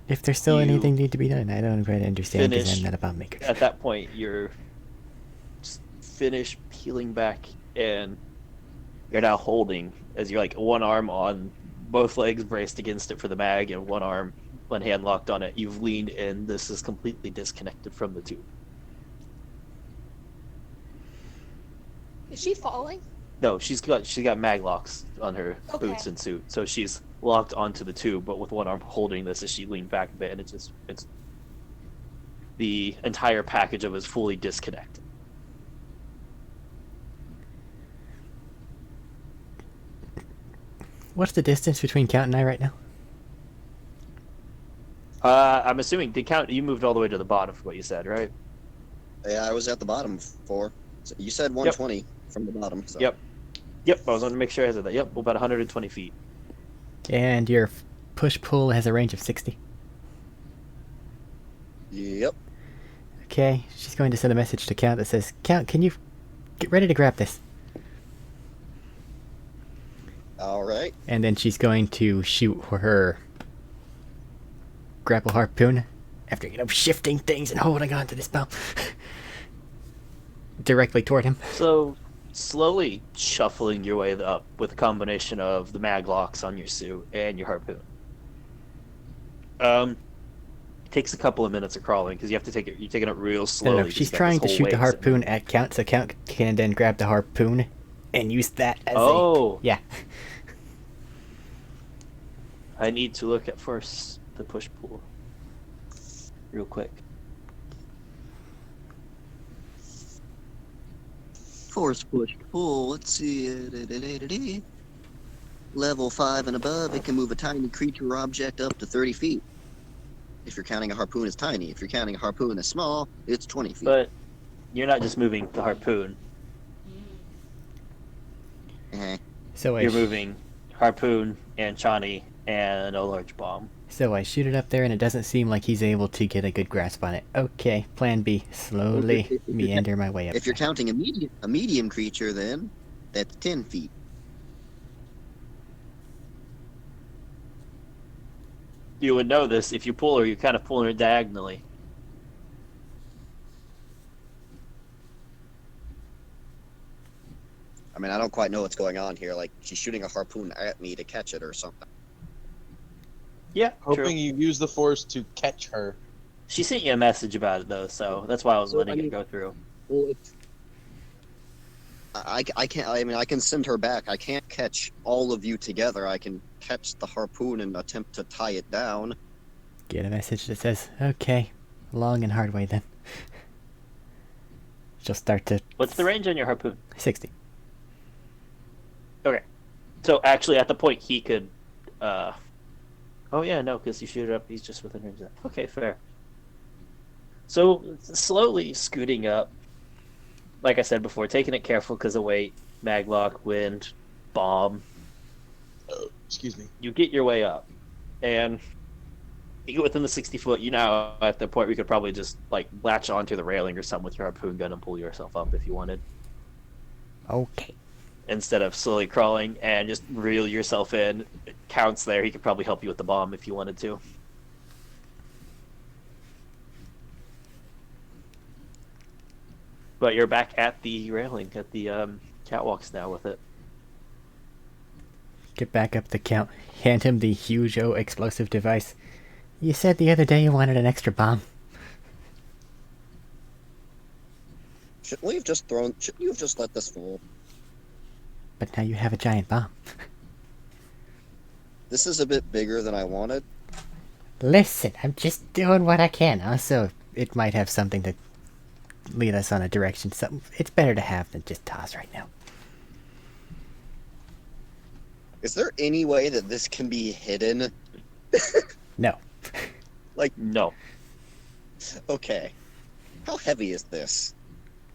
If there's still You anything need to be done, I don't quite understand because finish- I'm not a bomb maker. At that point, you're finished peeling back, and you're now holding as you're like one arm on both legs braced against it for the mag, and one arm one hand locked on it. You've leaned in. This is completely disconnected from the tube. Is she falling? No, she's got mag locks on her Okay. boots and suit, so she's locked onto the tube, but with one arm holding this as she leaned back a bit, and it's the entire package of it is fully disconnected. What's the distance between Count and I right now? I'm assuming you moved all the way to the bottom for what you said, right? Yeah, I was at the bottom before. So you said 120 from the bottom. So. Yep. I was wanting to make sure I said that. Yep, about 120 feet. And your push-pull has a range of 60. Yep. Okay, she's going to send a message to Count that says, Count, can you get ready to grab this? All right. And then she's going to shoot her grapple harpoon after, shifting things and holding on to this bomb directly toward him. So, slowly shuffling your way up with a combination of the mag locks on your suit and your harpoon. It takes a couple of minutes of crawling because you're taking it real slowly. No, she's trying to shoot the harpoon at Count, so Count can then grab the harpoon and use that as yeah. I need to look at first the push pull real quick. Force push pull. Let's see. Level 5 and above, it can move a tiny creature or object up to 30 feet. If you're counting a harpoon as tiny. If you're counting a harpoon as small, it's 20 feet. But you're not just moving the harpoon. So you're moving harpoon and Chani and a large bomb. So I shoot it up there, and it doesn't seem like he's able to get a good grasp on it. Okay, plan B. Slowly meander my way up. If you're counting a medium creature, then that's 10 feet. You would know this if you pull her. You're kind of pulling her diagonally. I mean, I don't quite know what's going on here. Like, she's shooting a harpoon at me to catch it or something. Yeah, Hoping true. you use the force to catch her. She sent you a message about it, though, so that's why I was letting it go through. Well, I can't. I mean, I can send her back. I can't catch all of you together. I can catch the harpoon and attempt to tie it down. Get a message that says, okay, long and hard way then. She'll start to... What's the range on your harpoon? 60. Okay. So, actually, at the point he could... Oh, yeah, no, because you shoot it up, he's just within range of that. Okay, fair. So, slowly scooting up, like I said before, taking it careful because of weight, maglock, wind, bomb. Excuse me. You get your way up, and you get within the 60 foot. You now at the point where you could probably just like latch onto the railing or something with your harpoon gun and pull yourself up if you wanted. Okay. Instead of slowly crawling and just reel yourself in. It counts there. He could probably help you with the bomb if you wanted to. But you're back at the railing, at the catwalks now with it. Get back up the Count. Hand him the huge explosive device. You said the other day you wanted an extra bomb. Shouldn't you have just let this fall? But now you have a giant bomb. This is a bit bigger than I wanted. Listen, I'm just doing what I can. Also, it might have something to lead us on a direction. Something it's better to have than just toss right now. Is there any way that this can be hidden? No. Like, No. okay. How heavy is this?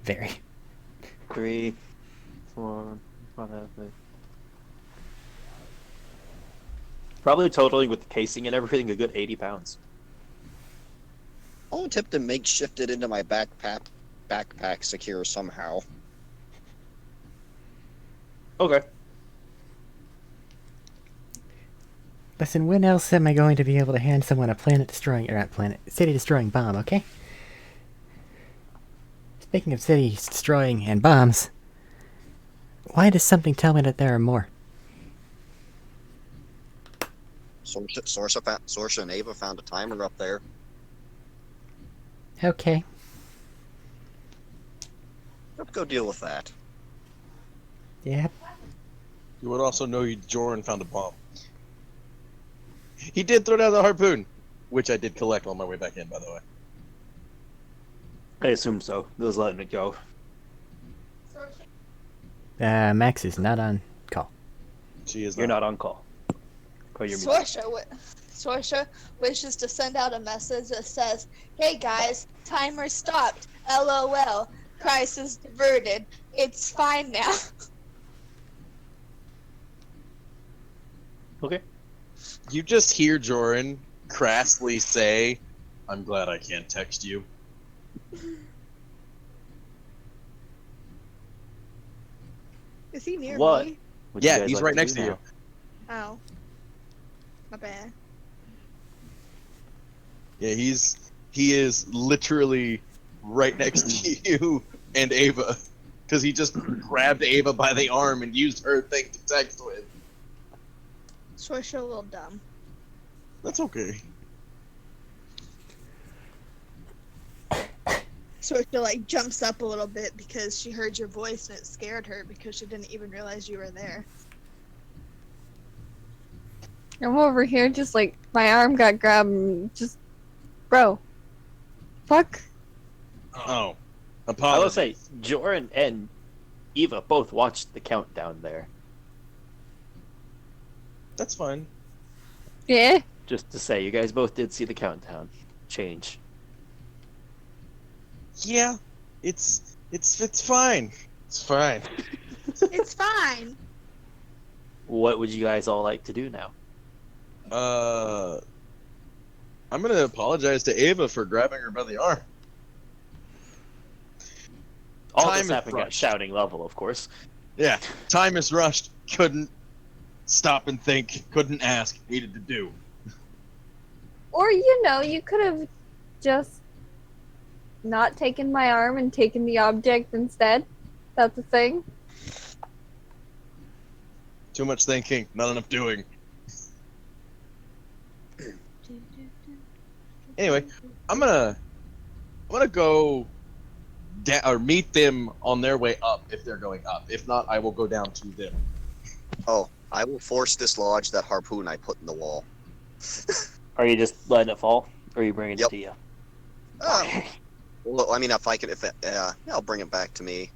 Very. 3, 4, 5, 6. Probably totaling with the casing and everything a good 80 pounds. I'll attempt to makeshift it into my backpack secure somehow. Okay. Listen, when else am I going to be able to hand someone a city-destroying bomb, okay? Speaking of city-destroying and bombs, why does something tell me that there are more? Sorsha and Ava found a timer up there. Okay. Let's go deal with that. Yeah. You would also know Joran found a bomb. He did throw down the harpoon, which I did collect on my way back in, by the way. I assume so. He was letting it go. Max is not on call. She is You're not on call. Call your music. Sorsha wishes to send out a message that says, "Hey guys, timer stopped. LOL. Crisis diverted. It's fine now." Okay. You just hear Joran crassly say, "I'm glad I can't text you." Is he near What? me? Would you Yeah, guys he's like right to next do to you. now? Oh. My bad. Yeah, he is literally right next to you and Ava, because he just grabbed Ava by the arm and used her thing to text with. Sorsha a little dumb. That's okay. Sorsha like jumps up a little bit because she heard your voice and it scared her because she didn't even realize you were there. I'm over here just like, my arm got grabbed and just, bro. Fuck. Oh, I will apologies. say, Joran and Eva both watched the countdown there. That's fine. Yeah. Just to say, you guys both did see the countdown change. Yeah, it's fine. It's fine. It's fine. What would you guys all like to do now? I'm gonna apologize to Ava for grabbing her by the arm. All Time this is happened at rushed. shouting level, of course. Yeah, time is rushed. Couldn't stop and think. Couldn't ask. Needed to do. Or, you could have just not taken my arm and taken the object instead. That's a thing. Too much thinking, not enough doing. Anyway, I'm gonna go or meet them on their way up if they're going up. If not, I will go down to them. Oh, I will force dislodge that harpoon I put in the wall. Are you just letting it fall, or are you bringing Yep. it to you? Well, I mean, I'll bring it back to me.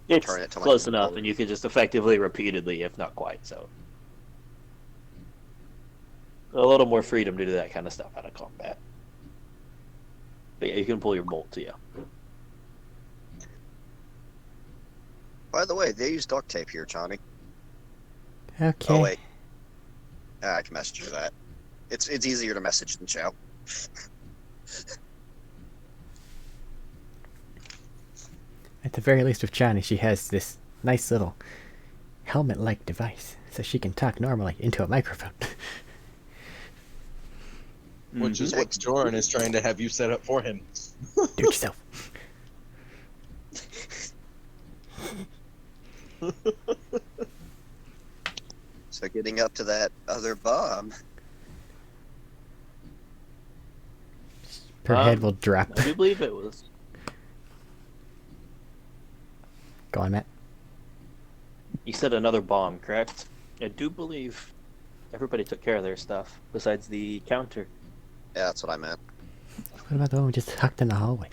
It's Turn it to my close enough, controller. and you could just effectively, repeatedly, if not quite, so. A little more freedom to do that kind of stuff out of combat. But yeah, you can pull your bolt to you. By the way, they use duct tape here, Johnny. Okay. Oh wait, I can message you that. It's easier to message than shout. At the very least with Johnny, she has this nice little helmet-like device, so she can talk normally into a microphone. Which is what Joran is trying to have you set up for him. Do it yourself. So getting up to that other bomb. Her head will drop. I do believe it was. Go on, Matt. You said another bomb, correct? I do believe everybody took care of their stuff, besides the counter. Yeah, that's what I meant. What about the one we just hucked in the hallway?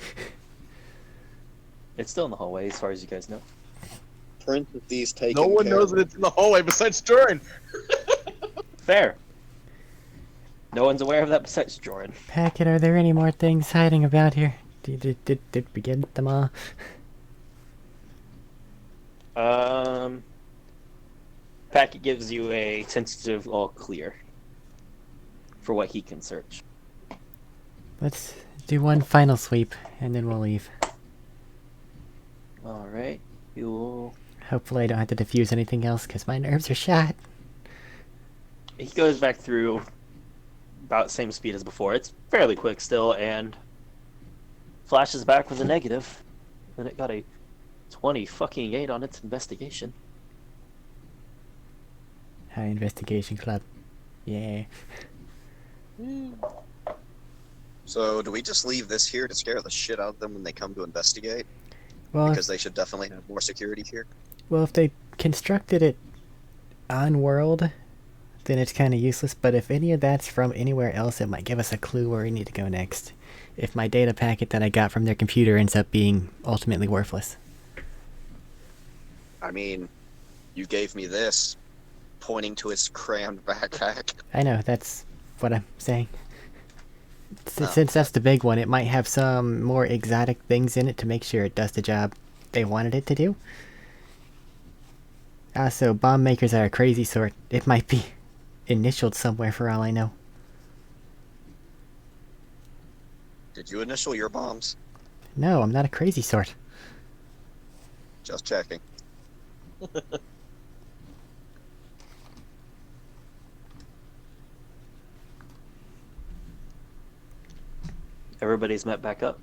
It's still in the hallway, as far as you guys know. Parentheses taken No one care knows of. that it's in the hallway besides Joran. Fair. No one's aware of that besides Jordan. Packet, are there any more things hiding about here? Did we get them all? Packet gives you a tentative all clear for what he can search. Let's do one final sweep, and then we'll leave. Alright, you will... Hopefully I don't have to defuse anything else, because my nerves are shot. He goes back through about the same speed as before. It's fairly quick still, and flashes back with a negative. And it got a 20 on its investigation. High investigation club. Yeah. So, do we just leave this here to scare the shit out of them when they come to investigate? Well, Because they should definitely have more security here. well, if they constructed it on world, then it's kind of useless. But if any of that's from anywhere else, it might give us a clue where we need to go next. If my data packet that I got from their computer ends up being ultimately worthless. I mean, you gave me this, pointing to his crammed backpack. I know, that's what I'm saying. Oh. Since that's the big one, it might have some more exotic things in it to make sure it does the job they wanted it to do. Also, bomb makers are a crazy sort. It might be initialed somewhere for all I know. Did you initial your bombs? No, I'm not a crazy sort. Just checking. Everybody's met back up.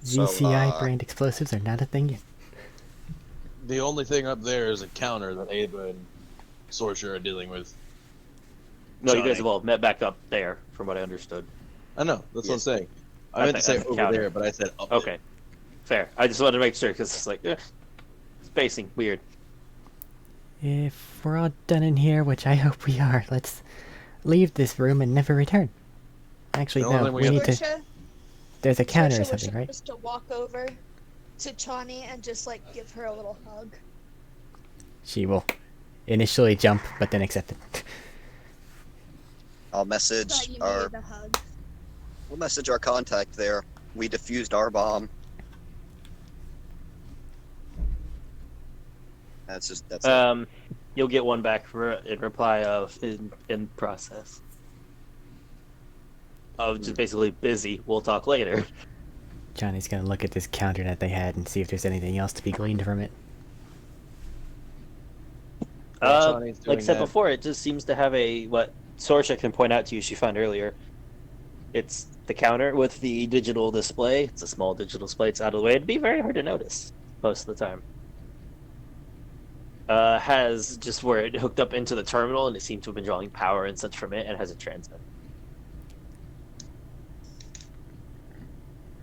So, ZCI brand explosives are not a thing yet. The only thing up there is a counter that Ava and Sorcerer are dealing with. No, you Johnny. guys have all met back up there, from what I understood. I know, that's what I'm Yes. saying. I meant to say at the over counter. there, but I said up Okay, fair. I just wanted to make sure because it's like spacing weird. If we're all done in here, which I hope we are, let's leave this room and never return. Actually, The only no, thing we we have need to... Sorcha, There's a counter or Sorcha was something, right? supposed to walk over to Chani and just like give her a little hug. She will initially jump, but then accept it. I'll Thought message you our needed a hug. we'll message our contact there. We defused our bomb. That's it. You'll get one back in reply of in process. Of just basically busy. We'll talk later. Johnny's gonna look at this counter that they had and see if there's anything else to be gleaned from it. While Johnny's Like doing I said that- before, it just seems to have what Sorsha can point out to you she found earlier. It's the counter with the digital display. It's a small digital display. It's out of the way. It'd be very hard to notice most of the time. Has just where it hooked up into the terminal, and it seemed to have been drawing power and such from it, and has a transmitter.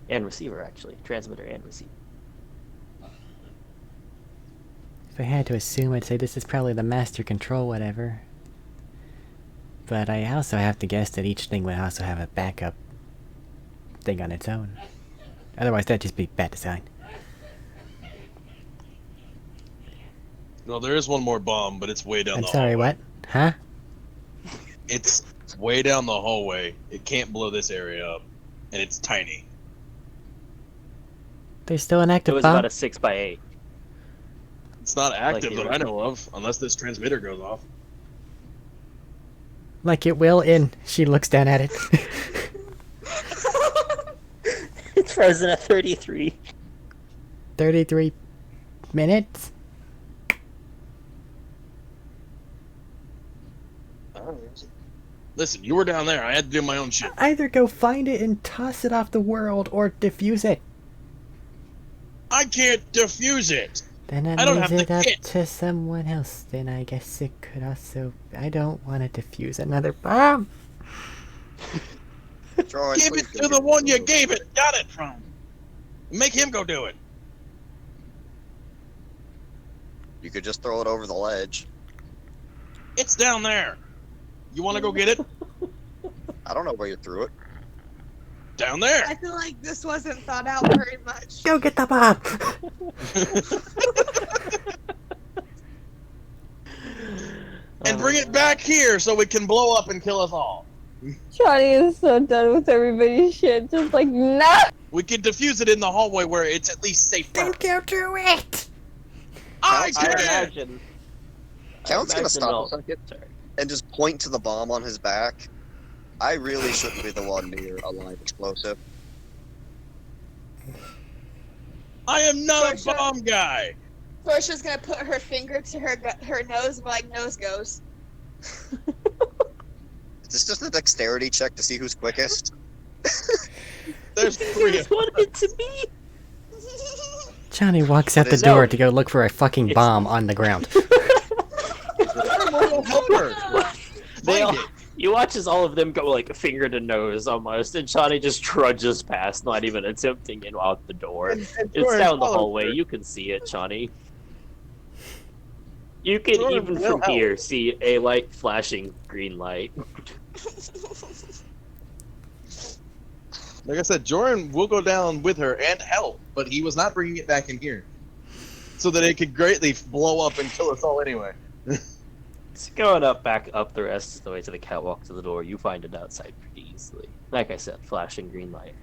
And receiver, actually. Transmitter and receiver. If I had to assume, I'd say this is probably the master control whatever. But I also have to guess that each thing would also have a backup thing on its own. Otherwise, that'd just be bad design. No, there is one more bomb, but it's way down I'm the sorry, hallway. what? Huh? It's way down the hallway. It can't blow this area up, and it's tiny. There's still an It active was bomb? about a 6x8. It's not active the that I know of, unless this transmitter goes off. Like it will in. She looks down at it. It's frozen at 33. 33 minutes? Listen, you were down there. I had to do my own shit. Either go find it and toss it off the world, or defuse it. I can't defuse it. Then that I don't leaves have it the up kit. to someone else. Then I guess it could also... I don't want to defuse another bomb. Troy, Give please it go to get the one you food. gave it, got it from. Make him go do it. You could just throw it over the ledge. It's down there. You want to go get it? I don't know where you threw it. Down there. I feel like this wasn't thought out very much. Go get the bomb! And bring it back here so it can blow up and kill us all. Johnny is so done with everybody's shit. Just like, nah! We can defuse it in the hallway where it's at least safe. Then go do it! I I can. imagine. Count's gonna stop I'll- a second Sorry. and just point to the bomb on his back. I really shouldn't be the one near a live explosive. I am not a Sorcha. bomb guy. Sorsha's gonna put her finger to her nose and be like, nose goes. Is this just a dexterity check to see who's quickest? There's three That's of what it to be. Johnny walks out the There's door no- to go look for a fucking It's- bomb on the ground. them. will help her. They all, Find it. you watch as all of them go like finger to nose almost, and Johnny just trudges past, not even attempting it out the door. And It's Jordan down the follows hallway. her. You can see it, Johnny. You can Jordan even will from help. here see a light flashing green light. Like I said, Jordan will go down with her and help, but he was not bringing it back in here. So that it could greatly blow up and kill us all anyway. It's going back up the rest of the way to the catwalk to the door. You find it outside pretty easily. Like I said, flashing green light.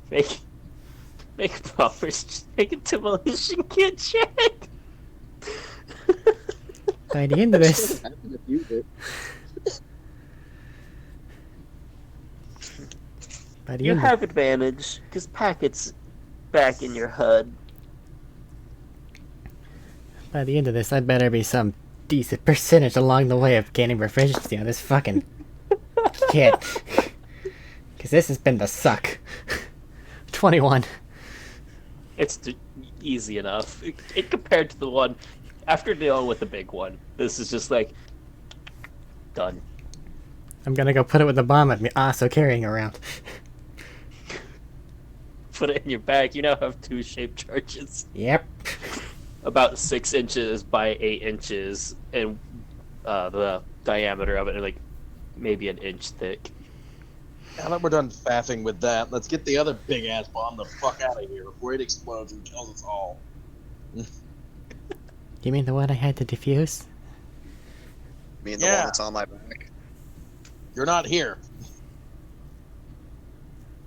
Make a proper, make a demolition kit check. By the end of this, by the You end, have advantage because packets back in your HUD. by the end of this, I better be some decent percentage along the way of gaining proficiency on this fucking kit. Because this has been the suck. 21. It's easy enough. It compared to the one after dealing with the big one. This is just like done. I'm gonna go put it with the bomb at me also carrying around. Put it in your bag. You now have 2 shaped charges. Yep. About 6 inches by 8 inches, and the diameter of it is like maybe an inch thick. Now that we're done faffing with that, let's get the other big ass bomb the fuck out of here before it explodes and kills us all. You mean the one I had to defuse? Me and the Yeah. one that's on my back. You're not here.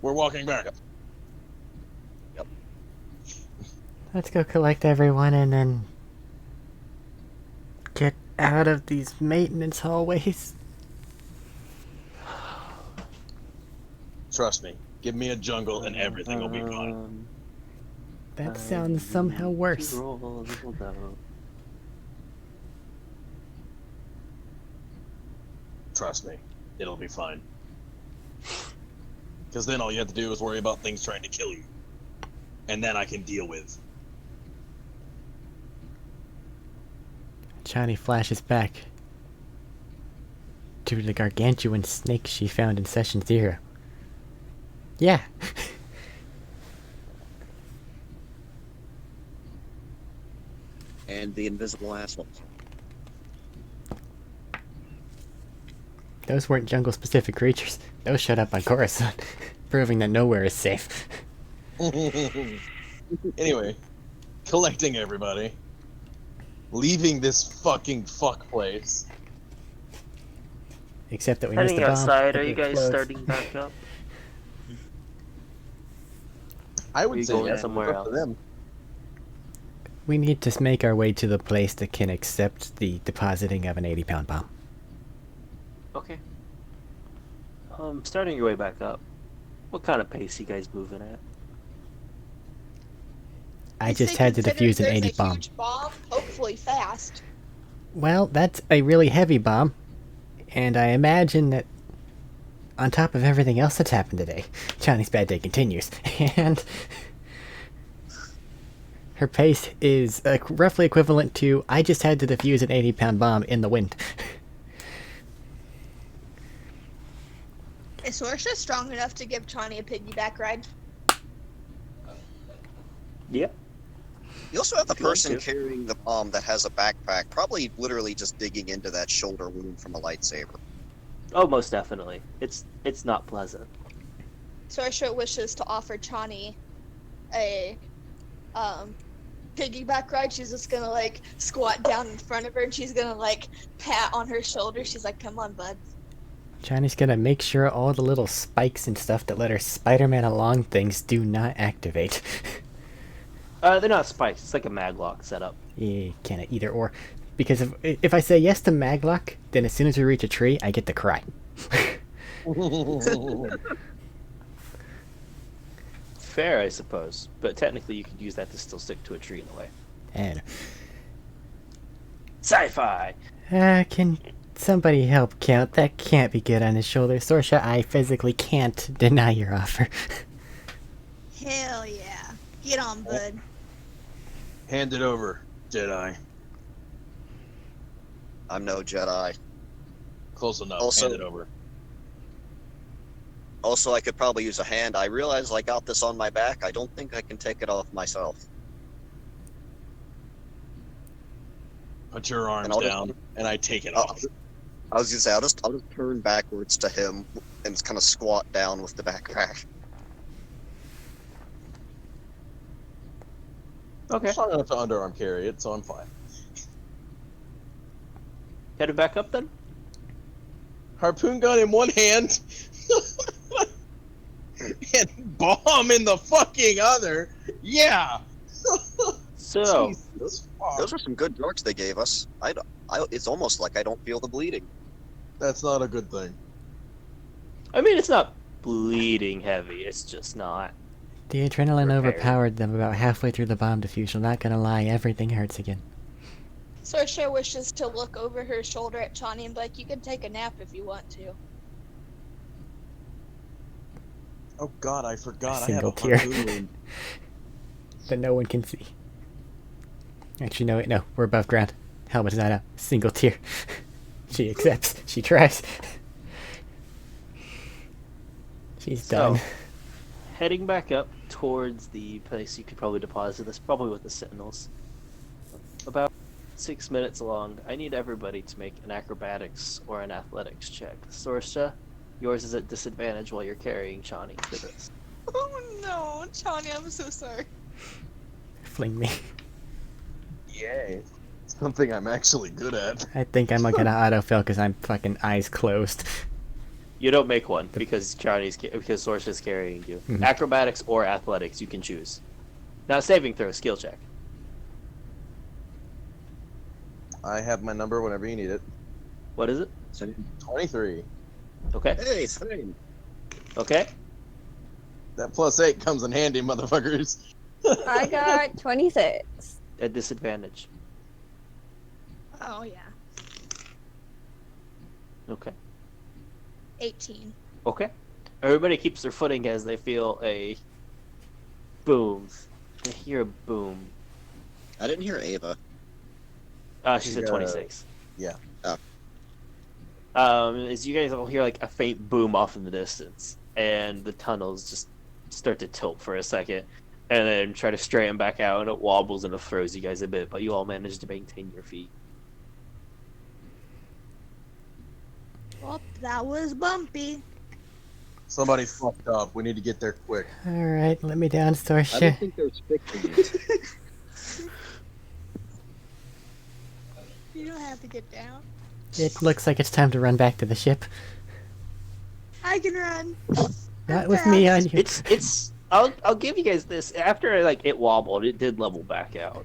We're walking back. Let's go collect everyone and then get out of these maintenance hallways. Trust me. Give me a jungle and everything will be fine. That sounds somehow worse. Trust me. It'll be fine. Because then all you have to do is worry about things trying to kill you. And then I can deal with. Johnny flashes back to the gargantuan snake she found in Session 0. Yeah. And the invisible assholes. Those weren't jungle-specific creatures. Those showed up on Coruscant, proving that nowhere is safe. Anyway, collecting everybody. Leaving this fucking fuck place. Except that we missed Heading the bomb. outside, are It you guys explodes. starting back up? I Are would you say going yeah, somewhere it's up to else? them. We need to make our way to the place that can accept the depositing of an 80-pound bomb. Okay. Starting your way back up. What kind of pace you guys moving at? I If just they had to consider defuse an there's 80 a bomb. huge bomb, hopefully fast. Well, that's a really heavy bomb, and I imagine that on top of everything else that's happened today, Johnny's bad day continues, and her pace is roughly equivalent to I just had to defuse an 80-pound bomb in the wind. Is Sorsha strong enough to give Chani a piggyback ride? Yeah. You also have the If you want person to. carrying the bomb that has a backpack, probably literally just digging into that shoulder wound from a lightsaber. Oh, most definitely. It's not pleasant. Sorsha wishes to offer Chani a piggyback ride. She's just gonna like squat down in front of her and she's gonna like pat on her shoulder. She's like, "Come on, bud." Johnny's gonna make sure all the little spikes and stuff that let her Spider-Man along things do not activate. They're not spikes. It's like a maglock setup. You can't either or. Because if I say yes to Maglock, then as soon as we reach a tree, I get to cry. Fair, I suppose. But technically, you could use that to still stick to a tree in a way. And Sci-fi. can somebody help count? That can't be good on his shoulder. Sorsha, I physically can't deny your offer. Hell yeah. Get on, bud. Hand it over, Jedi. I'm no Jedi. Close enough. Also- Hand it over. Also, I could probably use a hand. I realize I got this on my back. I don't think I can take it off myself. Put your arms I'll just- down, and I take it I'll- off. I was gonna say, I'll just turn backwards to him and kind of squat down with the backpack. Okay. I'm strong enough to underarm carry it, so I'm fine. Headed back up then? Harpoon gun in one hand, and bomb in the fucking other. Yeah. So, Jesus fuck. Those are some good drugs they gave us. It's almost like I don't feel the bleeding. That's not a good thing. I mean, it's not bleeding heavy. It's just not. The adrenaline Prepared. overpowered them about halfway through the bomb diffusion. Not gonna lie, everything hurts again. Saoirse wishes to look over her shoulder at Chani and be like, you can take a nap if you want to. Oh god, I forgot. A I have a single tear. harpoon wound. That no one can see. Actually, no, we're above ground. Helmet's not up. Single tear. She accepts. She tries. She's So, done. heading back up towards the place you could probably deposit this, probably with the Sentinels. About 6 minutes long. I need everybody to make an acrobatics or an athletics check. Saoirse, yours is at disadvantage while you're carrying Chani to this. Oh no, Chani, I'm so sorry. Fling me. Yay. Something I'm actually good at. I think I'm gonna autofill because I'm fucking eyes closed. You don't make one because because Saoirse's carrying you. Mhm. Acrobatics or athletics, you can choose. Now, saving throw, skill check. I have my number whenever you need it. What is it? 23. Okay. Hey, same. Okay. That +8 comes in handy, motherfuckers. I got 26. At disadvantage. Oh yeah. Okay. 18. Okay. Everybody keeps their footing as they feel a boom. They hear a boom. I didn't hear Ava. She said Yeah. 26. Yeah. Oh. As you guys all hear like a faint boom off in the distance, and the tunnels just start to tilt for a second, and then try to straighten back out, and it wobbles and it throws you guys a bit, but you all manage to maintain your feet. Well, that was bumpy. Somebody fucked up. We need to get there quick. Alright, let me down, I don't Saoirse. think there's fixing it. You don't have to get down. It looks like it's time to run back to the ship. I can run. Not with me on you. It's. I'll give you guys this. After like it wobbled, it did level back out.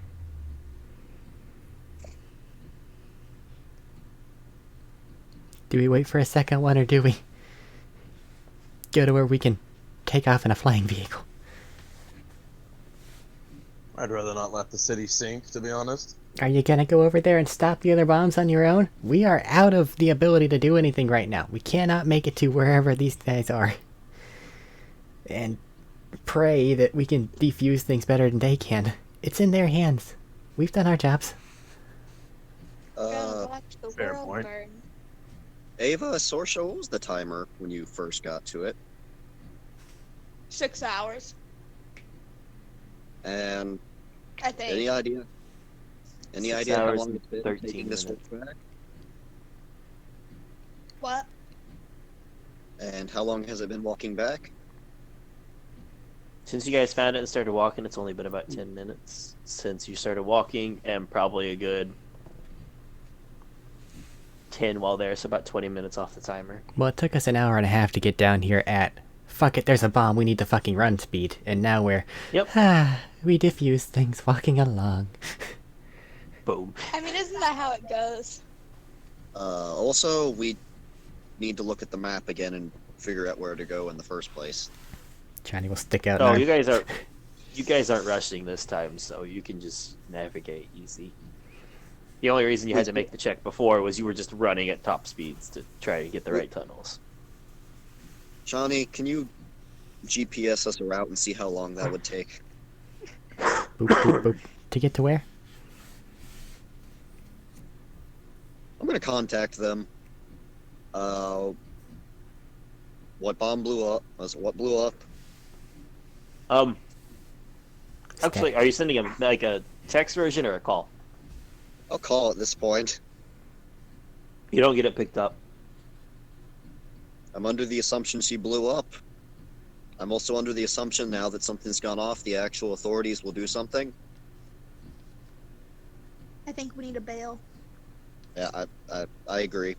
Do we wait for a second one, or do we go to where we can take off in a flying vehicle? I'd rather not let the city sink, to be honest. Are you gonna go over there and stop the other bombs on your own? We are out of the ability to do anything right now. We cannot make it to wherever these guys are. And pray that we can defuse things better than they can. It's in their hands. We've done our jobs. Gotta watch the fair world point. burn. Ava, Saoirse, what was the timer when you first got to it? 6 hours, And I think. any idea? Any 6 idea how hours long and it's been 13 taking this minutes. switch back? What? And how long has it been walking back? Since you guys found it and started walking, it's only been about 10 minutes since you started walking, and probably a good 10 while there, so about 20 minutes off the timer. Well, it took us an hour and a half to get down here at fuck it, there's a bomb, we need to fucking run speed. And now we're Yep. we diffuse things walking along. Boom. I mean, isn't that how it goes? Also, we need to look at the map again and figure out where to go in the first place. Johnny will stick out. Oh, an you arm. guys aren't rushing this time, so you can just navigate easy. The only reason you had to make the check before was you were just running at top speeds to try to get the right tunnels. Johnny, can you GPS us a route and see how long that would take? Boop, boop, boop. To get to where? I'm gonna contact them. What bomb blew up? What blew up? Actually, are you sending him like a text version or a call? I'll call at this point. You don't get it picked up. I'm under the assumption she blew up. I'm also under the assumption now that something's gone off, the actual authorities will do something. I think we need a bail. Yeah, I agree.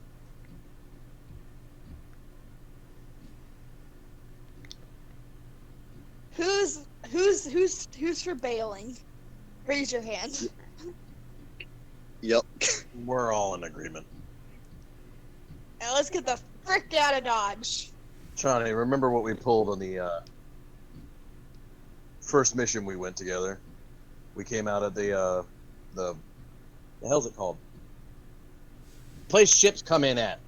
Who's for bailing? Raise your hand. Yep. We're all in agreement. Now let's get the frick out of Dodge. Johnny, remember what we pulled on the first mission we went together? We came out of the hell's it called? Place ships come in at.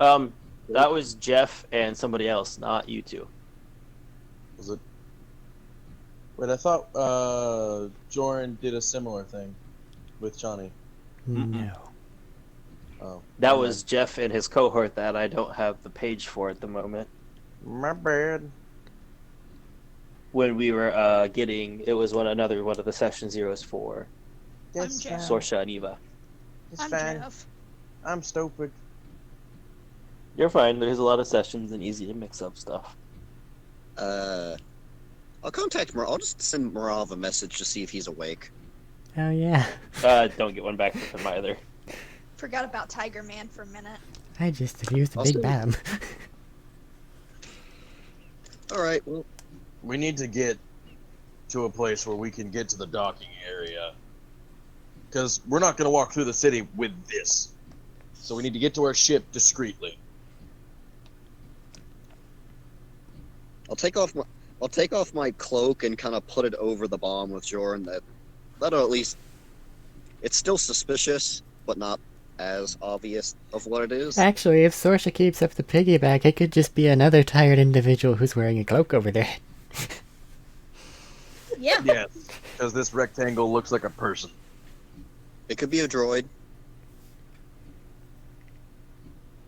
That was Jeff and somebody else, not you two. Was it? Wait, I thought Joran did a similar thing with Johnny. No. Oh, That was Jeff and his cohort that I don't have the page for at the moment. my bad. When we were getting, it was another one of the session zeros for That's Jeff. fine. Sorsha and Eva. It's I'm fine. Jeff. I'm stupid. You're fine. There's a lot of sessions and easy to mix up stuff. I'll contact I'll just send Marav a message to see if he's awake. Oh yeah. Don't get one back from him either. Forgot about Tiger Man for a minute. I just abused the Also- big bam. Alright, well, We need to get to a place where we can get to the docking area. Because we're not going to walk through the city with this. So we need to get to our ship discreetly. I'll take off my cloak and kind of put it over the bomb with Joran. That'll at least. It's still suspicious, but not as obvious of what it is. Actually, if Sorsha keeps up the piggyback, it could just be another tired individual who's wearing a cloak over there. Yeah. Yes. Because this rectangle looks like a person. It could be a droid.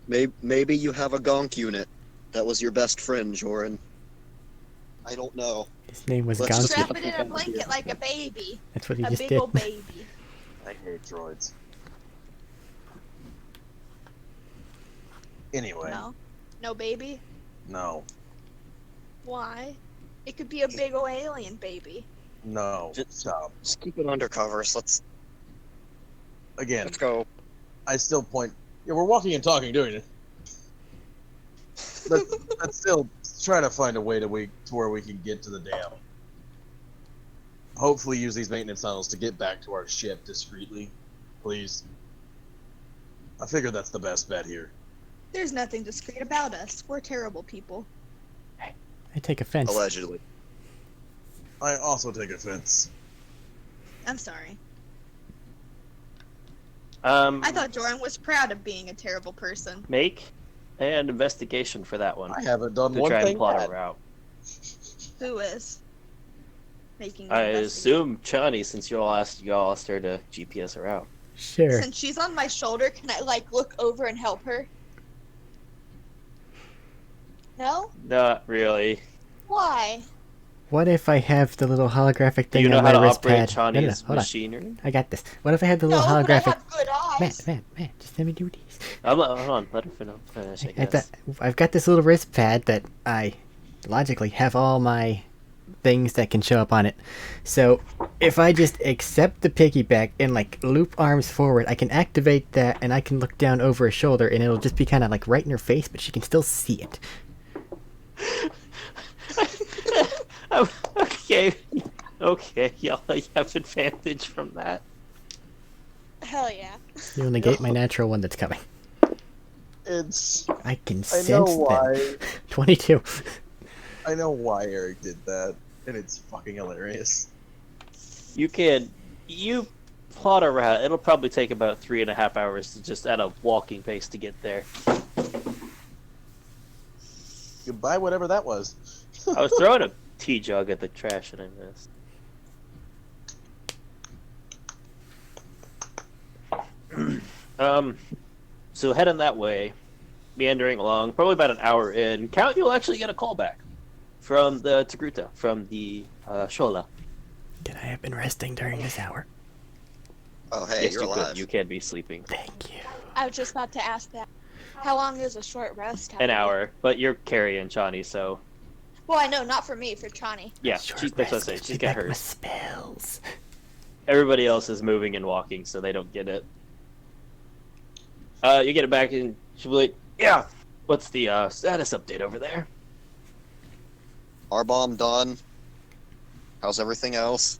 Maybe you have a gonk unit. That was your best friend, Joran. I don't know. His name was Let's just Gonki. Strap it in a blanket like a baby. That's what he A just big did. old baby. I hate droids. Anyway, No. No baby? no. Why? It could be a big old alien baby. No. Just- Stop. Just keep it under covers. Again, Let's go. I still point. Yeah, we're walking and talking, doing it. Let's still try to find a way to where we can get to the dam. Hopefully, use these maintenance tunnels to get back to our ship discreetly, please. I figure that's the best bet here. There's nothing discreet about us. We're terrible people. I take offense. Allegedly. I also take offense. I'm sorry. I I thought Joran was proud of being a terrible person. Make an investigation for that one I haven't done to one try thing and plot bad. a route. Who is? Making I an assume Chani, since you all asked her to GPS her out. Sure. Since she's on my shoulder, can I like look over and help her? No? Not really. Why? What if I have the little holographic Do thing you know on how my to wrist operate pad? No, Chani's hold on. machinery? I got this. What if I had the No, little but I holographic? have good eyes. Man, just let me do these. Hold on, let her finish. I guess. I've got this little wrist pad that I logically have all my things that can show up on it. So if I just accept the piggyback and like loop arms forward, I can activate that and I can look down over her shoulder and it'll just be kind of like right in her face, but she can still see it. Okay, y'all have advantage from that. Hell yeah. You'll negate my natural one that's coming. It's. I can I sense know them. why. 22. I know why Eric did that, and it's fucking hilarious. You plot a route. It'll probably take about 3.5 hours to just at a walking pace to get there. You buy whatever that was. I was throwing a tea jug at the trash and I missed. So heading that way, meandering along, probably about an hour in, Count, you'll actually get a call back from the Togruta, from the Shola. Could I have been resting during this hour? Oh, hey, Yes, you're you alive. could. You can be sleeping. Thank you. I was just about to ask that. How long is a short rest? An hour, but you're carrying Chani, so Well, I know, not for me, for Chani. yeah, Short that's what I rest say. gives She's me got back my hers. spells. Everybody else is moving and walking, so they don't get it. You get it back, and she'll be like, "Yeah, what's the status update over there?" Our bomb done. How's everything else?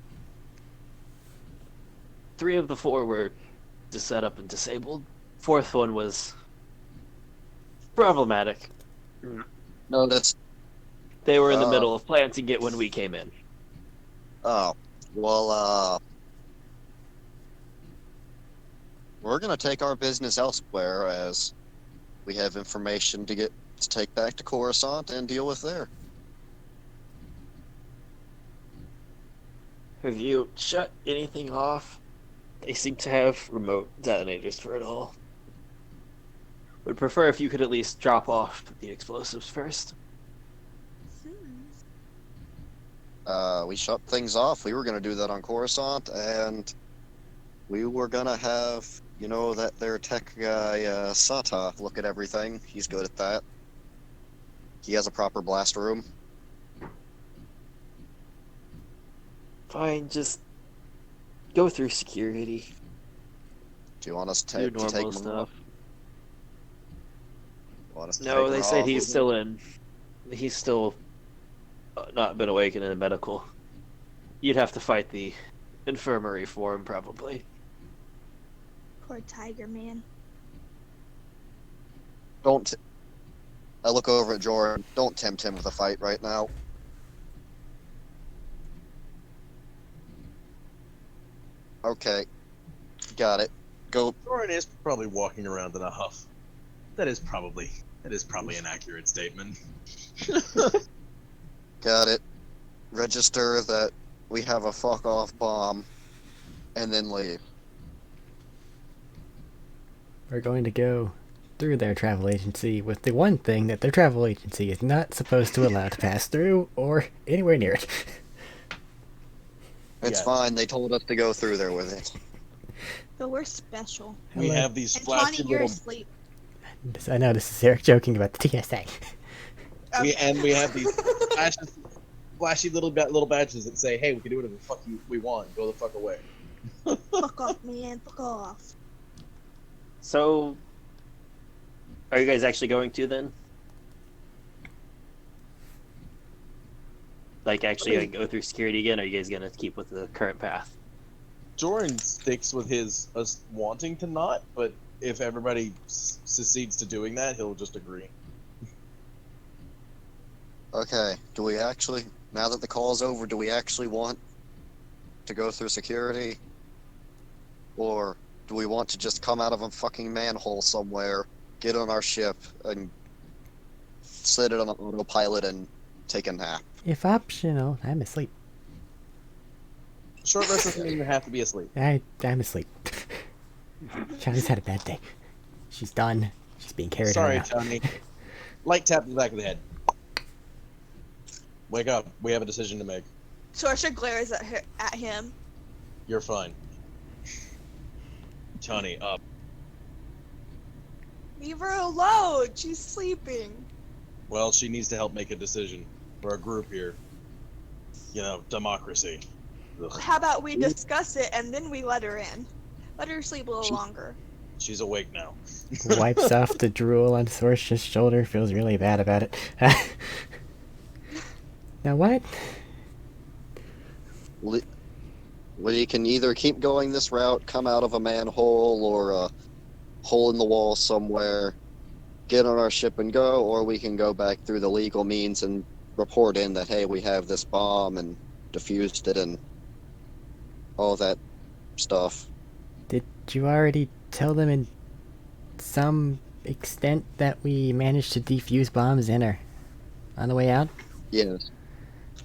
3 of the 4 were just set up and disabled. 4th one was problematic. No, that's. They were in the middle of planting it when we came in. Oh, well, we're gonna take our business elsewhere as we have information to take back to Coruscant and deal with there. Have you shut anything off? They seem to have remote detonators for it all. Would prefer if you could at least drop off the explosives first. We shut things off. We were gonna do that on Coruscant, and we were gonna have, that their tech guy, Sata, look at everything. He's good at that. He has a proper blast room. Fine, just go through security. Do you want us Do to normal take stuff. Want us to No, take they said Rav he's with still in. He's still not been awakened in medical. You'd have to fight the infirmary for him, probably. Poor Tiger Man. Don't. I look over at Jordan. Don't tempt him with a fight right now. Okay. Got it. Go. Thorin is probably walking around in a huff. That is probably an accurate statement. Got it. Register that we have a fuck off bomb, and then leave. We're going to go through their travel agency with the one thing that their travel agency is not supposed to allow to pass through or anywhere near it. It's Yes. fine. They told us to go through there with it. But we're special. We Hello. have these And flashy Chani, you're little asleep. I know this is Eric joking about the TSA. we have these flashy little badges that say, "Hey, we can do whatever the fuck we want. Go the fuck away." Fuck off, man. Fuck off. So, are you guys actually going to then? Like, actually gonna go through security again, or are you guys gonna keep with the current path? Jordan sticks with his us wanting to not, but if everybody succeeds to doing that, he'll just agree. Okay. Do we actually, now that the call's over, do we actually want to go through security? Or do we want to just come out of a fucking manhole somewhere, get on our ship, and sit it on an autopilot and take a nap? If optional, I'm asleep. Short rest doesn't mean you have to be asleep. I'm asleep. China's had a bad day. She's done. She's being carried Sorry, around. Tony. Light tap to the back of the head. Wake up. We have a decision to make. Sorsha glares at him. You're fine. Tony, up. Leave her alone. She's sleeping. Well, she needs to help make a decision. We're a group here. Democracy. Ugh. How about we discuss it and then we let her in? Let her sleep a little longer. She's awake now. Wipes off the drool on Sorsha's shoulder. Feels really bad about it. Now what? We can either keep going this route, come out of a manhole or a hole in the wall somewhere, get on our ship and go, or we can go back through the legal means and report in that, hey, we have this bomb and defused it and all that stuff. Did you already tell them in some extent that we managed to defuse bombs in or on the way out? Yes.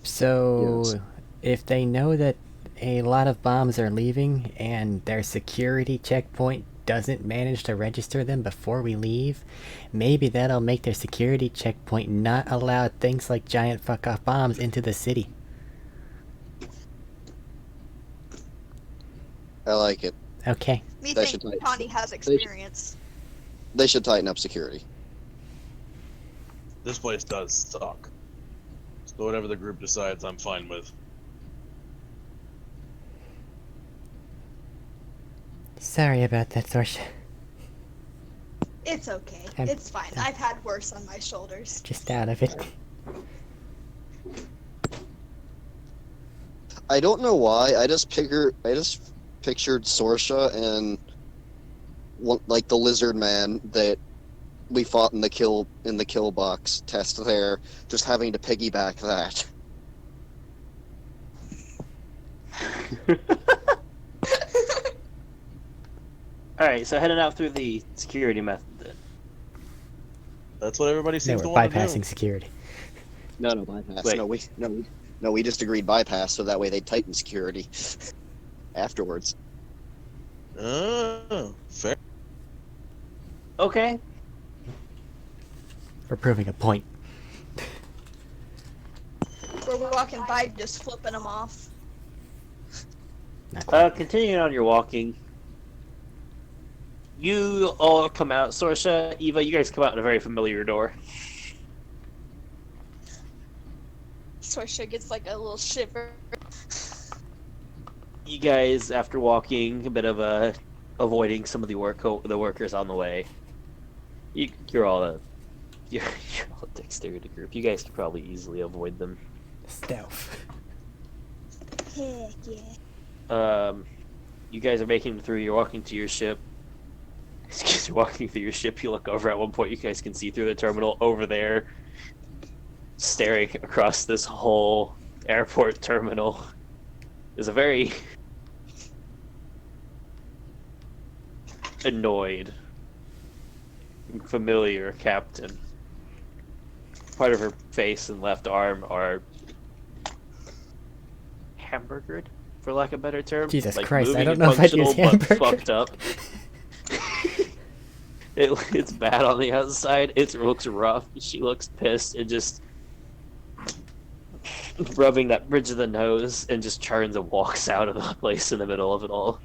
So, Yes. if they know that a lot of bombs are leaving and their security checkpoint doesn't manage to register them before we leave, maybe that'll make their security checkpoint not allow things like giant fuck-off bombs into the city. I like it. Okay. Me They think should tighten- Tawny has experience. They should tighten up security. This place does suck. So whatever the group decides, I'm fine with. Sorry about that, Sorsha. It's okay. I'm- It's fine. I've had worse on my shoulders. Just out of it. I don't know why. I just pictured Sorsha and like the lizard man that we fought in the kill box test there, just having to piggyback that. Alright, so heading out through the security method then. That's what everybody No, seems we're to want to bypassing do. security. No, bypass. Wait. No, we just agreed bypass, so that way they tighten security afterwards. Oh, fair. Okay. We're proving a point. We're walking by, just flipping them off. Not quite. Continuing on your walking. You all come out. Sorsha, Eva, you guys come out in a very familiar door. Sorsha gets like a little shiver. You guys, after walking, a bit of avoiding some of the workers on the way. You're all a dexterity group. You guys could probably easily avoid them. Stealth. Heck yeah. You guys are making it through. You're walking to your ship. Excuse me, walking through your ship. You look over at one point. You guys can see through the terminal over there, staring across this whole airport terminal. Is a very annoyed, familiar captain. Part of her face and left arm are hamburgered, for lack of a better term. Jesus like Christ, I moving don't and know if I'd use functional, but hamburger. fucked up. It's bad on the outside. It looks rough. She looks pissed and just rubbing that bridge of the nose and just turns and walks out of the place in the middle of it all.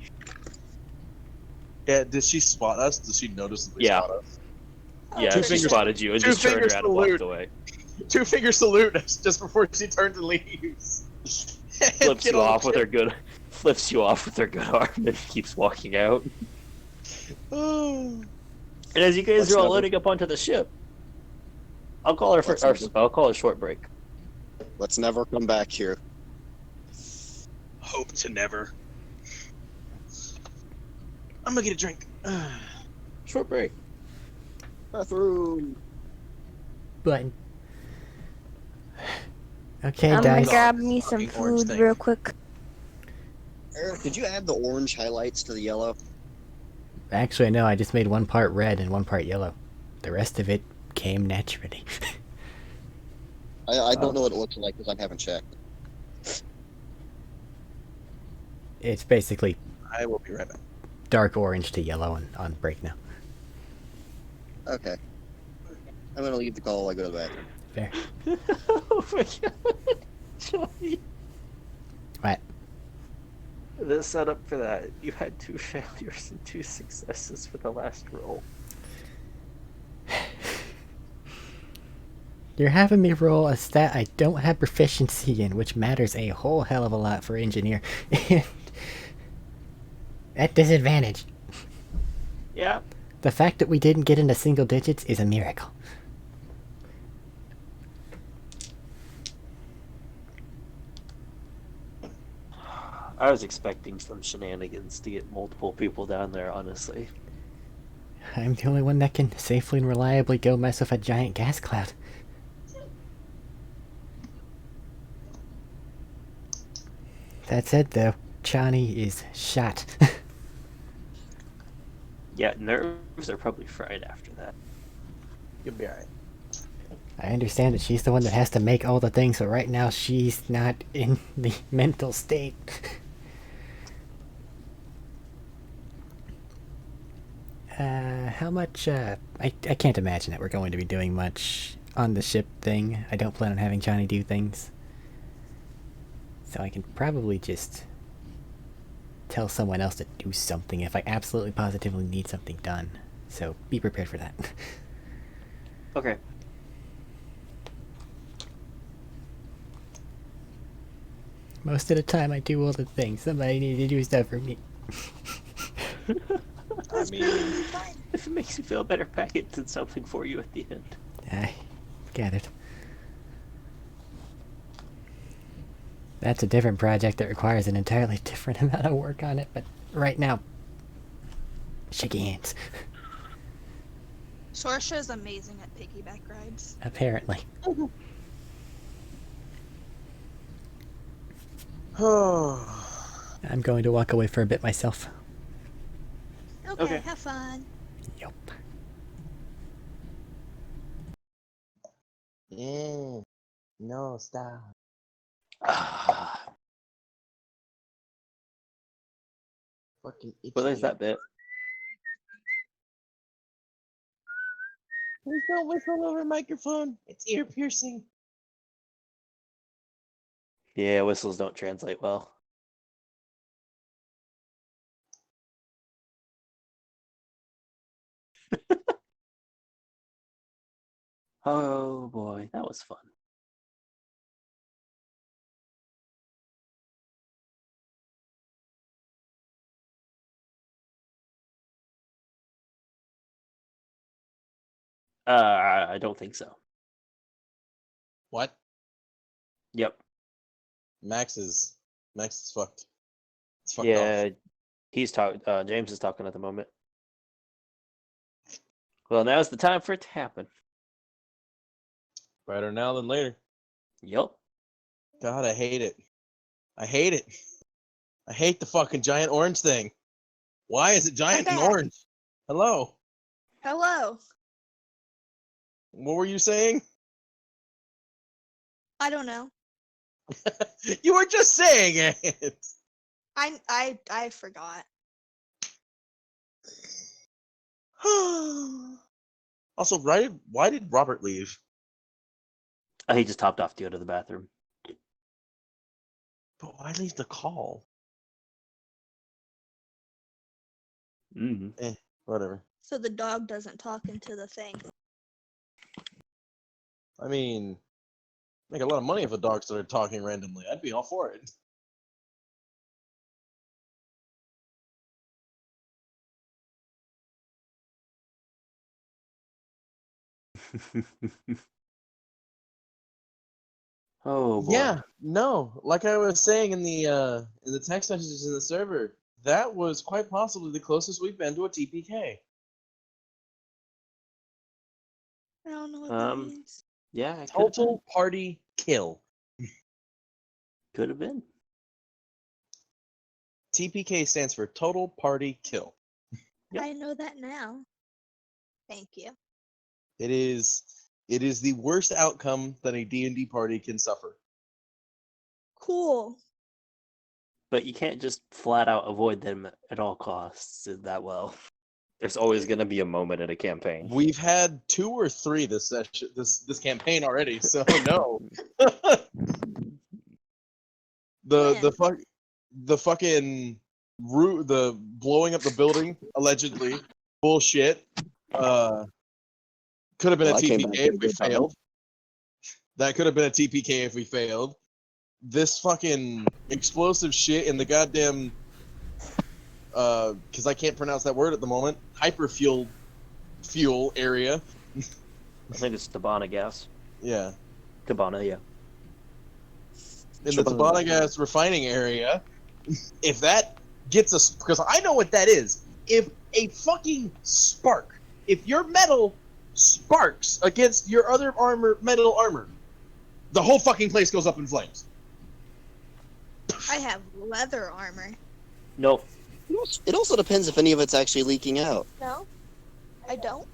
Yeah, did she spot us? Did she notice that we Yeah. spot us? Yeah, Two she fingers- spotted you and two just turned fingers around and walked salute. away. Two-finger salute just before she turns and leaves. Flips you off with her good arm and keeps walking out. Oh. And as you guys Let's are all never- loading up onto the ship, I'll call a short break. Let's never come back here. Hope to never. I'm gonna get a drink. Short break. Bathroom. Button. Okay, I'm gonna guys. grab me some Fucking orange food thing. real quick. Eric, did you add the orange highlights to the yellow? Actually, no, I just made one part red and one part yellow. The rest of it came naturally. I don't know what it looks like because I haven't checked. It's basically I will be right back. dark orange to yellow on break now. Okay. I'm gonna leave the call while I go to the bathroom. Fair. Oh my god. Johnny. What? The setup for that, you had 2 failures and 2 successes for the last roll. You're having me roll a stat I don't have proficiency in, which matters a whole hell of a lot for engineer. At disadvantage. Yeah. The fact that we didn't get into single digits is a miracle. I was expecting some shenanigans to get multiple people down there, honestly. I'm the only one that can safely and reliably go mess with a giant gas cloud. That said, though, Chani is shot. Yeah, nerves are probably fried after that. You'll be alright. I understand that she's the one that has to make all the things, but right now she's not in the mental state. How much, I can't imagine that we're going to be doing much on the ship thing. I don't plan on having Johnny do things. So I can probably just tell someone else to do something if I absolutely positively need something done. So be prepared for that. Okay. Most of the time I do all the things. Somebody needs to do stuff for me. I mean, If it makes you feel better, packet did something for you at the end. I gathered. That's a different project that requires an entirely different amount of work on it, but right now, shake your hands. Sorsha is amazing at piggyback rides. Apparently. I'm going to walk away for a bit myself. Okay, have fun. Yup. yeah. No, stop. Fucking itchy. Well, there's that bit. Please don't whistle over microphone. It's ear piercing. Yeah, whistles don't translate well. Oh boy, that was fun. I don't think so. What? Yep. Max is fucked. It's fucked Yeah, off. he's talking. James is talking at the moment. Well, now's the time for it to happen. Better now than later. Yep. God, I hate it. I hate it. I hate the fucking giant orange thing. Why is it giant and back. orange? Hello. Hello. What were you saying? I don't know. You were just saying it. I forgot. Also, why did Robert leave? He just hopped off to go to the bathroom. But why leave the call? Mm-hmm. Whatever. So the dog doesn't talk into the thing. I mean, make a lot of money if a dog started talking randomly. I'd be all for it. Oh boy. Yeah, no. Like I was saying in the text messages in the server, that was quite possibly the closest we've been to a TPK. I don't know what that means. Yeah, it Total party kill. could have been. TPK stands for total party kill. Yep. I know that now. Thank you. It is the worst outcome that a D&D party can suffer. Cool. But you can't just flat out avoid them at all costs that well. There's always going to be a moment in a campaign. We've had 2 or 3 this session, this campaign already, so no. the fucking the blowing up the building allegedly bullshit. Could have been Well, a I came back TPK if with a we good time. failed. That could have been a TPK if we failed. This fucking explosive shit in the goddamn because I can't pronounce that word at the moment. Hyperfuel fuel area. I think it's Tabana gas. Yeah. Tabana, yeah. In the Tabana gas refining area. If that gets us, because I know what that is. If a fucking spark, if your metal sparks against your other metal armor, the whole fucking place goes up in flames. I have leather armor. Nope. It also depends if any of it's actually leaking out. No, I don't.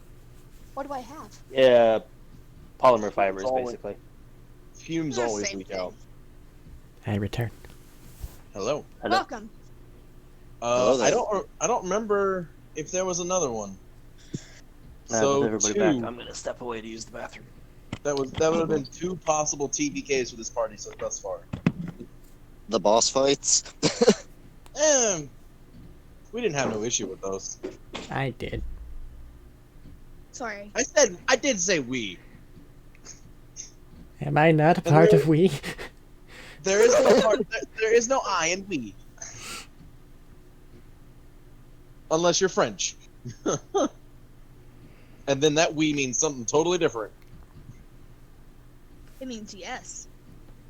What do I have? Yeah, polymer fibers, always- basically. Fumes The always same leak thing. out. I return. Hello. Welcome. Hello there. I don't remember if there was another one. With So everybody back, two. I'm gonna step away to use the bathroom. That would have been two possible TPKs for this party so thus far. The boss fights. We didn't have no issue with those. I did. Sorry. I did say we. Am I not a And part there- of we? There is no part, there is no I in we. Unless you're French. And then that we means something totally different. It means yes.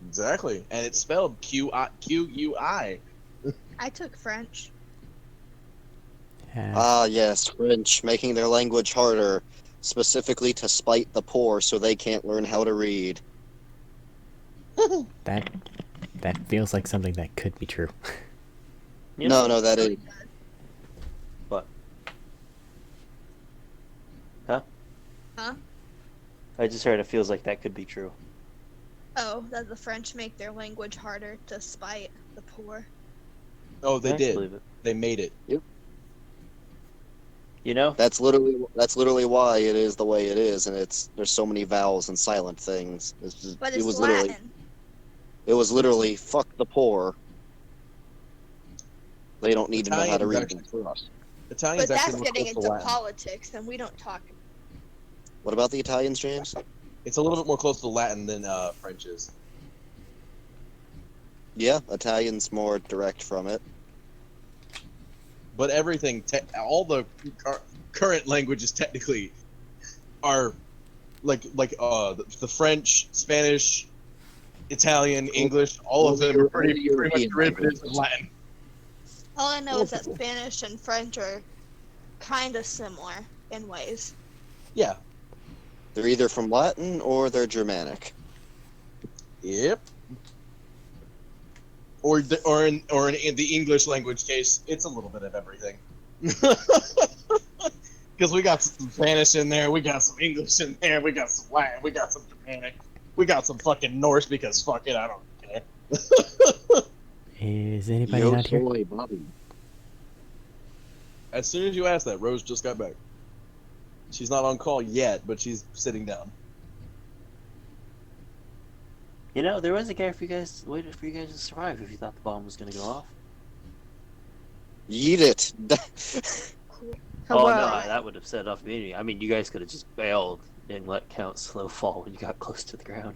Exactly. And it's spelled Q-U-I. I took French. Ah, yes, French, making their language harder, specifically to spite the poor so they can't learn how to read. that feels like something that could be true. You No, know, no, that is. What? Huh? Huh? I just heard it feels like that could be true. Oh, that the French make their language harder to spite the poor. Oh, they I did. believe it. They made it. You know, That's literally why it is the way it is, and there's so many vowels and silent things. It's just, But it it's was Latin. literally fuck the poor. They don't need to know how to read Italians for us. Italians But actually that's more getting close to into Latin. politics, and we don't talk. What about the Italians, James? It's a little bit more close to Latin than French is. Yeah, Italian's more direct from it. But everything, all the current languages technically are like the French, Spanish, Italian, English. All of them are pretty much European derivatives of languages. Latin. All I know is that Spanish and French are kind of similar in ways. Yeah. They're either from Latin or they're Germanic. Yep. Or in the English language case, it's a little bit of everything. Because we got some Spanish in there, we got some English in there, we got some Latin, we got some Germanic, we got some fucking Norse because fuck it, I don't care. Is anybody Yo not here? soy Bobby. As soon as you ask that, Rose just got back. She's not on call yet, but she's sitting down. you know, there was a guy for you guys waited for you guys to survive if you thought the bomb was gonna go off. Eat it. Oh no, Hello. that would have set off immunity. I mean, you guys could have just bailed and let Count slow fall when you got close to the ground.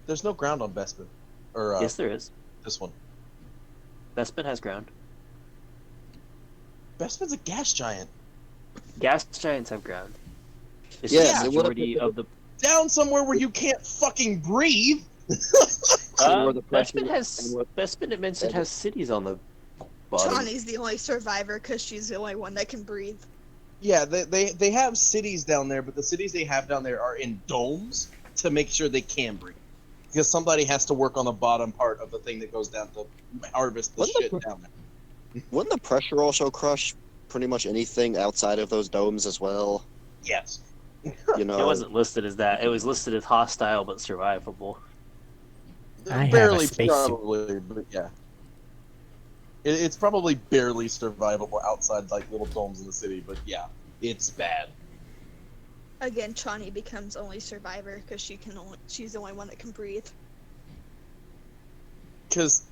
There's no ground on Bespin. Or Yes, there is. this one. Bespin has ground. Bespin's a gas giant. Gas giants have ground. It's Yes, just the it would've majority been- of the. Down somewhere where you can't fucking breathe. where the pressure- Bespin has. and what- Bespin admits it has cities on the bottom. Johnny's the only survivor because she's the only one that can breathe. Yeah, they have cities down there, but the cities they have down there are in domes to make sure they can breathe. Because somebody has to work on the bottom part of the thing that goes down to harvest the What the shit pr- down there. Wouldn't the pressure also crush pretty much anything outside of those domes as well? Yes. You know, It wasn't listed as that. It was listed as hostile but survivable. I have a Barely, spacesuit. probably, but yeah. It's probably barely survivable outside like little domes in the city, but yeah, it's bad. Again, Chani becomes only survivor because she's the only one that can breathe. Because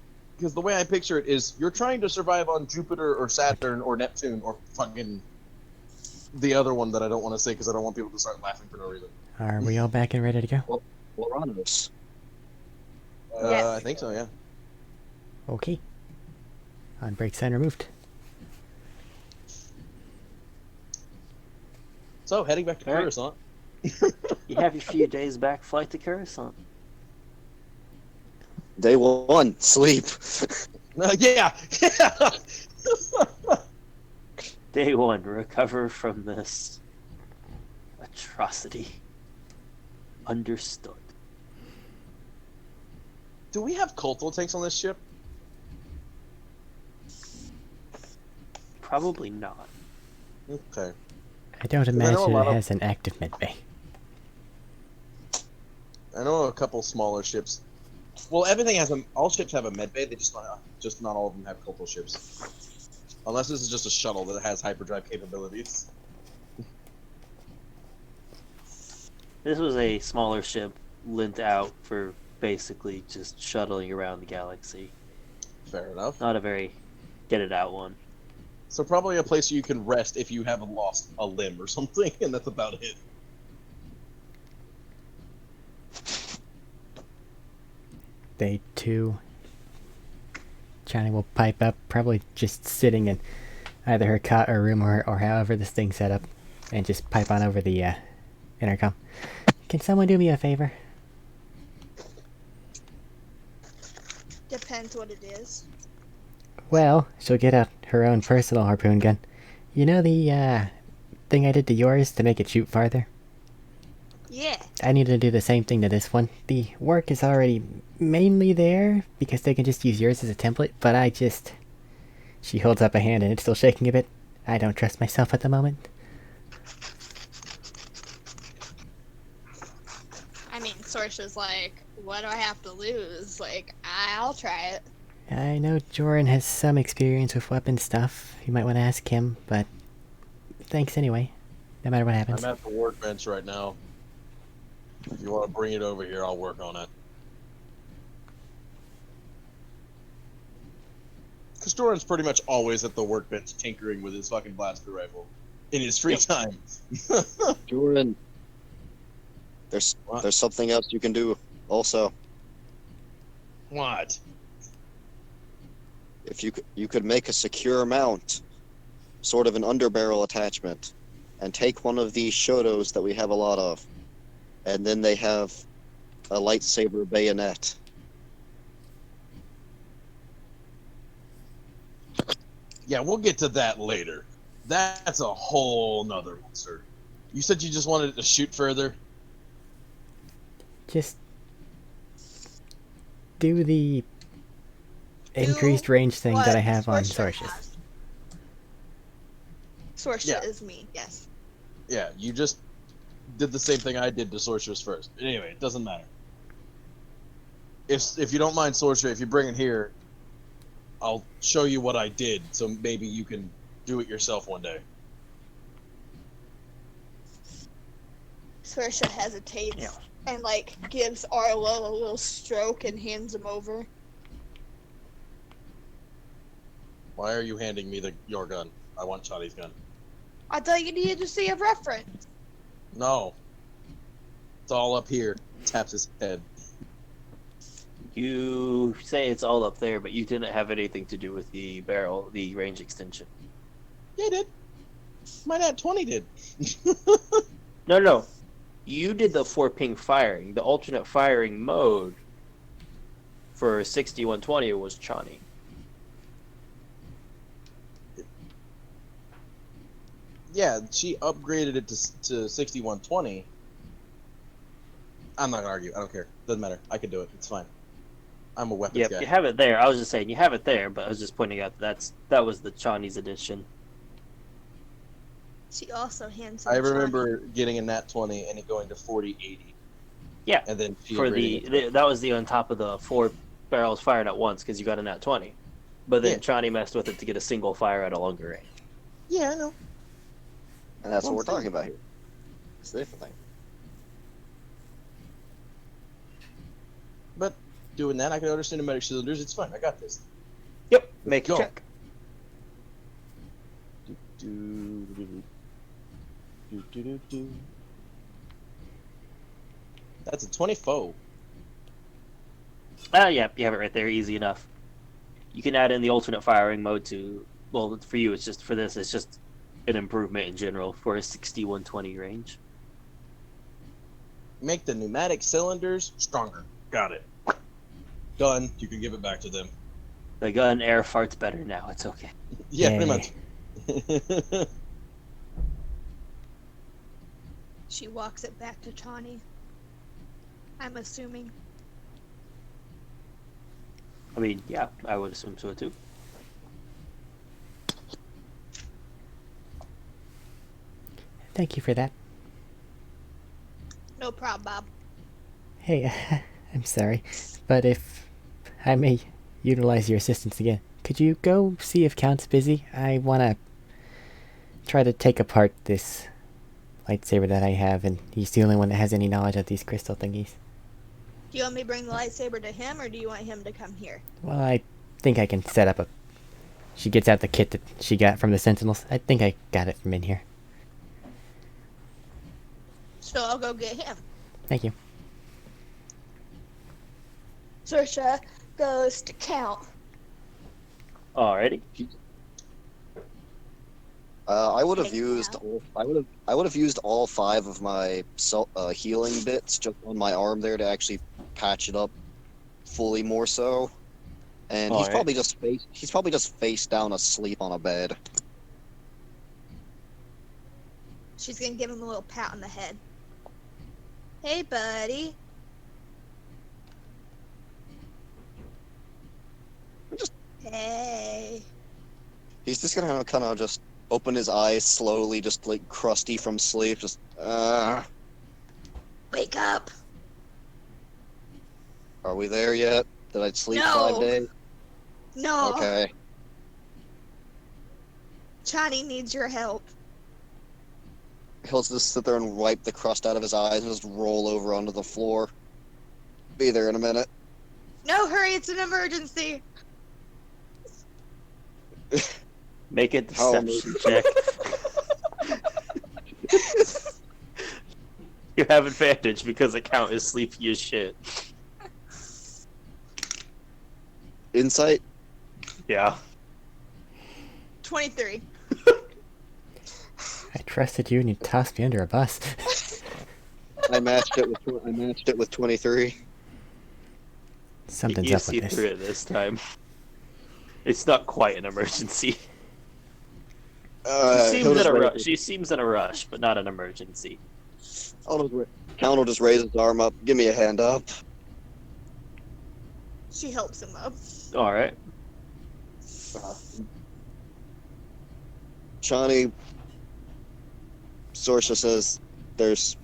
the way I picture it is you're trying to survive on Jupiter or Saturn or Neptune or fucking the other one that I don't want to say because I don't want people to start laughing for no reason. Are we all back and ready to go? Uranus. Yes. I think so, yeah. Okay. On break sign removed. So, heading back to All right. Coruscant. You have your few days back. Flight to Coruscant. Day 1, sleep. Yeah! Day 1. Recover from this atrocity. Understood. Do we have cultural tanks on this ship? Probably not. Okay. I don't I know a imagine lot it of- has an active medbay. I know a couple smaller ships. Well, everything has all ships have a medbay. They just not all of them have cultural ships. Unless this is just a shuttle that has hyperdrive capabilities. This was a smaller ship lent out for basically just shuttling around the galaxy. Fair enough. Not a very get it out one. So probably a place you can rest if you haven't lost a limb or something, and that's about it. Day 2. Johnny will pipe up, probably just sitting in either her cot or room or however this thing's set up, and just pipe on over the intercom. Can someone do me a favor? Depends what it is. Well, she'll get out her own personal harpoon gun. You know the thing I did to yours to make it shoot farther? Yeah. I need to do the same thing to this one. The work is already mainly there, because they can just use yours as a template, but I just... She holds up a hand and it's still shaking a bit. I don't trust myself at the moment. I mean, Sorsha's like, what do I have to lose? Like, I'll try it. I know Joran has some experience with weapon stuff. You might want to ask him, but... Thanks anyway. No matter what happens. I'm at the workbench right now. If you want to bring it over here, I'll work on it. Because Doran's pretty much always at the workbench tinkering with his fucking blaster rifle. In his free time. Jordan, there's What? something else you can do also. What? If you could make a secure mount, sort of an underbarrel attachment, and take one of these Shotos that we have a lot of, and then they have a lightsaber bayonet. Yeah, we'll get to that later. That's a whole nother one, sir. You said you just wanted it to shoot further? Just... do the... increased range thing that I have on Sorsha's. Sorsha Yeah. is me, yes. Yeah, you just did the same thing I did to Sorceress first. Anyway, it doesn't matter. If you don't mind, Sorcerer, if you bring it here, I'll show you what I did, so maybe you can do it yourself one day. Sorsha hesitates and, like, gives Arlo a little stroke and hands him over. Why are you handing me your gun? I want Shotty's gun. I thought you needed to see a reference. No. It's all up here. Taps his head. You say it's all up there, but you didn't have anything to do with the range extension. Yeah, I did. My Nat 20 did. No. You did the 4-ping firing. The alternate firing mode for 6120 was Chani. Yeah, she upgraded it to 6120. I'm not gonna argue. I don't care. Doesn't matter. I can do it. It's fine. I'm a weapons guy. You have it there. I was just saying you have it there, but I was just pointing out that was the Chani's edition. She also hands him I Chani. remember getting a Nat 20 and it going to 40-80. Yeah, And then she for upgraded it. that was the on top of the 4 barrels fired at once because you got a Nat 20. But then Yeah. Chani messed with it to get a single fire at a longer range. Yeah, I know. And that's Well, what we're talking about here. It's the different thing. But doing that, I can understand cinematic cylinders. It's fine. I got this. Yep, make a go. check. That's a 24. Yeah, you have it right there, easy enough. You can add in the alternate firing mode to, well, for you, it's just an improvement in general for a 6120 range. Make the pneumatic cylinders stronger. Got it. Done. You can give it back to them. The gun air farts better now, it's okay. Yeah, Yay. pretty much. She walks it back to Chani. I'm assuming. I mean, yeah, I would assume so too. Thank you for that. No problem, Bob. Hey, I'm sorry, but if I may utilize your assistance again, could you go see if Count's busy? I want to try to take apart this lightsaber that I have, and he's the only one that has any knowledge of these crystal thingies. Do you want me to bring the lightsaber to him, or do you want him to come here? Well, I think I can set up a... She gets out the kit that she got from the Sentinels. I think I got it from in here. So I'll go get him. Thank you. Saoirse goes to count. Alrighty. I would have Okay, used. now. I would have used all 5 of my healing bits just on my arm there to actually patch it up fully more so. And he's Alright. probably just face down asleep on a bed. She's gonna give him a little pat on the head. Hey, buddy. Hey. He's just gonna kind of just open his eyes slowly, just like crusty from sleep. Just Wake up. Are we there yet? Did I sleep No. 5 days? No. Okay. Chani needs your help. He'll just sit there and wipe the crust out of his eyes and just roll over onto the floor. Be there in a minute. No, hurry, it's an emergency. Make a How deception check. You have advantage because the count is sleepy as shit. Insight? Yeah. 23. I trusted you and you tossed me under a bus. I matched it with 23. Something's You up see with through this. it this time. It's not quite an emergency. She seems in a rush, but not an emergency. Count will just raise his arm up. Give me a hand up. She helps him up. Alright. Chani, Saoirse says there's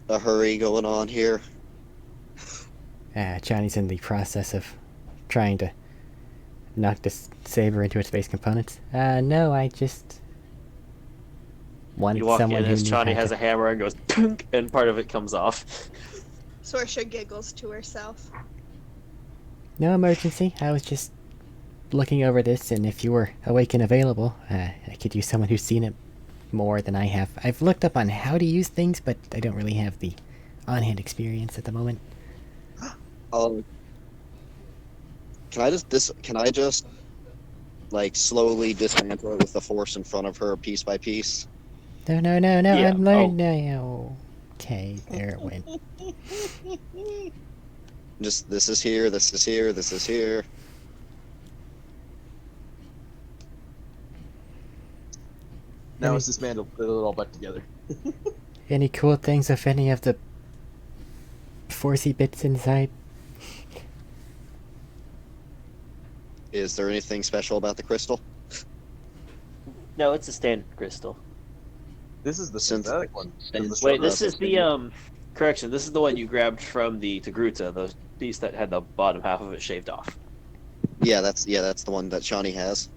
a hurry going on here. Johnny's in the process of trying to knock this saber into its base components. No, I just wanted You walk someone in who as knew Chani how has to... a hammer and goes punk, and part of it comes off. Saoirse giggles to herself. No emergency. I was just looking over this, and if you were awake and available, I could use someone who's seen it more than I have. I've looked up on how to use things, but I don't really have the on-hand experience at the moment. Can I just like slowly dismantle it with the force in front of her piece by piece? No, Yeah, I'm learning now. Okay, there it went. Just this is here, this is here, this is here. Now it's dismantled, put it all back together. Any cool things of any of the forcey bits inside? Is there anything special about the crystal? No, it's a standard crystal. This is the Synthetic synthetic one. Wait, this is the correction. This is the one you grabbed from the Togruta, the piece that had the bottom half of it shaved off. Yeah, that's the one that Chani has.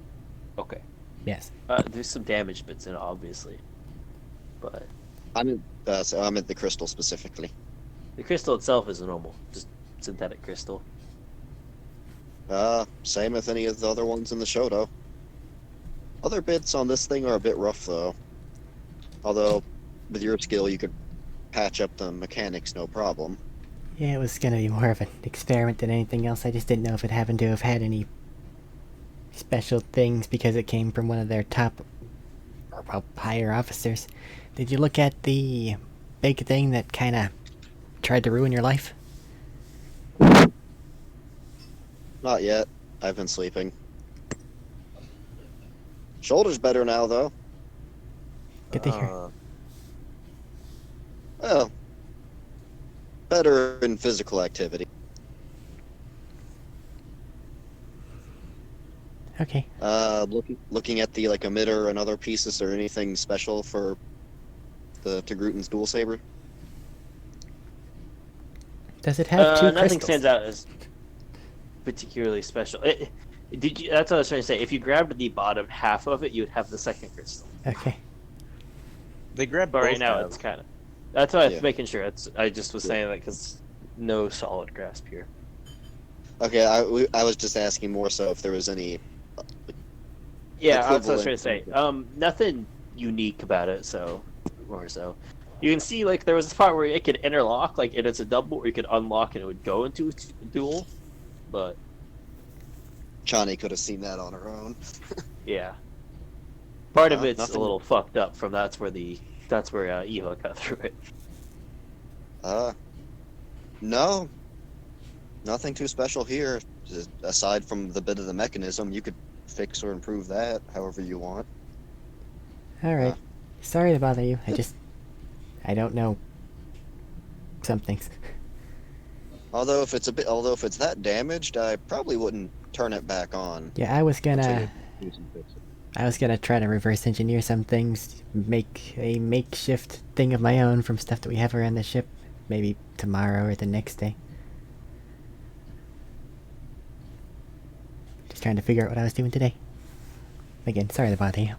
Okay. Yes. There's some damage bits in it, obviously, but I'm in the crystal specifically. the crystal itself is a normal, just synthetic crystal. Same with any of the other ones in the show, though. Other bits on this thing are a bit rough, though. Although, with your skill, you could patch up the mechanics, no problem. Yeah, it was gonna be more of an experiment than anything else. I just didn't know if it happened to have had any special things because it came from one of their top or well, higher officers. Did you look at the big thing that kind of tried to ruin your life? Not yet. I've been sleeping. Shoulder's better now, though. Good to hear. Well, better in physical activity. Okay. Looking at the emitter and other pieces, or anything special for the Togrutan's dual saber? Does it have two Nothing crystals? stands out as particularly special. Did you? That's what I was trying to say. If you grabbed the bottom half of it, you'd have the second crystal. Okay. They grab But both right now, tabs. it's kind of. That's why I was Yeah. making sure. I just was Yeah. saying that because no solid grasp here. Okay, I was just asking more so if there was any Yeah, that's what I was equivalent. trying to say. Nothing unique about it, so more so. You can see like there was a spot where it could interlock, like it is a double, or you could unlock and it would go into a duel. But Chani could have seen that on her own. yeah, part of it's a Nothing. little fucked up. From that's where Eva cut through it. Uh, no, nothing too special here. Just aside from the bit of the mechanism, you could fix or improve that however you want. Alright. Uh. Sorry to bother you. I don't know some things. Although if it's that damaged, I probably wouldn't turn it back on Yeah, I was until gonna you do some fixing. try to reverse engineer some things, make a makeshift thing of my own from stuff that we have around the ship. Maybe tomorrow or the next day. Just trying to figure out what I was doing today. Again, sorry to bother you.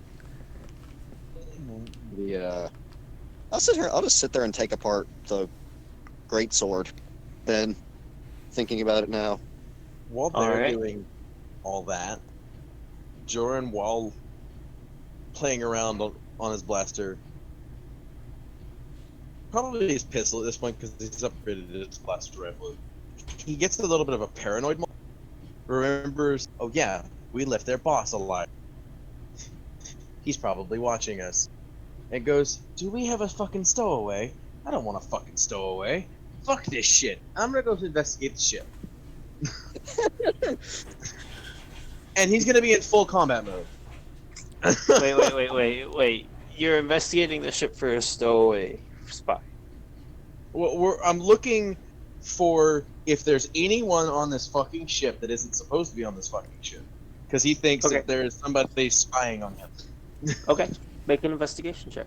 I'll just sit there and take apart the great sword. Then, thinking about it now, While All they're right. doing all that, Joran, while playing around on his blaster, probably his pistol at this point because he's upgraded his blaster rifle, he gets a little bit of a paranoid moment. Remembers, oh yeah, we left their boss alive. He's probably watching us. And goes, do we have a fucking stowaway? I don't want a fucking stowaway. Fuck this shit. I'm gonna go investigate the ship. And he's gonna be in full combat mode. Wait. You're investigating the ship for a stowaway spy. I'm looking for if there's anyone on this fucking ship that isn't supposed to be on this fucking ship. Because he thinks Okay. that there's somebody spying on him. Okay, make an investigation check.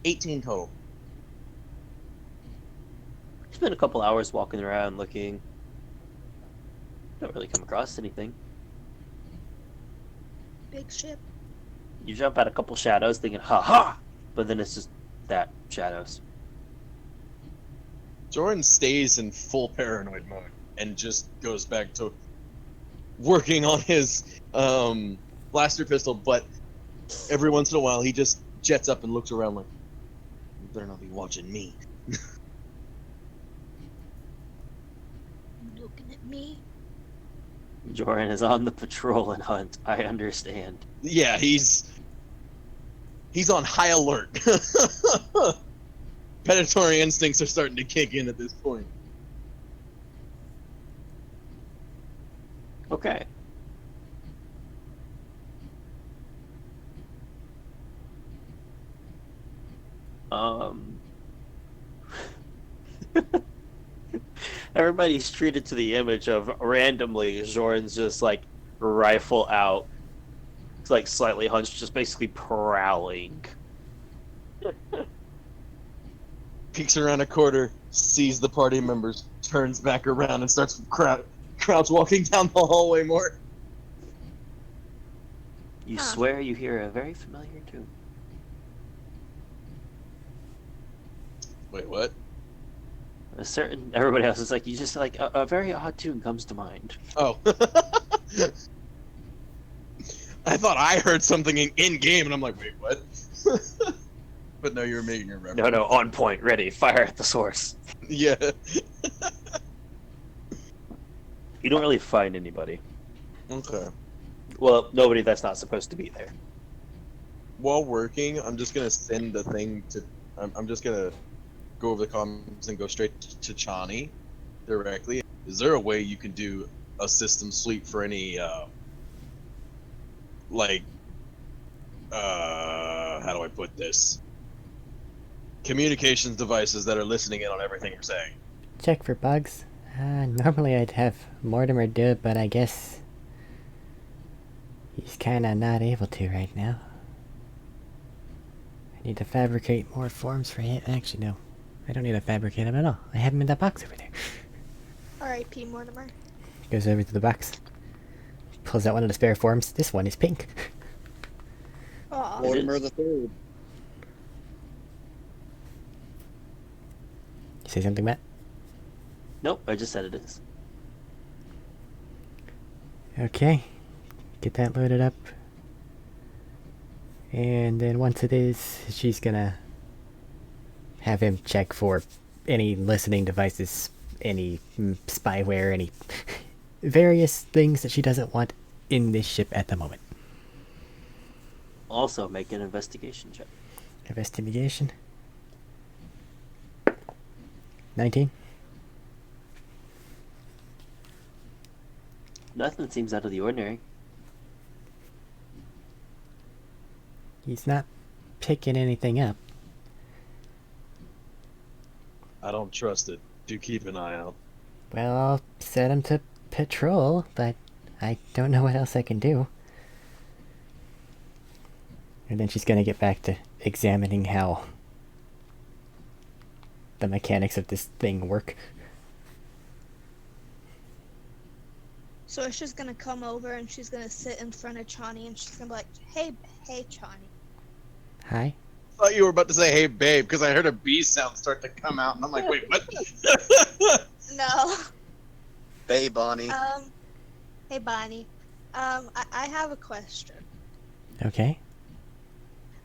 $18 total. Spend a couple hours walking around looking. Don't really come across anything. Big ship. You jump at a couple shadows thinking, ha ha! But then it's just that, shadows. Jordan stays in full paranoid mode and just goes back to working on his blaster pistol, but every once in a while he just jets up and looks around like, you better not be watching me. Looking at me. Joran is on the patrol and hunt. I understand. Yeah, he's on high alert. Predatory instincts are starting to kick in at this point. Okay. Everybody's treated to the image of randomly Joran's just like rifle out. It's like slightly hunched, just basically prowling. Peeks around a corner, sees the party members, turns back around and starts crouch walking down the hallway more. You Huh. swear you hear a very familiar tune. Wait, what? Everybody else is like, you just like a very odd tune comes to mind. Oh. I thought I heard something in game, and I'm like, wait, what? But no, you're making a reference. No, on point, ready, fire at the source. Yeah. You don't really find anybody. Okay. Well, nobody that's not supposed to be there. While working, I'm just gonna send the thing to. I'm just gonna go over the comms and go straight to Chani directly. Is there a way you can do a system sweep for any how do I put this? Communications devices that are listening in on everything you're saying. Check for bugs. Normally I'd have Mortimer do it, but I guess he's kinda not able to right now. I need to fabricate more forms for him. Actually, no. I don't need to fabricate them at all. I have him in that box over there. R.I.P. Mortimer. Goes over to the box. pulls out one of the spare forms. This one is pink. Aw. Mortimer the Third. You say something, Matt? Nope, I just said it is. Okay. Get that loaded up. And then once it is, she's gonna have him check for any listening devices, any spyware, any various things that she doesn't want in this ship at the moment. Also, make an investigation check. Investigation. 19. Nothing seems out of the ordinary. He's not picking anything up. I don't trust it. Do keep an eye out. Well, I'll set him to patrol, but I don't know what else I can do. And then she's gonna get back to examining how the mechanics of this thing work. So she's gonna come over and she's gonna sit in front of Chani and she's gonna be like, hey, Chani. Hi. I thought you were about to say, hey, babe, because I heard a B sound start to come out, and I'm like, wait, what? No. Hey, Bonnie. Hey, Bonnie. I have a question. Okay.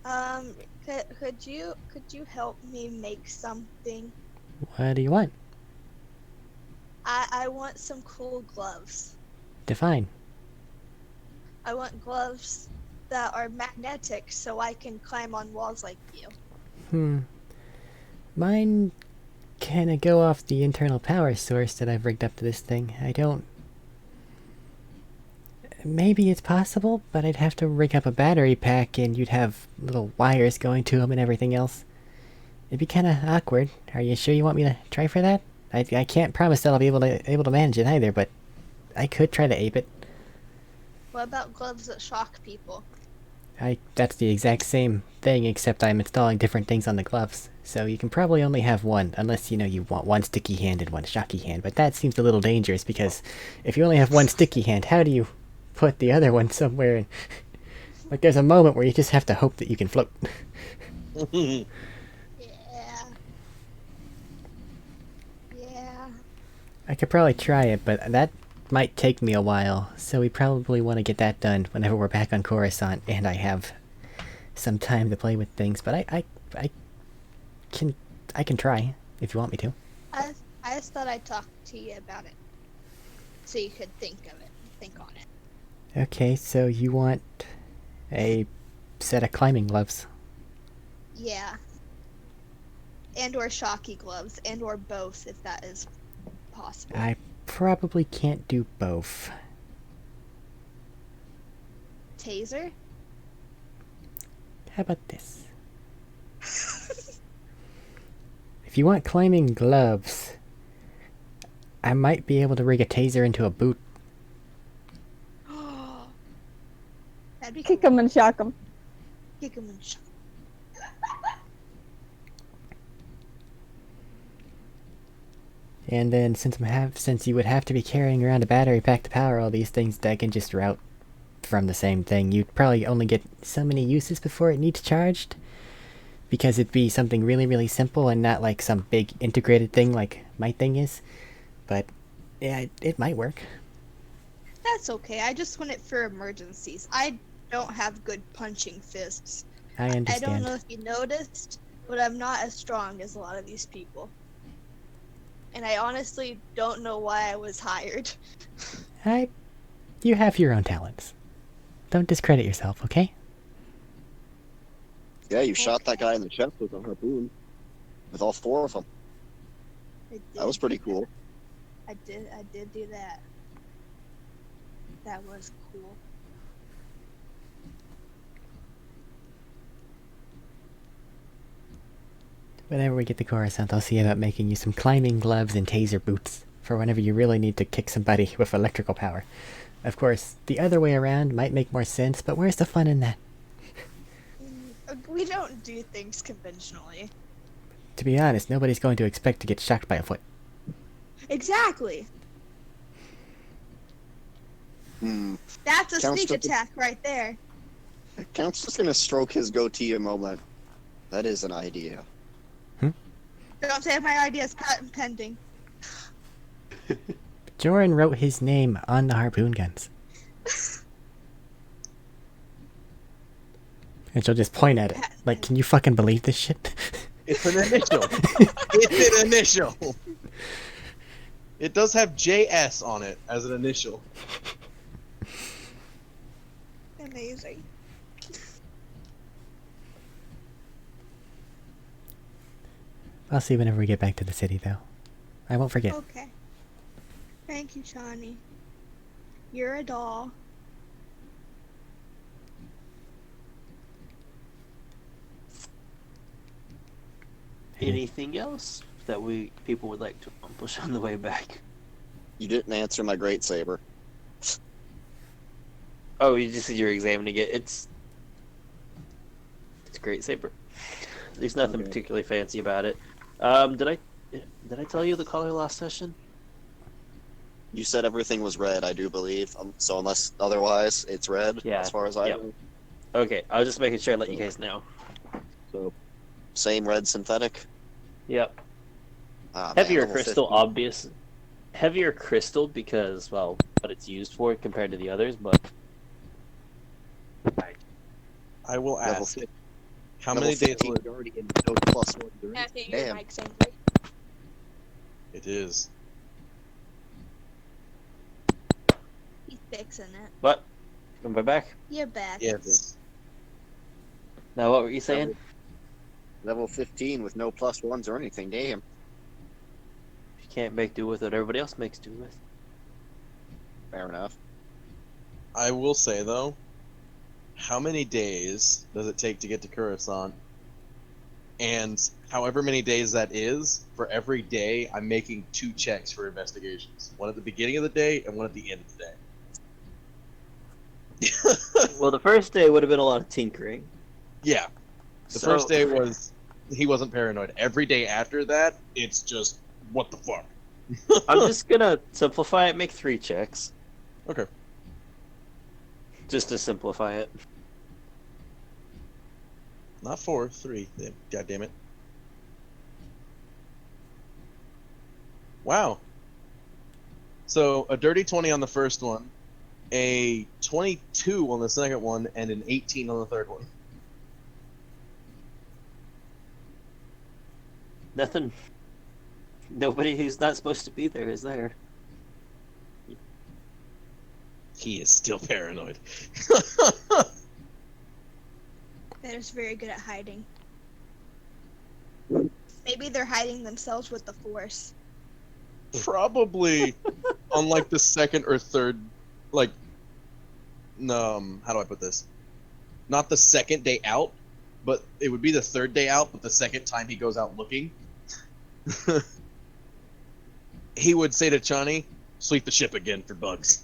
Could you help me make something? What do you want? I want some cool gloves. Define. I want gloves that are magnetic so I can climb on walls like you. Mine kinda go off the internal power source that I've rigged up to this thing. I don't... Maybe it's possible, but I'd have to rig up a battery pack and you'd have little wires going to them and everything else. It'd be kinda awkward. Are you sure you want me to try for that? I can't promise that I'll be able to manage it either, but I could try to ape it. What about gloves that shock people? That's the exact same thing, except I'm installing different things on the gloves. So you can probably only have one, unless, you want one sticky hand and one shocky hand. But that seems a little dangerous, because if you only have one sticky hand, how do you put the other one somewhere? And like, there's a moment where you just have to hope that you can float. Yeah. I could probably try it, but that might take me a while, so we probably want to get that done whenever we're back on Coruscant and I have some time to play with things. But I can try if you want me to. I just thought I'd talk to you about it, so you could think on it. Okay, so you want a set of climbing gloves. Yeah. And or shocky gloves, and or both, if that is possible. I probably can't do both. Taser? How about this? If you want climbing gloves, I might be able to rig a taser into a boot. That'd be Kick cool. him and shock him. Kick 'em and shock. And then since you would have to be carrying around a battery pack to power all these things, that can just route from the same thing. You'd probably only get so many uses before it needs charged, because it'd be something really, really simple and not like some big integrated thing like my thing is. But yeah, it might work. That's okay. I just want it for emergencies. I don't have good punching fists. I I understand. don't know if you noticed, but I'm not as strong as a lot of these people. And I honestly don't know why I was hired. You have your own talents. Don't discredit yourself, okay? Yeah, you shot that guy in the chest with a harpoon. With all four of them. That was pretty cool. I did do that. That was cool. Whenever we get to Coruscant, I'll see about making you some climbing gloves and taser boots for whenever you really need to kick somebody with electrical power. Of course, the other way around might make more sense, but where's the fun in that? We don't do things conventionally. To be honest, nobody's going to expect to get shocked by a foot. Exactly. That's a Count's sneak just- attack right there. Count's just gonna stroke his goatee a moment. That is an idea. Don't say my idea is patent pending. Joran wrote his name on the harpoon guns. And she'll just point at it. Like, can you fucking believe this shit? It's an initial. It's an initial. It does have JS on it as an initial. Amazing. I'll see whenever we get back to the city, though. I won't forget. Okay. Thank you, Shawnee. You're a doll. Anything else that people would like to accomplish on the way back? You didn't answer my great saber. Oh, you just said you're examining it. It's a great saber. There's nothing Okay. particularly fancy about it. Did I tell you the color last session? You said everything was red, I do believe. So unless otherwise, it's red. Yeah, As far as I yep. know. Okay, I was just making sure I let you guys know. So, same red synthetic. Yep. Ah, man, Heavier level crystal, 50. obvious. Heavier crystal because, well, what it's used for compared to the others, but I will Level ask. 50. How Level many days 15 will it... Guardian, no plus one. There I is- think your Damn. mic's angry. It is. He's fixing it. what? Am I back? You're back. Yes. Now, what were you saying? Level 15 with no plus ones or anything. Damn. You can't make do with what everybody else makes do with. Fair enough. I will say, though, how many days does it take to get to Coruscant? And however many days that is, for every day, I'm making 2 checks for investigations. One at the beginning of the day and one at the end of the day. Well, the first day would have been a lot of tinkering. Yeah. The first day was he wasn't paranoid. Every day after that, it's just what the fuck. I'm just gonna simplify it. Make 3 checks, Okay. just to simplify it. Not 4, 3. God damn it. Wow. So a dirty 20 on the first one, a 22 on the second one, and an 18 on the third one. Nothing. Nobody who's not supposed to be there is there. He is still paranoid. They're just very good at hiding. Maybe they're hiding themselves with the Force. Probably on like the second or third, like, how do I put this? Not the second day out, but it would be the third day out, but the second time he goes out looking. He would say to Chani, "Sweep the ship again for bugs."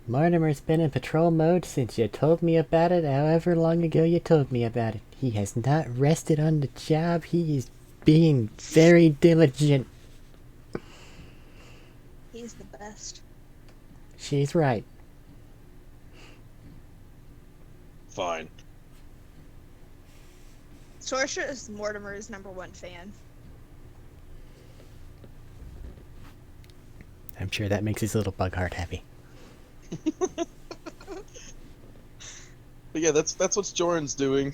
Mortimer's been in patrol mode since you told me about it, however long ago you told me about it. He has not rested on the job. He is being very diligent. He's the best. She's right. Fine. Sorsha is Mortimer's #1 fan. I'm sure that makes his little bug heart happy. But yeah, that's what Joran's doing.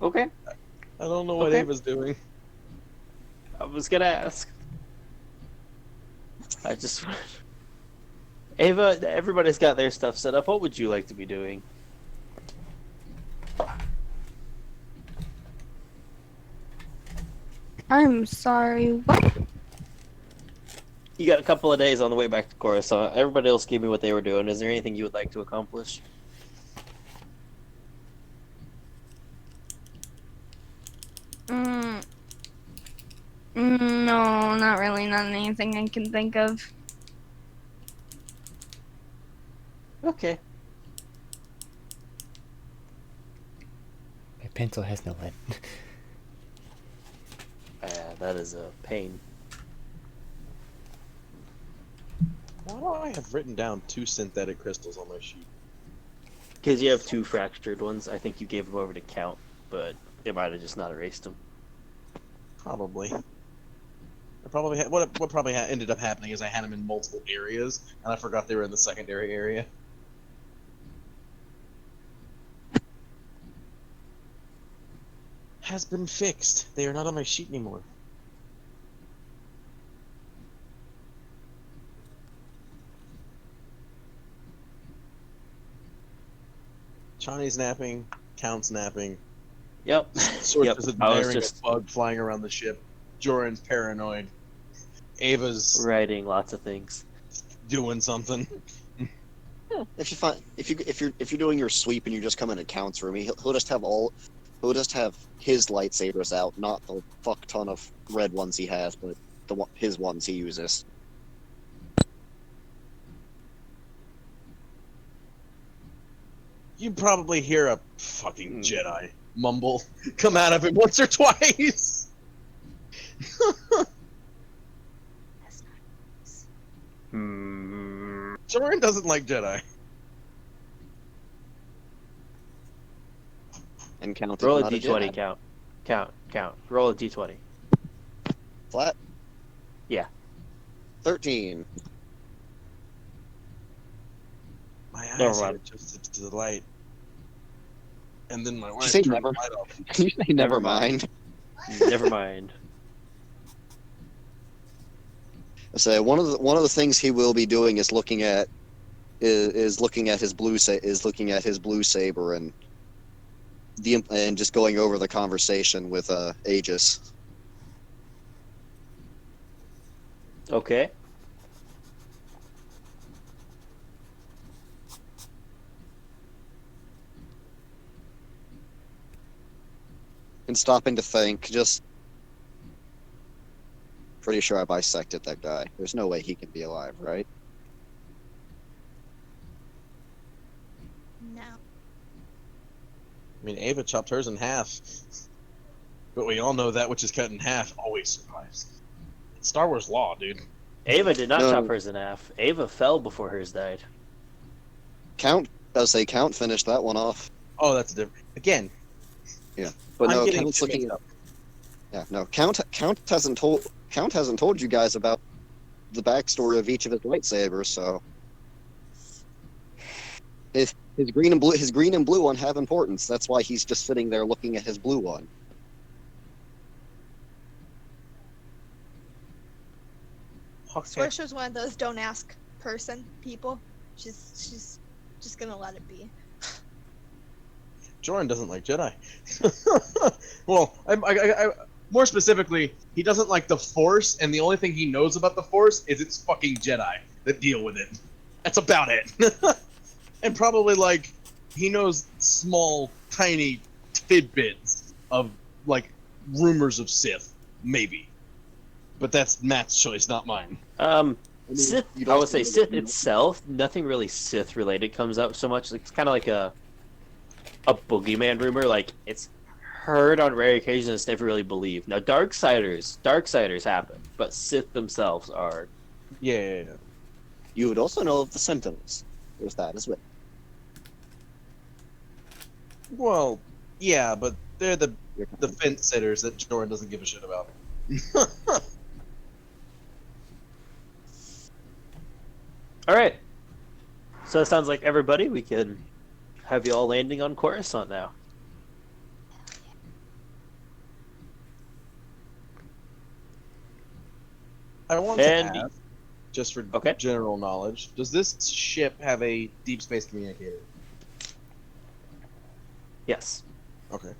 Okay. I don't know what Okay. Ava's doing. I was gonna ask. I just. Ava, everybody's got their stuff set up. What would you like to be doing? I'm sorry, what? You got a couple of days on the way back to Coruscant. Everybody else gave me what they were doing. Is there anything you would like to accomplish? No, not really. Not anything I can think of. Okay. My pencil has no lead. That is a pain. Why do I have written down 2 synthetic crystals on my sheet? Because you have 2 fractured ones. I think you gave them over to Count, but they might have just not erased them. Probably. I probably had, what probably ended up happening is I had them in multiple areas, and I forgot they were in the secondary area. Has been fixed. They are not on my sheet anymore. Johnny's napping, Count's napping. Yep. Source Yep. is I was admiring just a bug flying around the ship. Joran's paranoid. Ava's writing lots of things. doing something. If you're doing your sweep and you just come in and Count's room, he'll just have his lightsabers out, not the fuck ton of red ones he has, but his ones he uses. You probably hear a fucking Jedi mumble come out of him once or twice. Joran doesn't like Jedi. And Count is Roll a not d20, Jedi. Count. Roll a d20. Flat? Yeah. 13. My Never eyes had mind. adjusted to the light. And then my Did you wife say turned never? the light off. Can you say never mind? Never mind. So one of the things he will be doing is looking at his blue saber and just going over the conversation with Aegis. Okay. And stopping to think, just pretty sure I bisected that guy. There's no way he can be alive, right? No. I mean, Ava chopped hers in half. But we all know that which is cut in half always survives. It's Star Wars law, dude. Ava did not No. chop hers in half. Ava fell before hers died. Count finished that one off. Oh, that's a different. Again, But I'm no, getting Count's too looking mixed at. up. Yeah, no, Count hasn't told you guys about the backstory of each of his lightsabers, so his green and blue one have importance. That's why he's just sitting there looking at his blue one. Okay. Sorsha's one of those don't ask people. She's just gonna let it be. Joran doesn't like Jedi. Well, I more specifically, he doesn't like the Force, and the only thing he knows about the Force is it's fucking Jedi that deal with it. That's about it. And probably, like, he knows small, tiny tidbits of, like, rumors of Sith. Maybe. But that's Matt's choice, not mine. Sith, you'd I would also say know Sith that- itself, nothing really Sith related comes up so much. It's kind of like a boogeyman rumor. Like, it's heard on rare occasions, it's never really believed. Now, Darksiders happen, but Sith themselves are. Yeah. You would also know of the Sentinels. There's that as well. Well, yeah, but they're the You're fence sitters that Joran doesn't give a shit about. All right. So it sounds like everybody, we can have you all landing on Coruscant now. I want And- to ask, just for Okay. general knowledge, does this ship have a deep space communicator? Yes. Okay.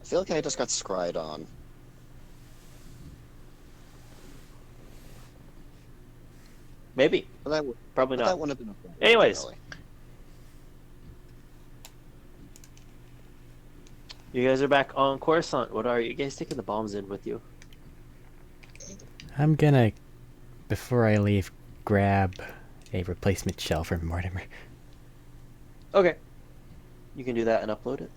I feel like I just got scryed on. Maybe. But that would Probably that not. wouldn't have been okay. Anyways. Really. You guys are back on Coruscant. What are you guys taking the bombs in with you? I'm gonna, before I leave, grab a replacement shell from Mortimer. Okay. You can do that and upload it.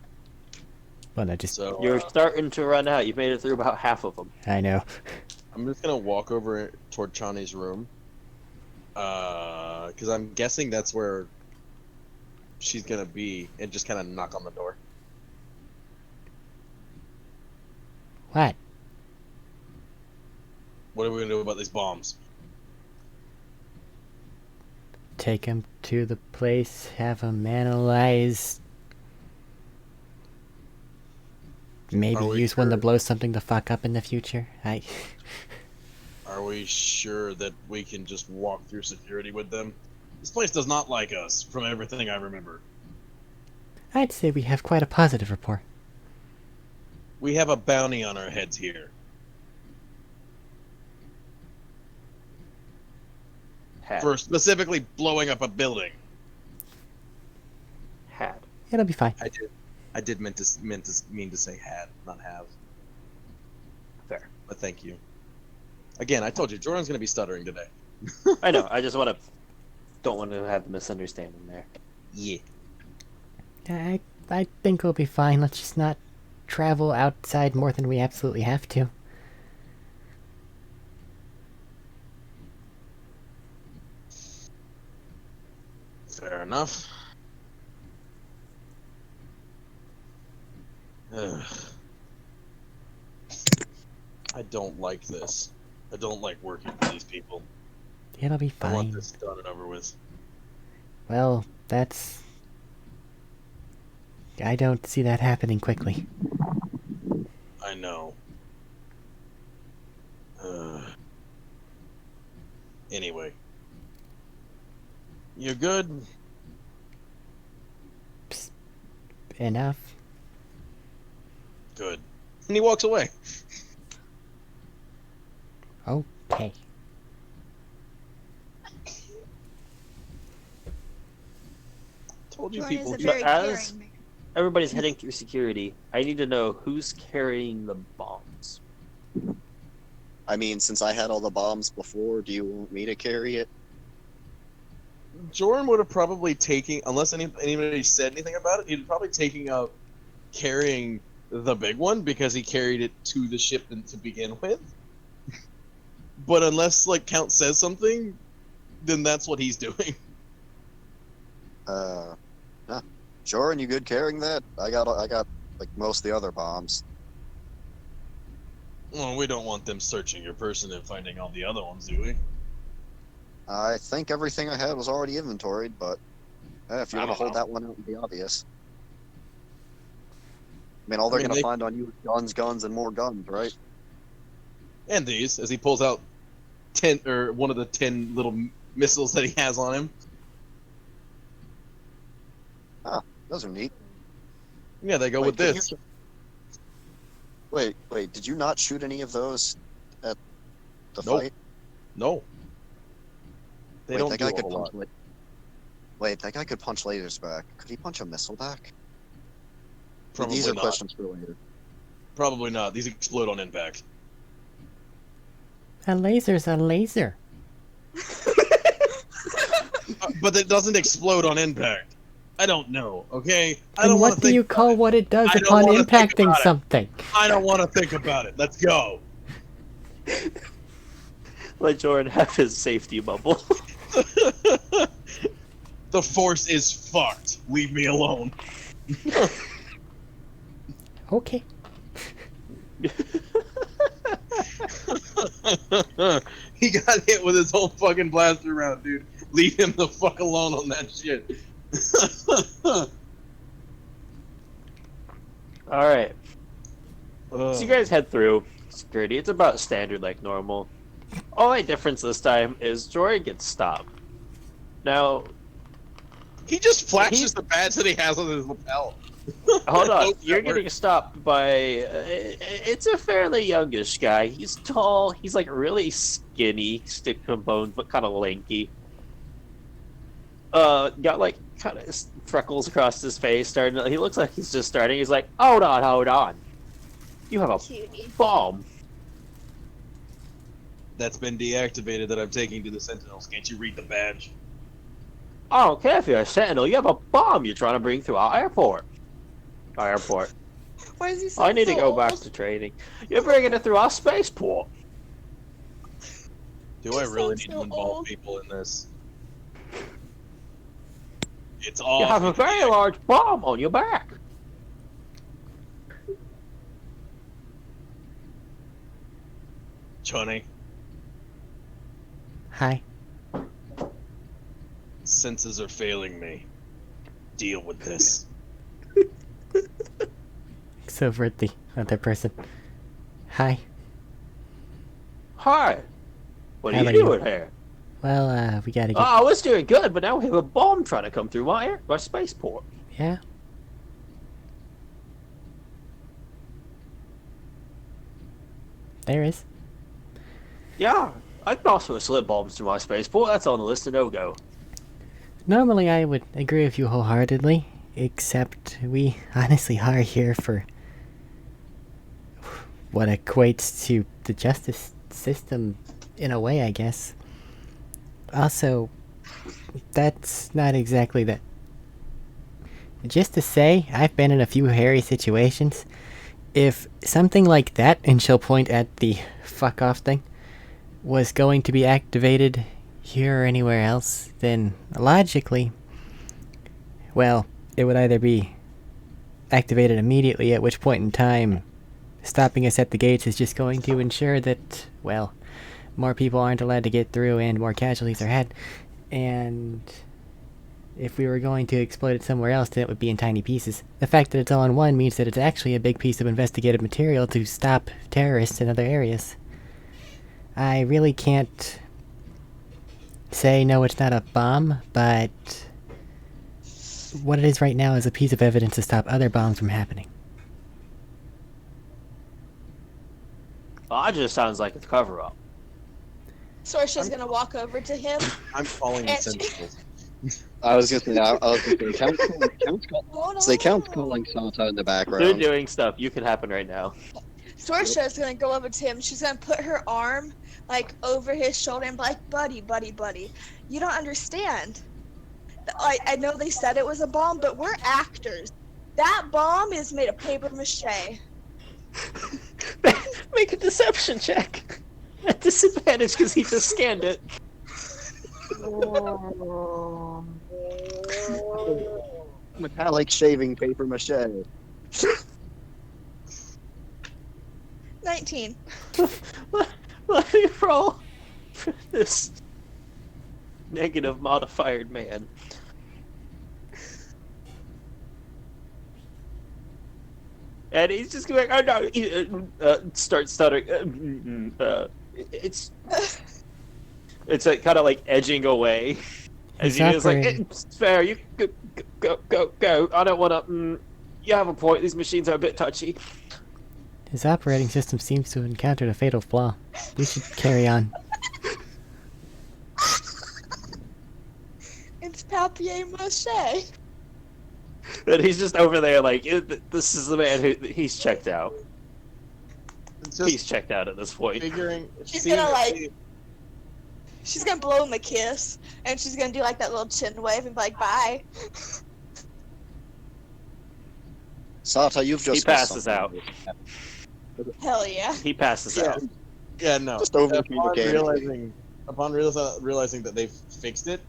Well, no, just So You're starting to run out. You've made it through about half of them. I know. I'm just gonna walk over toward Chani's room Because I'm guessing that's where she's gonna be, and just kind of knock on the door. What? What are we gonna do about these bombs? Take him to the place, have him analyzed. Maybe Are we use one to sure? blow something the fuck up in the future. Are we sure that we can just walk through security with them? This place does not like us, from everything I remember. I'd say we have quite a positive rapport. We have a bounty on our heads here. Had. For specifically blowing up a building. Had. It'll be fine. I did mean to say had, not have. Fair. But thank you. Again, I told you Jordan's gonna be stuttering today. I know. I just don't want to have the misunderstanding there. Yeah. I think we'll be fine. Let's just not travel outside more than we absolutely have to. Fair enough. Ugh. I don't like this. I don't like working with these people. It'll be I want fine. this done and over with. Well, that's... I don't see that happening quickly. I know. Anyway. You good? Enough. Good. And he walks away. Okay. Told you Jordan people. is a very as- caring man. Everybody's heading through security. I need to know who's carrying the bombs. I mean, since I had all the bombs before, do you want me to carry it? Jordan would have probably taken, unless anybody said anything about it, he'd probably taking up carrying the big one because he carried it to the ship to begin with. But unless like Count says something, then that's what he's doing. Yeah. Sure, and you good carrying that? I got like most of the other bombs. Well, we don't want them searching your person and finding all the other ones, do we? I think everything I had was already inventoried, but if you I want to don't hold know. that one out and be obvious. I mean, all they're I mean, going they- to find on you is guns, and more guns, right? And these, as he pulls out 10 or one of the 10 little missiles that he has on him. Those are neat. Yeah, they go Wait, with did this. you- Wait, did you not shoot any of those at the Nope. fight? No. They Wait, don't that do guy a could whole punch. lot. Wait, that guy could punch lasers back. Could he punch a missile back? Probably These are not. questions for later. Probably not. These explode on impact. A laser's a laser. But it doesn't explode on impact. I don't know, okay? I Then don't want what to do think you about call it. what it does I don't upon wanna think impacting about it. something? I don't want to think about it. Let's go. Let Jordan have his safety bubble. The force is fucked. Leave me alone. Okay. He got hit with his whole fucking blaster round, dude. Leave him the fuck alone on that shit. All right. So you guys head through security. It's about standard, like normal. Only difference this time is Jordan gets stopped. Now, He just flashes the badge that he has on his lapel. hold on. Hope that You're getting works. stopped by. It's a fairly youngish guy. He's tall. He's like really skinny, stick to bones, but kind of lanky. Got like kind of freckles across his face. He looks like he's just starting. He's like, hold on. You have a Cutie. bomb. That's been deactivated that I'm taking to the Sentinels. Can't you read the badge? I don't care if you're a sentinel. You have a bomb you're trying to bring through our airport. Our airport. Why is he so I need to so go back old? to training. You're bringing it through our spaceport. Do I You really sound need so to involve old. people in this? It's You all have a very large bomb on your back. Johnny. Hi. Senses are failing me. Deal with this. Looks over at the other person. Hi. Hi. What How are you are you? doing here? Well, we gotta Oh, get... I was doing good, but now we have a bomb trying to come through my spaceport. Yeah? There is. Yeah, I can also slip bombs through my spaceport. That's on the list of no-go. Normally I would agree with you wholeheartedly, except we honestly are here for what equates to the justice system in a way, I guess. Also, that's not exactly that. Just to say, I've been in a few hairy situations. If something like that, and she'll point at the fuck off thing, was going to be activated here or anywhere else, then logically, well, it would either be activated immediately, at which point in time stopping us at the gates is just going to ensure that, well, more people aren't allowed to get through and more casualties are had. And if we were going to exploit it somewhere else, then it would be in tiny pieces. The fact that it's all in one means that it's actually a big piece of investigative material to stop terrorists in other areas. I really can't say no, it's not a bomb, but what it is right now is a piece of evidence to stop other bombs from happening. Well, that just sounds like a cover-up. Sorsha's gonna walk over to him. I'm calling the And she- sentinels. I was gonna say, Hold on. Say Count's calling Santa in the They're background. doing stuff. You can happen right now. Sorsha's gonna go over to him. She's gonna put her arm like over his shoulder and be like, buddy, buddy, buddy. You don't understand. I know they said it was a bomb, but we're actors. That bomb is made of paper mache. Make a deception check. At disadvantage because he just scanned it. Metallic shaving paper mache. 19. Let me roll for this negative modifier man. And he's just going, oh no, start stuttering. It's like kind of like edging away. As he is like, it's fair, you go. I don't want to, you have a point, these machines are a bit touchy. His operating system seems to have encountered a fatal flaw. We should carry on. It's papier-mâché. And he's just over there like, this is the man who, he's checked out. He's checked out at this point. She's gonna like, she's gonna blow him a kiss, and she's gonna do like that little chin wave and be like, bye. Santa, you've just He passes out. Hell yeah. He passes out. Yeah, no. Just over-communicating. Upon realizing that they've fixed it,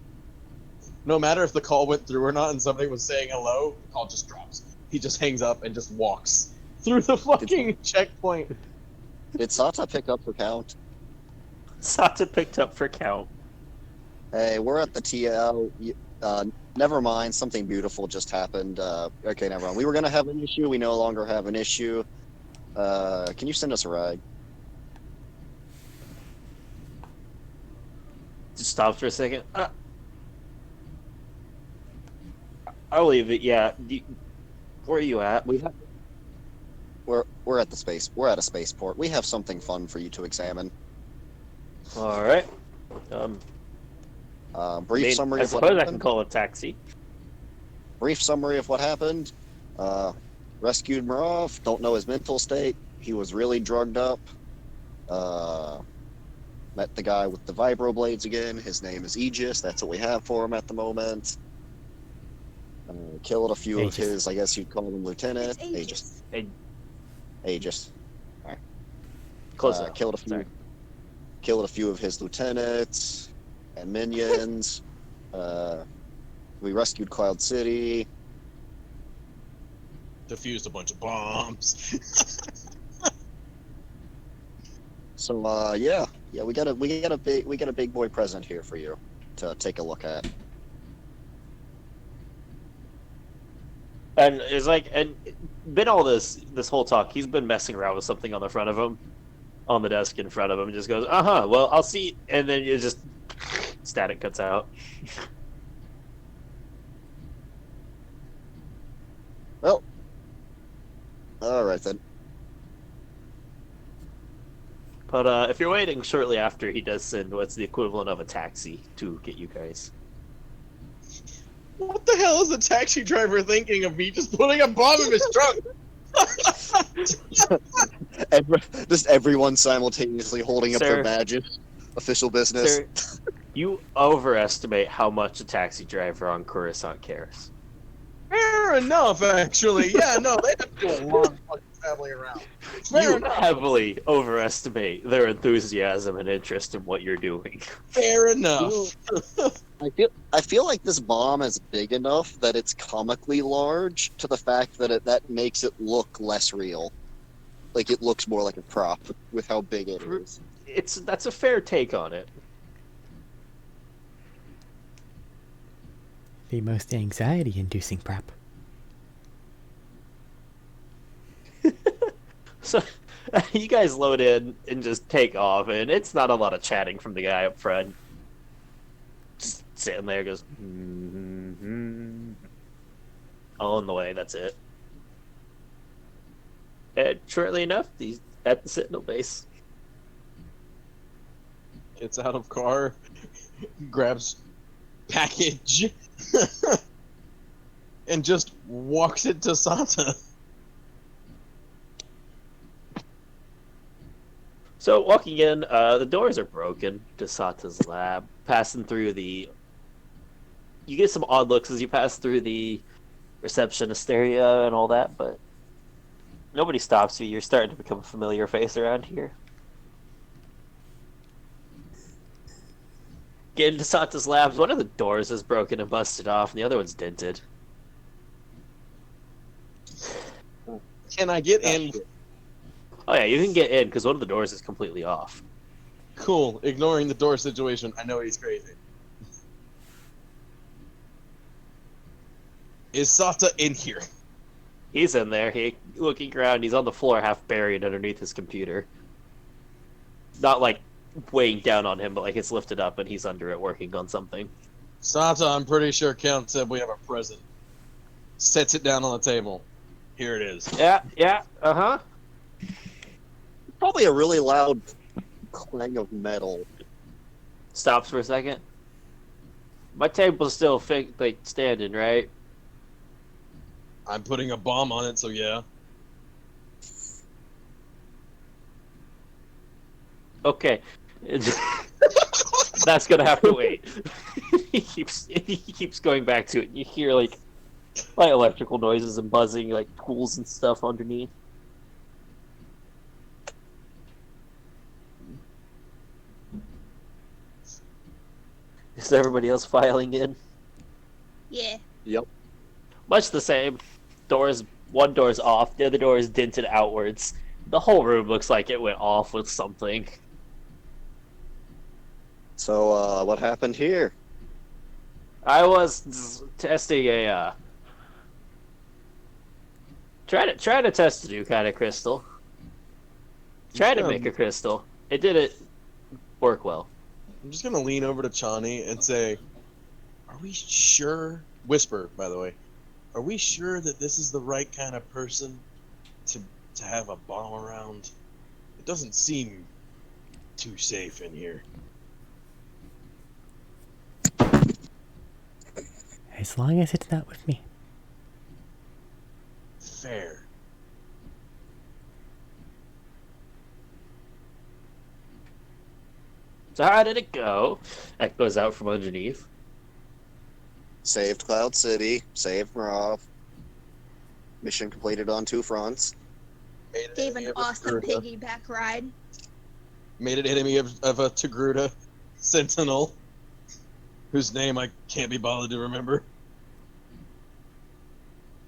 no matter if the call went through or not and somebody was saying hello, the call just drops. He just hangs up and just walks through the fucking checkpoint. Did Santa pick up for Count? Sata picked up for count. Hey, we're at the TL. Never mind, something beautiful just happened. Okay, never mind. We were gonna have an issue. We no longer have an issue. Can you send us a ride? Just stop for a second. I'll leave it. Yeah. Where are you at? We're at the space. We're at a spaceport. We have something fun for you to examine. All right. Brief summary I of what suppose I happened. can call a taxi. Brief summary of what happened. Rescued Marov. Don't know his mental state. He was really drugged up. Met the guy with the vibroblades again. His name is Aegis. That's what we have for him at the moment. Killed a few of his, I guess you'd call him lieutenant. Aegis. Aegis. Close enough. Killed a few. Sorry. killed a few of his lieutenants and minions. We rescued Cloud City. Defused a bunch of bombs. So yeah, we got a big boy present here for you to take a look at. And it's like, and been all this whole talk, he's been messing around with something on the front of him, on the desk in front of him, and just goes, well, I'll see, and then you just static cuts out. Well, all right then. But if you're waiting shortly after, he does send what's the equivalent of a taxi to get you guys. What the hell is the taxi driver thinking of me just putting a bomb in his trunk? Just everyone simultaneously holding up their Sir. badges. Official business. Sir, you overestimate how much a taxi driver on Coruscant cares. Fair enough, actually. Yeah, no, they have to do a lot of fucking traveling around. Fair You enough. heavily overestimate their enthusiasm and interest in what you're doing. Fair enough. I feel like this bomb is big enough that it's comically large to the fact that that makes it look less real. Like it looks more like a prop with how big it is. That's a fair take on it. The most anxiety-inducing prop. So you guys load in and just take off, and it's not a lot of chatting from the guy up front. Just sitting there, goes, all in the way. That's it. And shortly enough, he's at the Sentinel base. Gets out of car, grabs package, and just walks it to Sata. So walking in, the doors are broken to Sata's lab. Passing through you get some odd looks as you pass through the receptionist area and all that, but nobody stops you. You're starting to become a familiar face around here. Get into Sata's labs. One of the doors is broken and busted off, and the other one's dented. Can I get in? Oh yeah, you can get in because one of the doors is completely off. Cool. Ignoring the door situation, I know he's crazy. Is Sata in here? He's in there. He looking around. He's on the floor, half buried underneath his computer. Not like weighing down on him, but like it's lifted up and he's under it working on something. Sata, I'm pretty sure Count said we have a present. Sets it down on the table. Here it is. Yeah, uh-huh. Probably a really loud clang of metal. Stops for a second. My table's still standing, right? I'm putting a bomb on it, so yeah. Okay. That's gonna have to wait. he keeps going back to it. You hear like electrical noises and buzzing, like tools and stuff underneath. Is everybody else filing in? Yeah. Yep. Much the same. One door's off, the other door is dented outwards. The whole room looks like it went off with something. So, what happened here? I was testing a trying to test a new kind of crystal. Trying to make a crystal. It didn't work well. I'm just gonna lean over to Chani and say, "Are we sure?" Whisper, by the way. Are we sure that this is the right kind of person to have a bomb around? It doesn't seem too safe in here. As long as it's not with me. Fair. So how did it go? That goes out from underneath. Saved Cloud City, saved Marav. Mission completed on 2 fronts. Gave an awesome piggyback ride. made an enemy of a Togruta sentinel, whose name I can't be bothered to remember.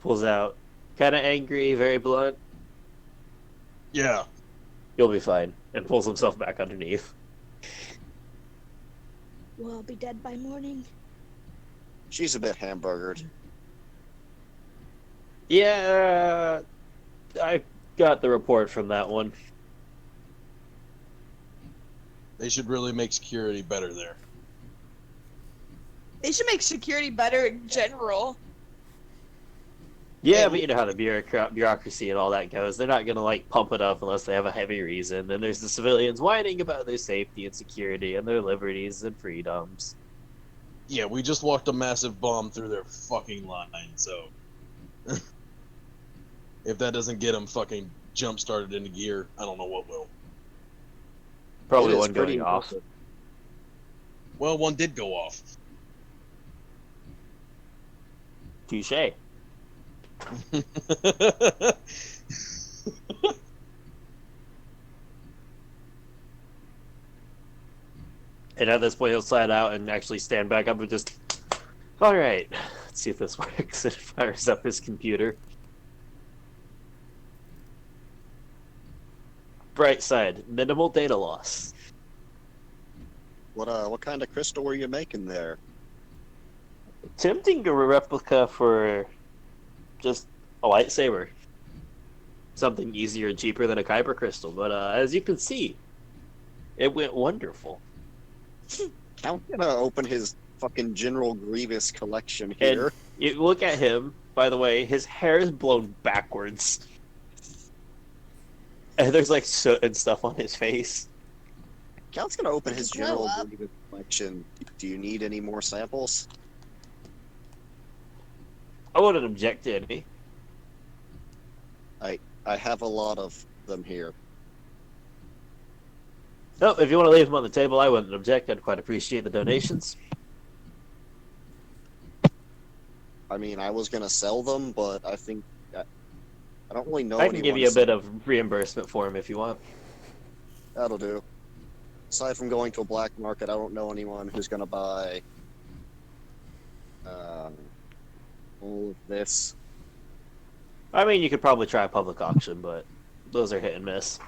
Pulls out, kind of angry, very blunt. Yeah. You'll be fine, and pulls himself back underneath. Will I be dead by morning? She's a bit hamburgered. Yeah, I got the report from that one. They should really make security better there. They should make security better in general. Yeah, but you know how the bureaucracy and all that goes. They're not gonna like pump it up unless they have a heavy reason. Then there's the civilians whining about their safety and security and their liberties and freedoms. Yeah, we just walked a massive bomb through their fucking line, so if that doesn't get them fucking jump started into gear, I don't know what will. Probably It is one pretty going off. impressive. Well, one did go off. Touche. And at this point, he'll slide out and actually stand back up and just, all right, let's see if this works. And fires up his computer. Bright side, minimal data loss. What kind of crystal were you making there? Attempting a replica for just a lightsaber. Something easier and cheaper than a kyber crystal, but as you can see, it went wonderful. I'm gonna open his fucking General Grievous collection here. And you look at him, by the way, his hair is blown backwards. And there's like soot and stuff on his face. Cal's gonna open his Blow General up. Grievous collection. Do you need any more samples? I wouldn't object to any. I have a lot of them here. No, if you want to leave them on the table, I wouldn't object. I'd quite appreciate the donations. I mean, I was gonna sell them, but I think I don't really know. I can give you a bit of reimbursement for them if you want. That'll do. Aside from going to a black market, I don't know anyone who's gonna buy all of this. I mean, you could probably try a public auction, but those are hit and miss.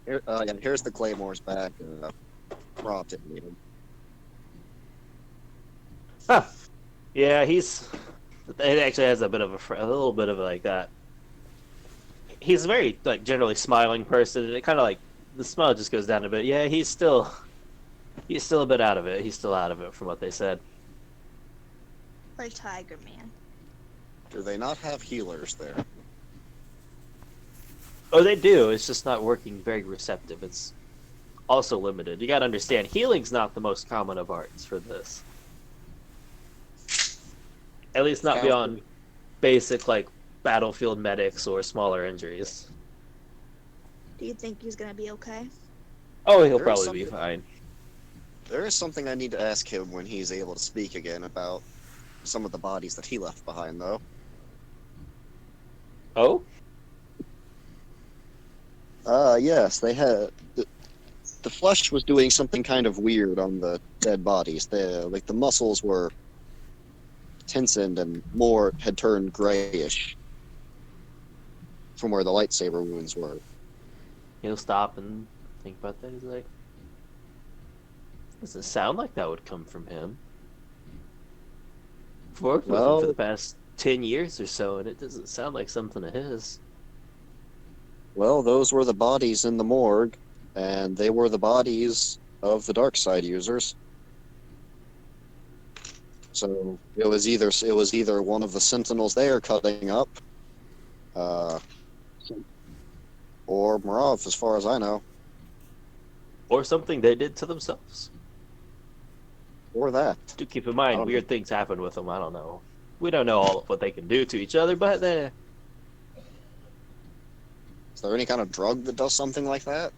Here, yeah, here's the Claymores back. Rob didn't need them. Huh. Yeah, it actually has a bit of a little bit of like that. He's a very like generally smiling person, and it kind of like the smile just goes down a bit. Yeah, he's still a bit out of it. He's still out of it from what they said. Or Tiger Man. Do they not have healers there? Oh, they do. It's just not working very receptive. It's also limited. You got to understand, healing's not the most common of arts for this. At least not beyond basic like battlefield medics or smaller injuries. Do you think he's gonna be okay? Oh, he'll There's probably be something- fine. There is something I need to ask him when he's able to speak again about some of the bodies that he left behind, though. Oh? Yes, they had the flesh was doing something kind of weird on the dead bodies. The muscles were tensioned and more had turned grayish from where the lightsaber wounds were. He'll stop and think about that. He's like, doesn't sound like that would come from him. I've worked with him Well- for the past 10 years or so, and it doesn't sound like something of his. Well, those were the bodies in the morgue, and they were the bodies of the dark side users. So it was either one of the sentinels there cutting up, or Marav, as far as I know, Or something they did to themselves. or that. Do keep in mind, don't weird things happen with them. I don't know. We don't know all of what they can do to each other, but Is there any kind of drug that does something like that?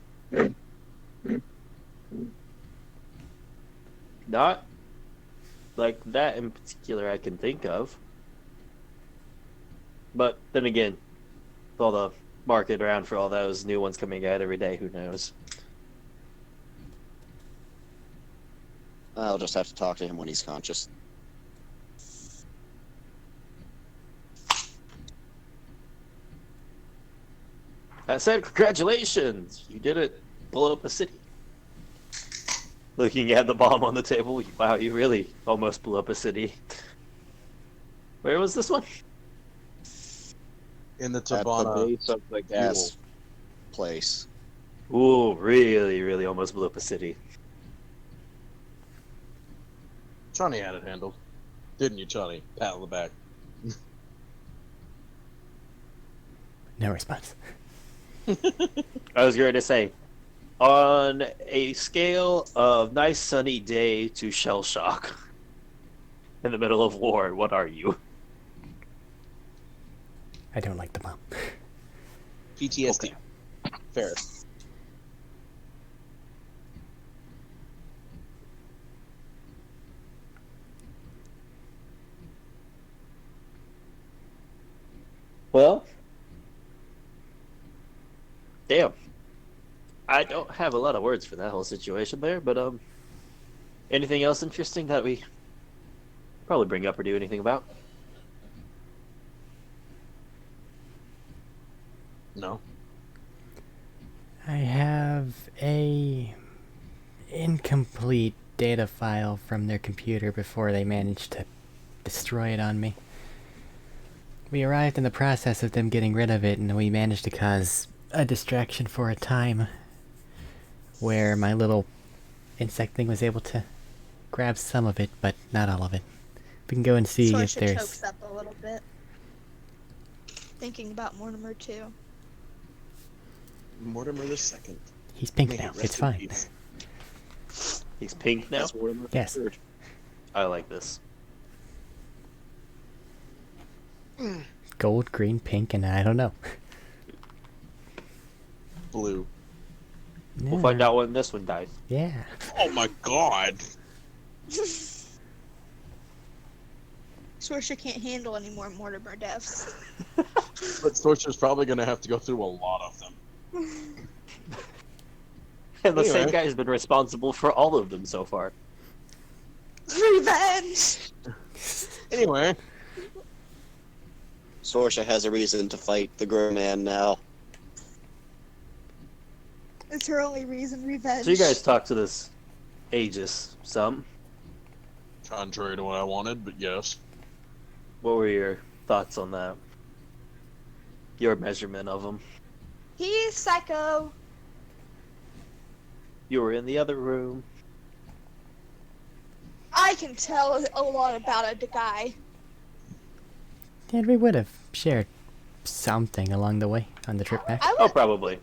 not like that in particular I can think of. But then again, with all the market around for all those new ones coming out every day. Who knows? I'll just have to talk to him when he's conscious. That said, congratulations! You did it. Blow up a city. Looking at the bomb on the table, wow, you really almost blew up a city. Where was this one? In the At the Tabana. base of the gas place. Ooh, really, really almost blew up a city. Chani had it handled. Didn't you, Chani? Pat on the back. No response. I was going to say, on a scale of nice sunny day to shell shock in the middle of war, what are you? I don't like the bomb. PTSD. Fair. Well, damn. I don't have a lot of words for that whole situation there, but anything else interesting that we probably bring up or do anything about? No. I have a incomplete data file from their computer before they managed to destroy it on me. We arrived in the process of them getting rid of it, and we managed to cause a distraction for a time where my little insect thing was able to grab some of it, but not all of it. We can go and see if Sorsha there's... chokes up a little bit. Thinking about Mortimer too. Mortimer the Second. He's pink May he now. rest It's in fine. peace. He's pink now? That's Mortimer Yes. III. I like this. Gold, green, pink, and I don't know. Blue. We'll find out when this one dies. Yeah. Oh my god! Sorsha can't handle any more Mortimer deaths. But Sorcerer's probably gonna have to go through a lot of them. And the same Anyway. guy's been responsible for all of them so far. Revenge! Anyway, Sorsha has a reason to fight the Grow Man now. It's her only reason, revenge. So you guys talked to this Aegis some. contrary to what I wanted, but yes. What were your thoughts on that? Your measurement of him. He's psycho. You were in the other room. I can tell a lot about a guy. And we would have shared something along the way on the trip back. I Oh, was, probably.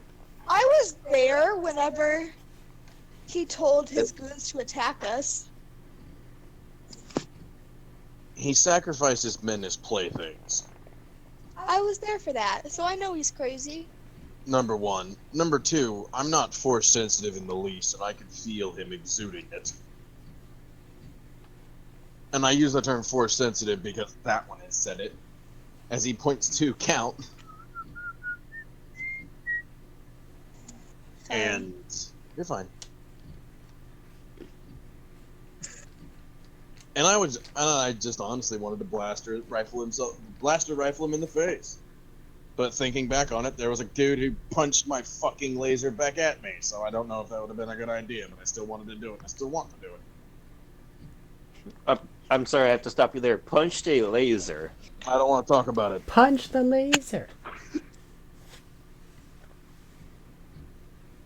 I was there whenever he told his goons to attack us. He sacrificed his men as playthings. I was there for that, so I know he's crazy. Number one. Number two, I'm not force sensitive in the least, and I could feel him exuding it. And I use the term force sensitive because that one has said it. As he points to Count. And you're fine. And I just honestly wanted to blaster rifle him in the face. But thinking back on it, there was a dude who punched my fucking laser back at me, so I don't know if that would have been a good idea, but I still wanted to do it. I still want to do it. I'm sorry, I have to stop you there. Punched a laser. I don't want to talk about it. Punch the laser!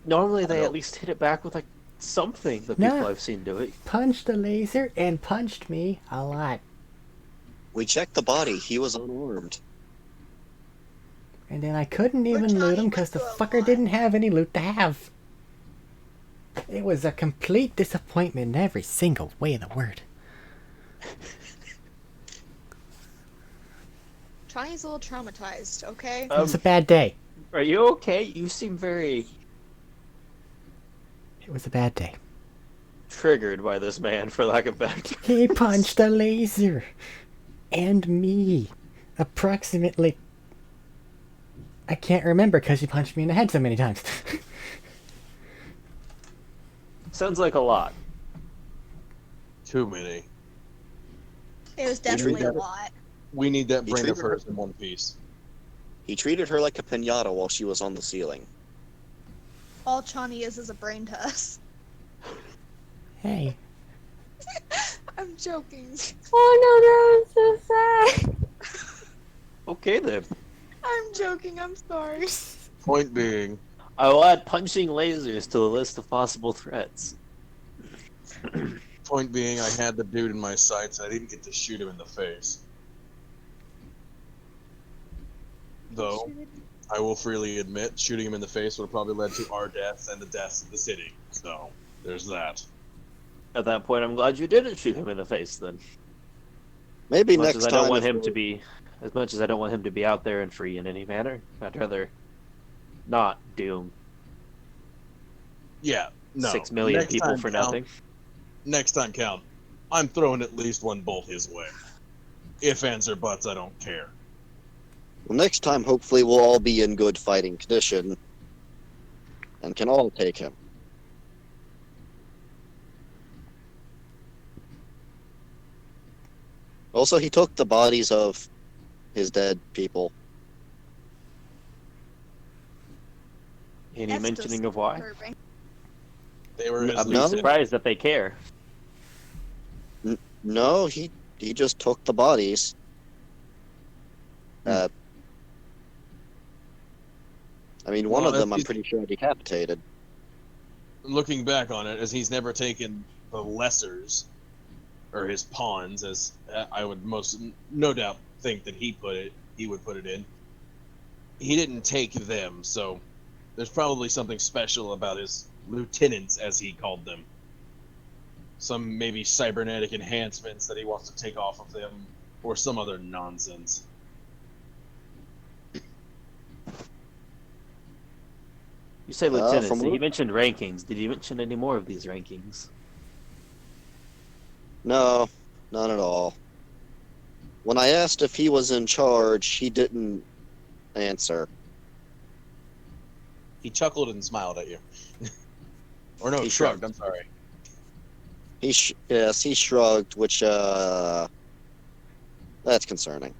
Normally they know. at least hit it back with like something that No. people I've seen do it. Punched the laser and punched me a lot. We checked the body. He was unarmed. And then I couldn't even loot him because the fucker didn't have any loot to have. It was a complete disappointment in every single way of the word. Johnny's a little traumatized, okay? It was a bad day. Are you okay? You seem very It was a bad day. triggered by this man, for lack of better term. He punched a laser. And me. Approximately I can't remember because you punched me in the head so many times. Sounds like a lot. Too many. It was treated definitely a her- lot. We need that He brain of treated her- hers in one piece. He treated her like a pinata while she was on the ceiling. All Chani is a brain to us. Hey. I'm joking. Oh no, that was so sad. Okay then. I'm joking. I'm sorry. Point being, I will add punching lasers to the list of possible threats. I had the dude in my sights. I didn't get to shoot him in the face. Though, I will freely admit, shooting him in the face would have probably led to our deaths and the deaths of the city. So, there's that. At that point, I'm glad you didn't shoot him in the face then. Maybe As much next as I time. don't want if him we're- to be, as much as I don't want him to be out there and free in any manner, I'd rather not doom Yeah, no. 6 million Next people time for count. nothing. Next time count, I'm throwing at least one bolt his way. If ands or buts, I don't care. Well, next time, hopefully, we'll all be in good fighting condition and can all take him. Also, he took the bodies of his dead people. Any That's mentioning just of why? disturbing. They were his I'm No. surprised that they care. No, he just took the bodies. I mean, one Well, of them I'm he's- pretty sure decapitated. Looking back on it, as he's never taken the lessers, or his pawns, as I would no doubt think that he would put it in. He didn't take them, so there's probably something special about his lieutenants, as he called them. Some maybe cybernetic enhancements that he wants to take off of them, or some other nonsense. You say lieutenants. from He what- mentioned rankings. Did he mention any more of these rankings? No, none at all. When I asked if he was in charge, he didn't answer. He chuckled and smiled at you. Or no, He shrugged, shrugged. I'm sorry. Yes, he shrugged, which that's concerning.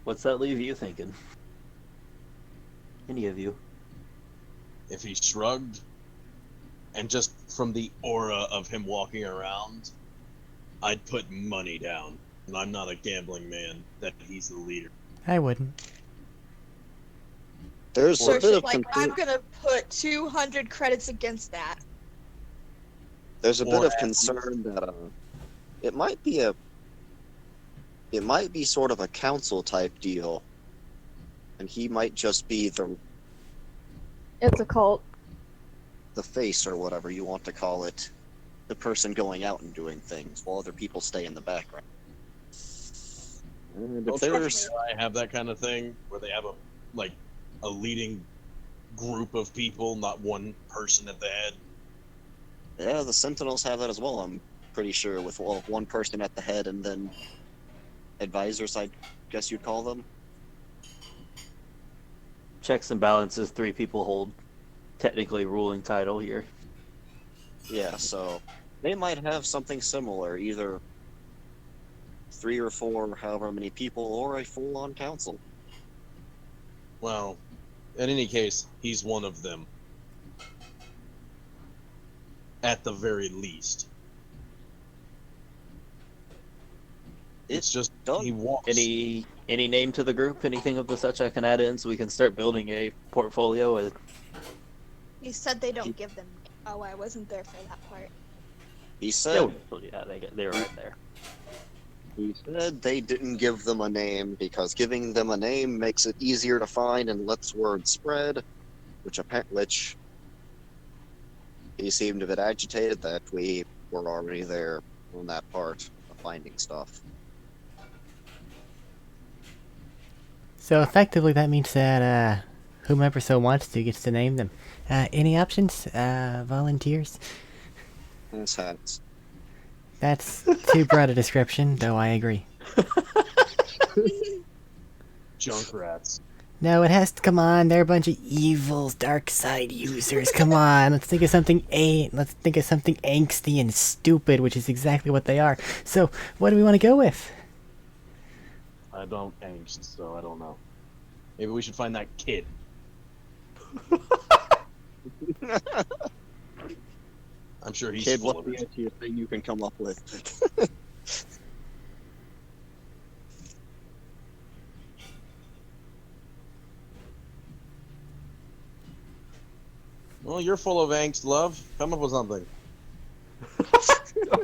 What's that leave you thinking? Any of you? If he shrugged, and just from the aura of him walking around, I'd put money down. And I'm not a gambling man that he's the leader. I wouldn't. There's So a bit of like, I'm concern. gonna put 200 credits against that. There's a Or bit of at concern that it might be sort of a council type deal, and he might just be It's a cult. the face or whatever you want to call it, the person going out and doing things while other people stay in the background. And Well, if there's I have that kind of thing where they have a leading group of people, not one person at the head. yeah, the Sentinels have that as well. I'm pretty sure with one person at the head and then advisors, I guess you'd call them. Checks and balances. 3 people hold technically ruling title here. Yeah, so they might have something similar, either 3 or 4, however many people, or a full-on council. Well, in any case, he's one of them. At the very least. It's just Don't- he walks. Any name to the group? Anything of the such I can add in so we can start building a portfolio? He said they don't give them. Oh, I wasn't there for that part. He said Yeah, they were right there. they didn't give them a name because giving them a name makes it easier to find and lets word spread, which he seemed a bit agitated that we were already there on that part of finding stuff. So effectively, that means that whomever so wants to gets to name them. Any options? Volunteers? Yes, hats. That's too broad a description, though I agree. Junk rats. No, it has to come on. They're a bunch of evil dark side users. Come on, let's think of something let's think of something angsty and stupid, which is exactly what they are. So, what do we want to go with? I don't angst, so I don't know. Maybe we should find that kid. I'm sure he's Kid, full what's of the it. edgiest thing you can come up with? Well, you're full of angst, love. Come up with something.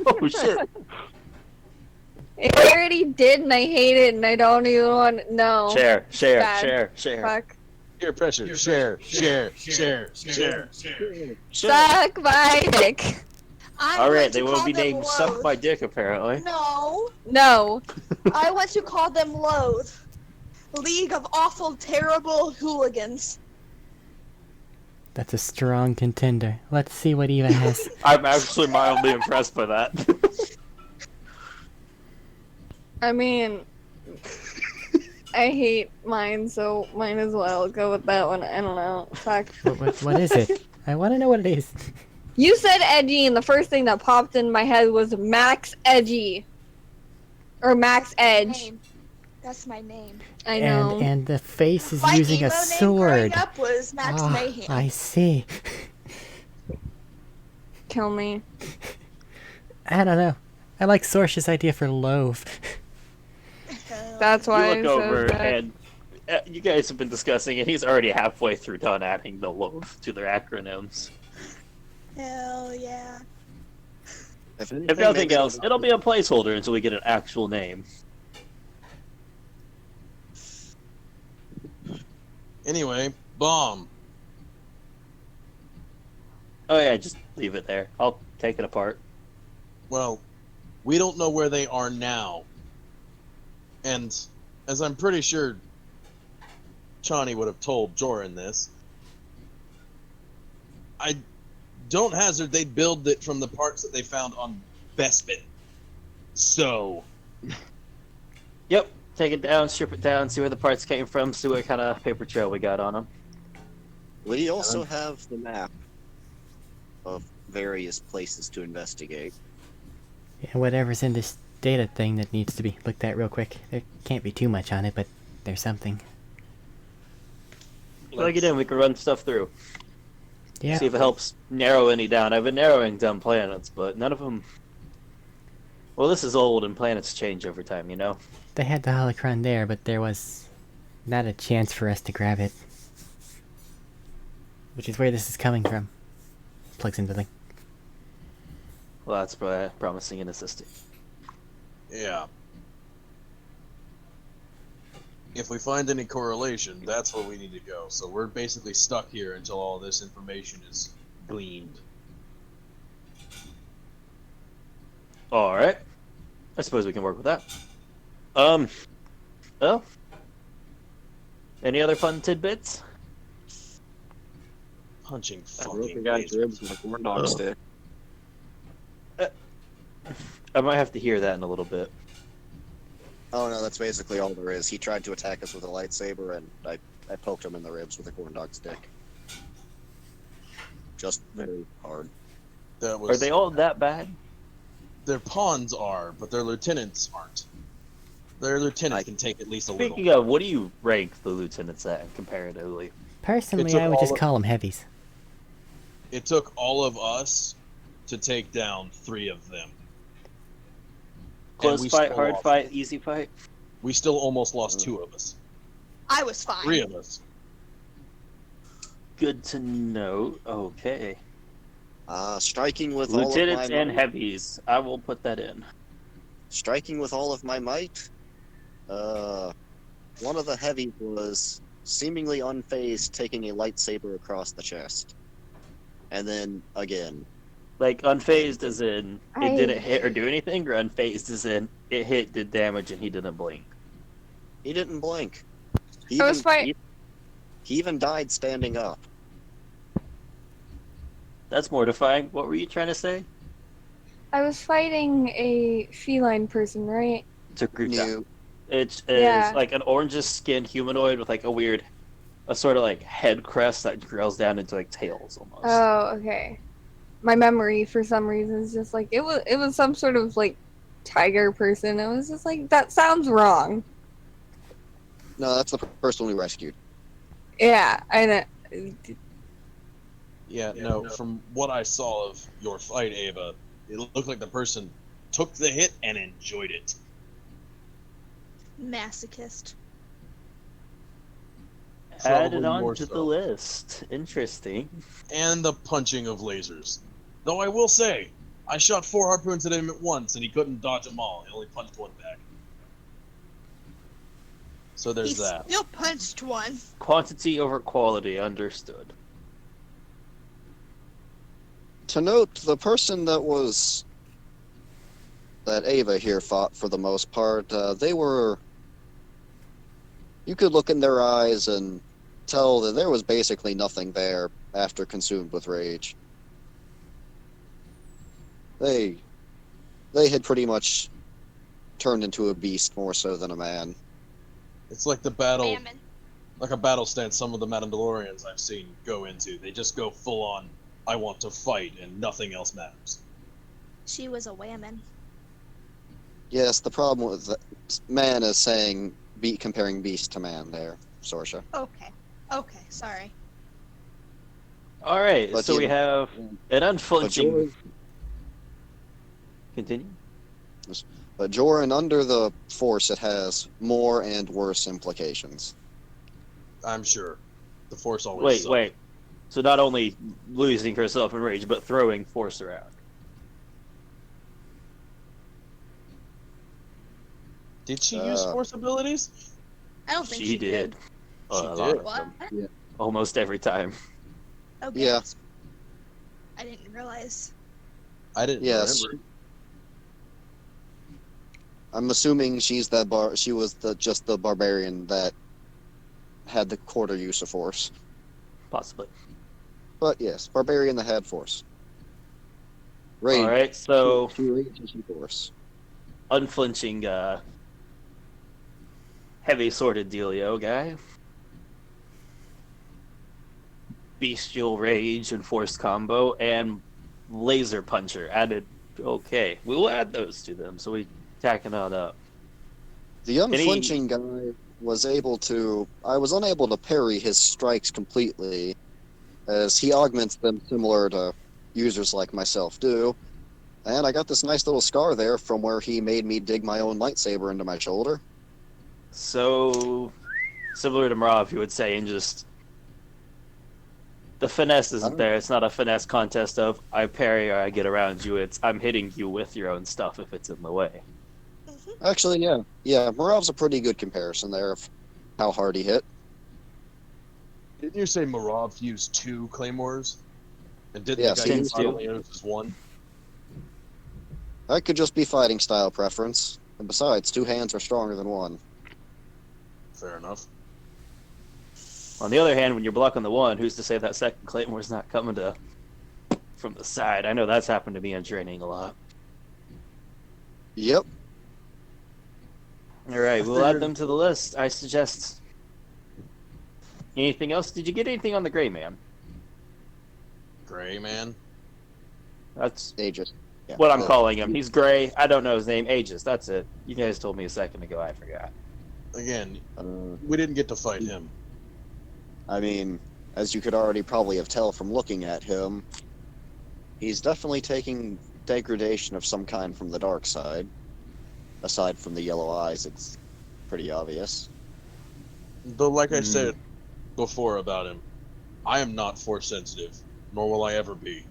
Oh shit! I already did, and I hate it, and I don't even want. No. Share, share, Bad. share, share. Fuck. Peer pressure. Share. Suck my dick. I'm All going right, to they will call be them named "Suck Loathe. My Dick." Apparently. No, No. I want to call them Loathe. League of Awful Terrible Hooligans. That's a strong contender. Let's see what Eva has. I'm actually mildly impressed by that. I mean, I hate mine, so might as well go with that one. I don't know. Fuck. What is it? I want to know what it is. You said edgy, and the first thing that popped in my head was Max Edgy. Or Max Edge. Name. That's my name. I know. And the face is My using emo a name growing sword. up was Max Ah, Mayhem. I see. Kill me. I don't know. I like Sorsh's idea for loaf. That's You why look I said over that. and you guys have been discussing it. He's already halfway through done adding the "loaf" to their acronyms. Hell yeah. If nothing else, it'll be a placeholder until we get an actual name. Anyway, bomb. Oh yeah, just leave it there. I'll take it apart. Well, we don't know where they are now. And as I'm pretty sure Chani would have told Joran this, I don't hazard they'd build it from the parts that they found on Bespin. So, Yep, take it down, strip it down, see where the parts came from, see what kind of paper trail we got on them. We also have the map of various places to investigate. Yeah, whatever's in this data thing that needs to be looked at real quick. There can't be too much on it, but there's something. Plug it in, we can run stuff through. Yeah. See if it helps narrow any down. I've been narrowing down planets, but none of them... Well, this is old and planets change over time, you know? They had the holocron there, but there was not a chance for us to grab it. Which is where this is coming from. Plugs into the thing. Well, that's promising and assisting. yeah. If we find any correlation, that's where we need to go. So we're basically stuck here until all this information is gleaned. Alright. I suppose we can work with that. Well, any other fun tidbits? Punching I broke fucking a guy's lasers. ribs with a corn dog stick. I might have to hear that in a little bit. Oh no, that's basically all there is. He tried to attack us with a lightsaber, and I poked him in the ribs with a corn dog stick. Just very hard. That was, Are they all that bad? Their pawns are, but their lieutenants aren't. Their lieutenants can take at least a little. Speaking of, what do you rank the lieutenants at comparatively? Personally, took I would all just of- call them heavies. It took all of us to take down 3 of them. Close we fight, still hard lost. fight, easy fight? We still almost lost 2 of us. I was fine. 3 of us. Good to know. Okay. Striking with all of Lieutenants my and might. heavies. I will put that in. Striking with all of my might. One of the heavies was seemingly unfazed, taking a lightsaber across the chest. And then again. Like, unfazed as in it I- didn't hit or do anything, or unfazed as in it hit, did damage, and he didn't blink? He didn't blink. He I was even, he even died standing up. That's mortifying. What were you trying to say? I was fighting a feline person, right? It's a group down. New. It's Yeah. like an orangish skinned humanoid with like a weird a sort of like head crest that drills down into like tails almost. Oh, okay. My memory, for some reason, is just like it was some sort of like tiger person. It was just like that sounds wrong. No, that's the person we rescued. Yeah, I know. Yeah, no, from what I saw of your fight, Ava, it looked like the person took the hit and enjoyed it. Masochist. Added Probably on more to the so. list. Interesting. And the punching of lasers. Though I will say, I shot 4 harpoons at him at once and he couldn't dodge them all. He only punched one back. So there's He that. still punched one. Quantity over quality, understood. To note, the person that Ava here fought for the most part, they were. You could look in their eyes and tell that there was basically nothing there after consumed with rage. They had pretty much turned into a beast more so than a man. It's like the battle, Famine. like a battle stance some of the Mandalorians I've seen go into. They just go full on, I want to fight and nothing else matters. She was a whammon. Yes, the problem with man is saying comparing beast to man there, Sorsha. Okay. Okay, sorry. All right, But so you we know, have an unflinching. Jorah- Continue. But Joran, under the Force, it has more and worse implications. I'm sure. The Force always Wait, sucks. wait. So not only losing herself in rage, but throwing force around. Did she use Force abilities? I don't think She did. She A lot did. of What? them. Yeah. Almost every time. Oh, Yeah. gasp. I didn't realize. I didn't Yes. remember. I'm assuming she was just the barbarian that had the quarter use of Force. Possibly. But yes, barbarian that had Force. Rage. All right, so She rages in Force. unflinching, heavy sworded dealio guy. Bestial rage and force combo and laser puncher added. Okay, we will add those to them. So we tacking on up. The unflinching guy was able to. I was unable to parry his strikes completely, as he augments them similar to users like myself do. And I got this nice little scar there from where he made me dig my own lightsaber into my shoulder. So similar to Marav, you would say, and just the finesse isn't there. It's not a finesse contest of I parry or I get around you. It's I'm hitting you with your own stuff if it's in the way. Actually, yeah. Yeah, Murav's a pretty good comparison there of how hard he hit. Didn't you say Marav used 2 claymores? And didn't Yes, the guy he use used to. only uses 1? That could just be fighting style preference. And besides, 2 hands are stronger than 1. Fair enough. On the other hand, when you're blocking the one, who's to say that second Claymore's not coming to from the side? I know that's happened to me in training a lot. Yep. All right, we'll add them to the list. I suggest. Anything else? Did you get anything on the Gray Man? Gray man. That's Aegis. Yeah. what I'm calling him. He's gray. I don't know his name. Aegis. That's it. You guys told me a second ago. I forgot. Again, Uh, we didn't get to fight him. I mean, as you could already probably have tell from looking at him, he's definitely taking degradation of some kind from the dark side. Aside from the yellow eyes, it's pretty obvious. Though, like I said before about him, I am not Force sensitive, nor will I ever be.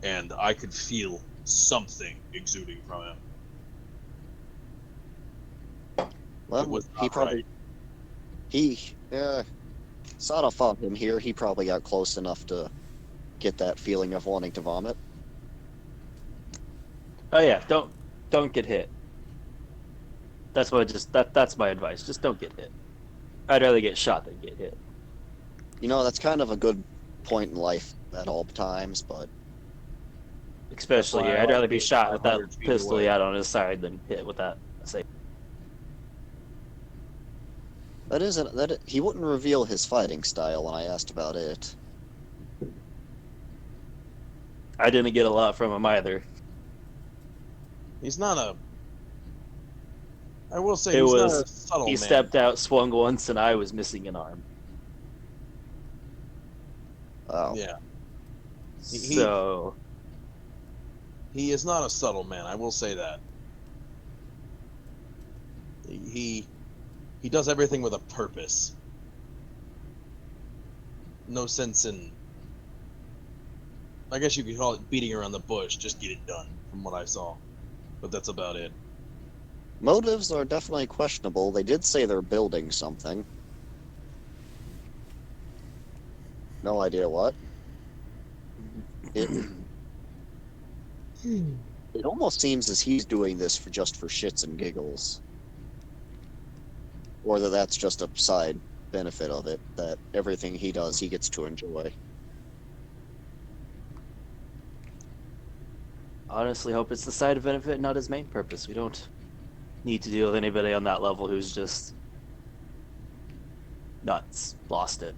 And I could feel something exuding from him. Well, It was he not probably right. he Sada fought him here. He probably got close enough to get that feeling of wanting to vomit. Oh yeah, don't get hit. That's what that's my advice. Just don't get hit. I'd rather get shot than get hit. You know, that's kind of a good point in life at all times, but Especially That's why here. I I'd like rather be being shot with that 500 feet pistol away. out on his side than hit with that. Say, He wouldn't reveal his fighting style when I asked about it. I didn't get a lot from him either. He's not a. I will say It he's not was a subtle he man. stepped out, swung once, and I was missing an arm. Oh. Yeah, So he is not a subtle man. I will say that. He does everything with a purpose. No sense in. I guess you could call it beating around the bush. Just get it done, from what I saw. But that's about it. Motives are definitely questionable. They did say they're building something. No idea what. It it almost seems as he's doing this for just for shits and giggles. Or that's just a side benefit of it, that everything he does he gets to enjoy. honestly, hope it's the side benefit, not his main purpose. We don't need to deal with anybody on that level who's just nuts, lost it.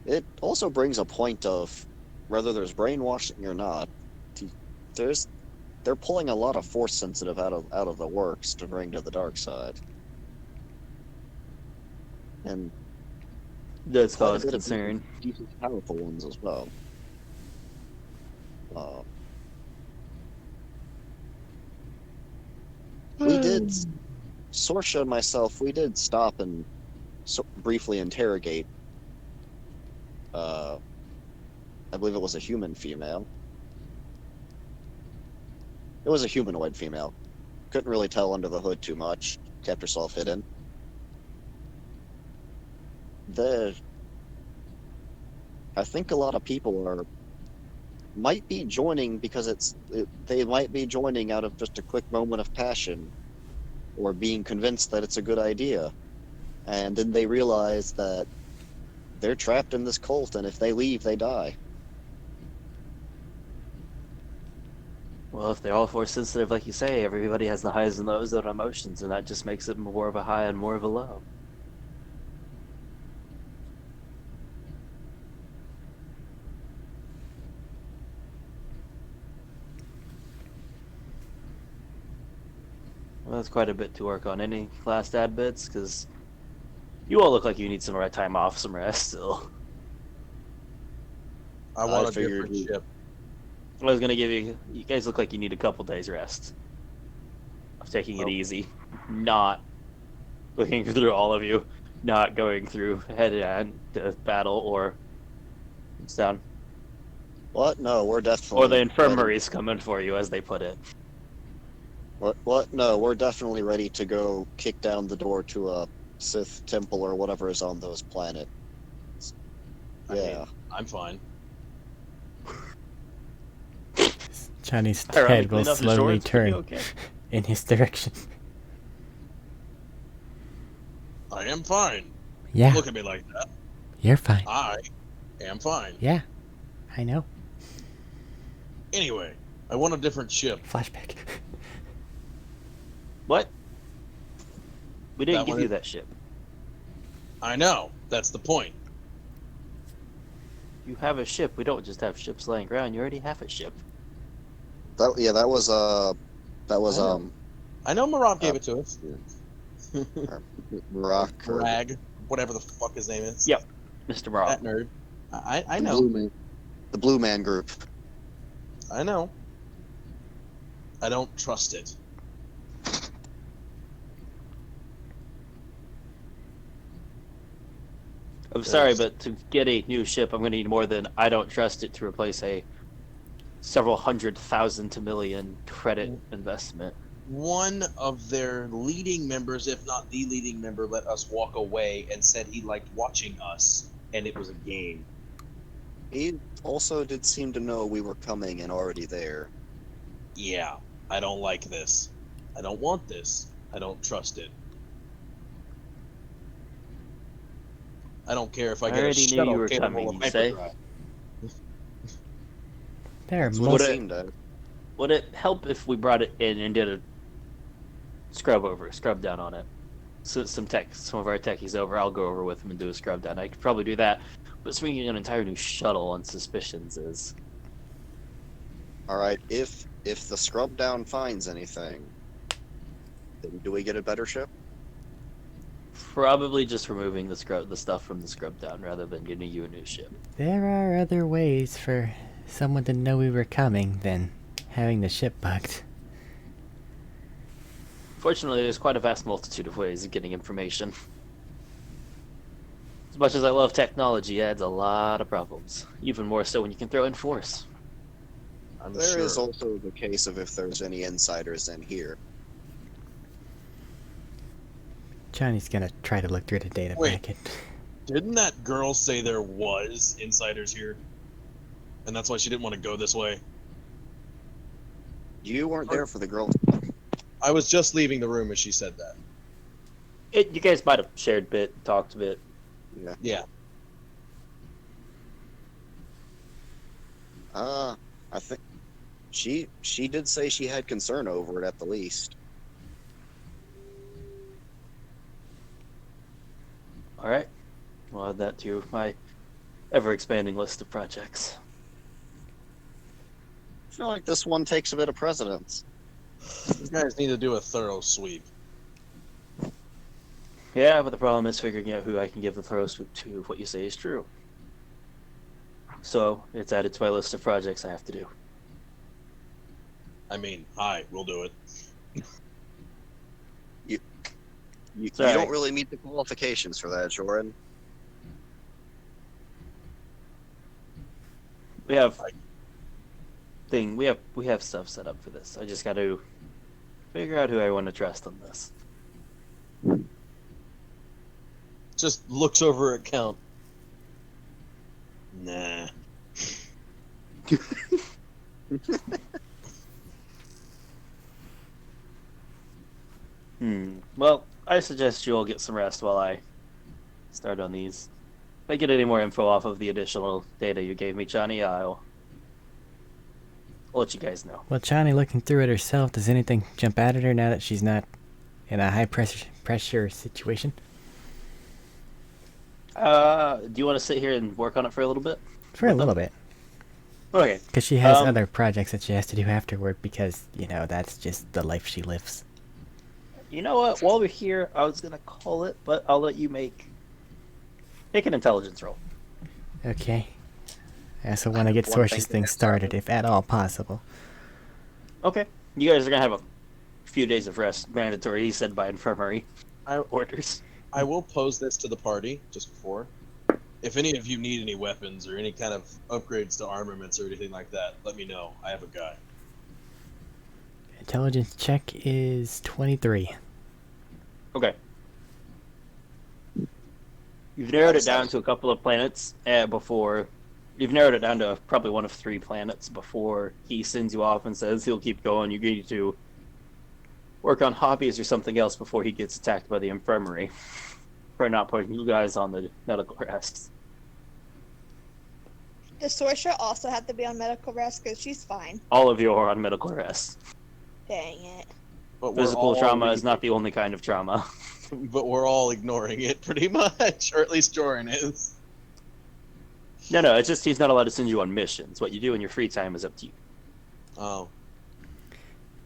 It also brings a point of whether there's brainwashing or not. They're pulling a lot of force sensitive out of the works to bring to the dark side, and That's quite a cause bit concern. of decent powerful ones as well. We did, Sorsha and myself, we did stop and briefly interrogate. I believe it was a human female. It was a humanoid female. Couldn't really tell under the hood too much. Kept herself hidden. I think a lot of people might be joining because they might be joining out of just a quick moment of passion, or being convinced that it's a good idea, and then they realize that they're trapped in this cult, and if they leave, they die. Well, if they're all force sensitive, like you say, everybody has the highs and lows of emotions, and that just makes it more of a high and more of a low. Well, that's quite a bit to work on. Any last ad bits? Because you all look like you need some time off, some rest still. I want a figured different ship. I was gonna give you guys look like you need a couple days rest of taking it easy, not looking through all of you, not going through head to battle or it's down, What? No, we're definitely or the ready. infirmary's coming for you, as they put it. What? No, we're definitely ready to go kick down the door to a Sith temple or whatever is on those planets. I Yeah. mean, I'm fine. Johnny's Ironically head will enough, the slowly sword's pretty turn okay. in his direction. I am fine. Yeah, Look at me like that. you're fine. I am fine. Yeah, I know. Anyway, I want a different ship. Flashback. What? We didn't That give one you is- that ship. I know. That's the point. You have a ship. We don't just have ships laying around. You already have a ship. That was I know. I know Marab gave Uh, it to us. Rock or Rag, whatever the fuck his name is. Yep. Mr. Brock. That nerd. I the know. Blue Man, the Blue Man Group. I know. I don't trust it. I'm sorry, but to get a new ship, I'm going to need more than I don't trust it to replace a several 100,000 to million credit investment. One of their leading members, if not the leading member, let us walk away and said he liked watching us, and it was a game. He also did seem to know we were coming and already there. Yeah, I don't like this. I don't want this. I don't trust it. I don't care if I I get a already knew shuttle you were capable coming, of you say? hyperdrive. There are That's what Would it it- seemed to. Would it help if we brought it in and did a scrub down on it? some of our techies over. I'll go over with them and do a scrub down. I could probably do that, but swinging an entire new shuttle on suspicions is All right, if the scrub down finds anything, then do we get a better ship? probably just removing the stuff from the scrub down rather than getting you a new ship. There are other ways for someone to know we were coming than having the ship bugged. Fortunately, there's quite a vast multitude of ways of getting information. As much as I love technology, it adds a lot of problems. Even more so when you can throw in force. I'm There sure. is also the case of if there's any insiders in here. Johnny's gonna try to look through the data Wait. packet. Didn't that girl say there was insiders here? And that's why she didn't want to go this way? You weren't there for the girl. I was just leaving the room as she said that. You guys might have shared bit, talked a bit. Yeah. I think she did say she had concern over it at the least. All right, I'll add that to my ever-expanding list of projects. I feel like this one takes a bit of precedence. You guys need to do a thorough sweep. Yeah, but the problem is figuring out who I can give the throw swoop to if what you say is true. So it's added to my list of projects I have to do. I mean, hi, we'll do it. You Sorry. don't really meet the qualifications for that, Jordan. We have we have stuff set up for this. I just got to figure out who I want to trust on this. Just looks over her account. Nah. Well, I suggest you all get some rest while I start on these. If I get any more info off of the additional data you gave me, Johnny, I'll let you guys know. Well, Johnny, looking through it herself, does anything jump out at her now that she's not in a high pressure situation? Do you want to sit here and work on it for a little bit? For a little bit. Okay. Because she has other projects that she has to do afterward because, you know, that's just the life she lives. You know what? While we're here, I was gonna call it, but I'll let you make an intelligence roll. Okay. I also want to get one Sorsh's thing thing to started, if at all possible. Okay. You guys are gonna have a few days of rest, mandatory. He said by infirmary orders. I will pose this to the party just before. If any of you need any weapons or any kind of upgrades to armaments or anything like that, let me know. I have a guy. Intelligence check is 23. Okay. You've narrowed it down to a couple of planets before. You've narrowed it down to probably one of 3 planets before he sends you off and says he'll keep going. You need to work on hobbies or something else before he gets attacked by the infirmary for not putting you guys on the medical rests. Does Sorsha also have to be on medical rest? Because she's fine. All of you are on medical rest. Dang it. But we're Physical all trauma is not the only kind of trauma. But we're all ignoring it pretty much, or at least Joran is. No, it's just he's not allowed to send you on missions. What you do in your free time is up to you. Oh.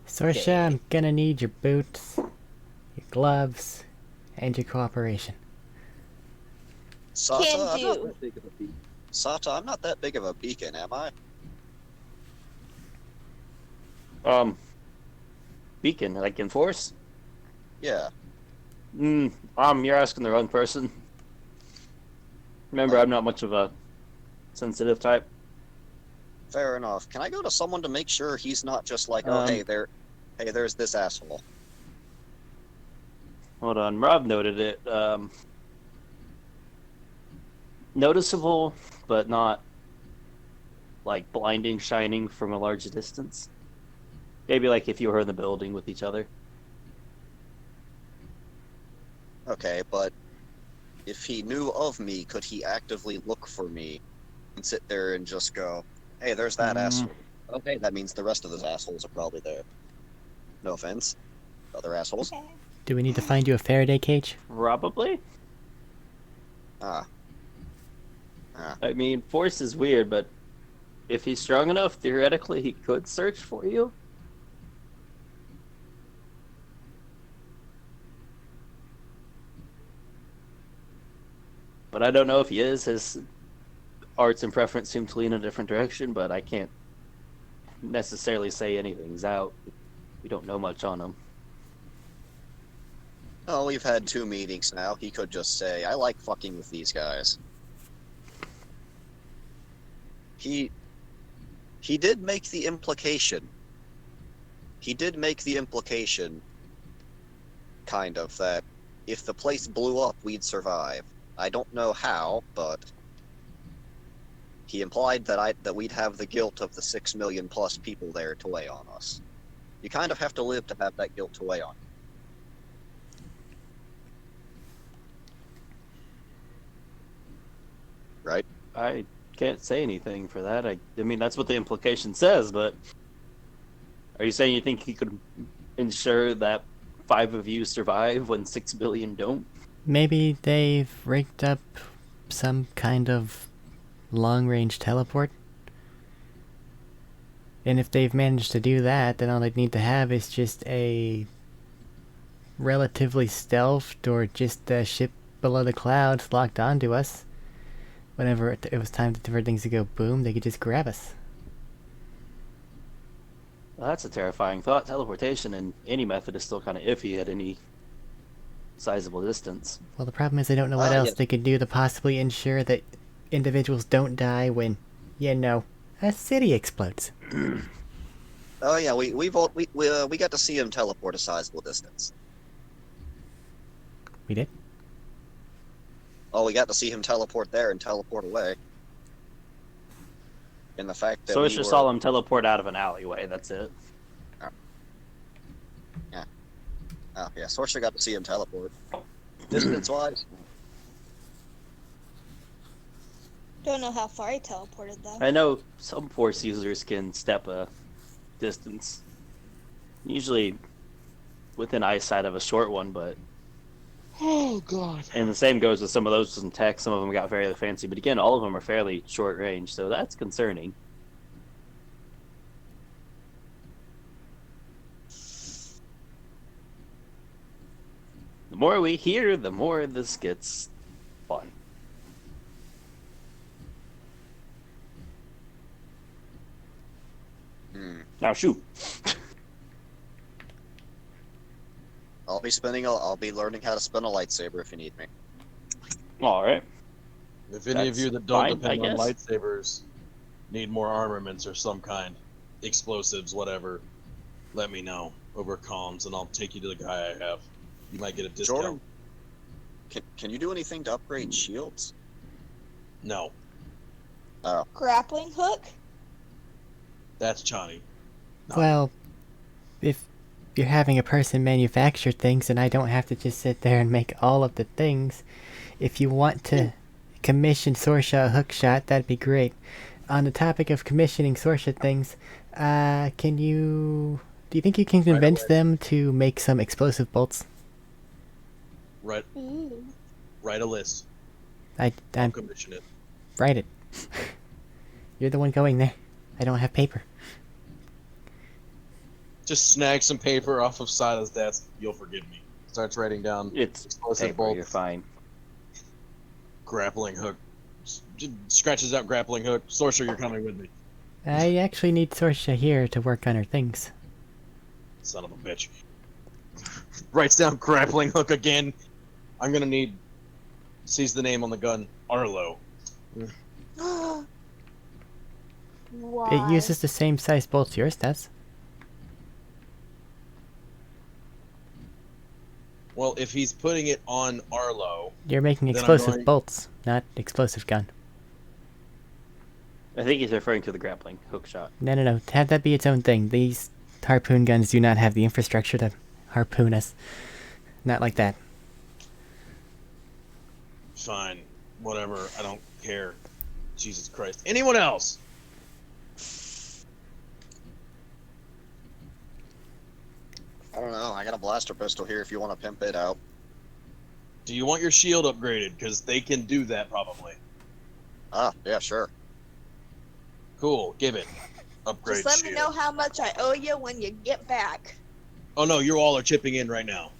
Sorsha, I'm gonna need your boots, your gloves, and your cooperation. Sata, Can I'm not do. that big of a beacon. Sata, I'm not that big of a beacon, am I? Beacon, like in force? Yeah. You're asking the wrong person. Remember, I'm not much of a sensitive type. Fair enough. Can I go to someone to make sure he's not just like, oh, there's this asshole. Hold on, Rob noted it. Noticeable, but not like blinding, shining from a large distance. Maybe like if you were in the building with each other. Okay, but if he knew of me, could he actively look for me and sit there and just go, hey, there's that asshole. Okay, that means the rest of those assholes are probably there. No offense. Other assholes. Okay. Do we need to find you a Faraday cage? Probably. Ah. I mean, force is weird, but if he's strong enough, theoretically, he could search for you. But I don't know if he is. His arts and preference seem to lean in a different direction, but I can't necessarily say anything's out. We don't know much on him. Oh, we've had 2 meetings now. He could just say, I like fucking with these guys. He did make the implication. He did make the implication, kind of, that if the place blew up, we'd survive. I don't know how, but he implied that we'd have the guilt of the 6 million plus people there to weigh on us. You kind of have to live to have that guilt to weigh on you. Right? I can't say anything for that. I mean, that's what the implication says, but are you saying you think he could ensure that 5 of you survive when 6 billion don't? Maybe they've rigged up some kind of long-range teleport? And if they've managed to do that, then all they'd need to have is just a relatively stealthed or just a ship below the clouds locked onto us. Whenever it was time for things to go boom, they could just grab us. Well, that's a terrifying thought. Teleportation in any method is still kind of iffy at any sizable distance. Well, the problem is I don't know what else yes. they could do to possibly ensure that individuals don't die when, a city explodes. Oh yeah, we got to see him teleport a sizable distance. We did? Oh, we got to see him teleport there and teleport away. And the fact that So we it's just were... saw him teleport out of an alleyway, that's it. Oh yeah, Sorcerer got to see him teleport. Distance-wise, Don't know how far he teleported though. I know some Force users can step a distance. Usually within eyesight of a short one, but... Oh god. And the same goes with some of those in tech. Some of them got very fancy, but again, all of them are fairly short range, so that's concerning. The more we hear, the more this gets fun. Now shoot. I'll be learning how to spin a lightsaber if you need me. All right. If any of That's you that don't fine, depend I on guess. lightsabers need more armaments or some kind, explosives, whatever, let me know over comms and I'll take you to the guy I have. You might get a discount. Jordan, can you do anything to upgrade shields? No, Grappling hook? that's Chani. No. Well, if you're having a person manufacture things and I don't have to just sit there and make all of the things, if you want to commission Sorsha a hookshot, that'd be great. On the topic of commissioning Sorsha things, do you think you can convince away. them to make some explosive bolts? Write Ooh. a list. I'll I'll commission it. write it. You're the one going there. I don't have paper. Just snag some paper off of Sila's desk. You'll forgive me. Starts writing down It's explosive paper, bolts. you're fine. Grappling hook. Scratches out grappling hook. Sorcerer, you're coming with me. I actually need Sorsha here to work on her things. Son of a bitch. Writes down grappling hook again. I'm gonna need... Sees the name on the gun. Arlo. Why? It uses the same size bolts yours does. Well, if he's putting it on Arlo... You're making Then I'm explosive going- bolts, not explosive gun. I think he's referring to the grappling hook shot. No. Have that be its own thing. These harpoon guns do not have the infrastructure to harpoon us. Not like that. Fine. Whatever. I don't care. Jesus Christ. Anyone else? I don't know. I got a blaster pistol here if you want to pimp it out. Do you want your shield upgraded? Because they can do that probably. Ah, yeah, sure. Cool, give it. Upgrade Just let me shield. know how much I owe you when you get back. Oh no, you all are chipping in right now.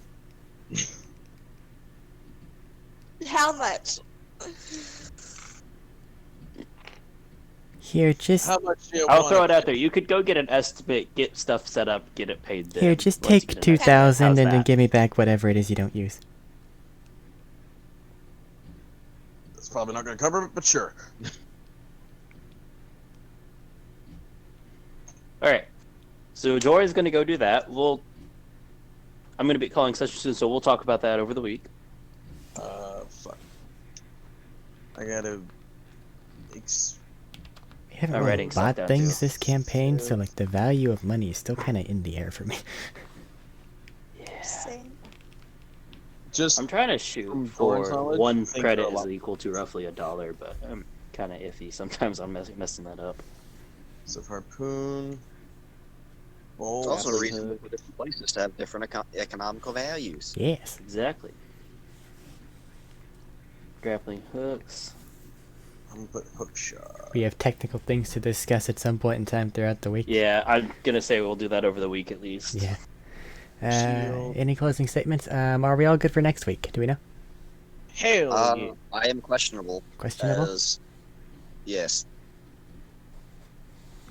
How much? Here, just How much do you I'll want? throw it out there. You could go get an estimate, get stuff set up, get it paid then. here, just once you take get an 2,000 estimate. and then How's that? give me back whatever it is you don't use. That's probably not going to cover it, but sure. All right. So Jory's going to go do that. I'm going to be calling session soon, so we'll talk about that over the week. Fuck. I gotta. We haven't I'm really writing stuff bought down, things too. this campaign, so like the value of money is still kind of in the air for me. Yeah. Same. Just. I'm trying to shoot From for Thorn's knowledge, I one think credit they're a is lot- equal to roughly $1, but I'm kind of iffy. Sometimes I'm messing that up. So harpoon. Bolt. It's also Grappling reasonable hook. for different places to have different economical values. Yes. Exactly. Grappling hooks. I'm gonna put hook shot. We have technical things to discuss at some point in time throughout the week. Yeah, I'm gonna say we'll do that over the week at least. Yeah. Shield. Any closing statements? Are we all good for next week? Do we know? Hell yeah. I am questionable. Questionable? As, yes.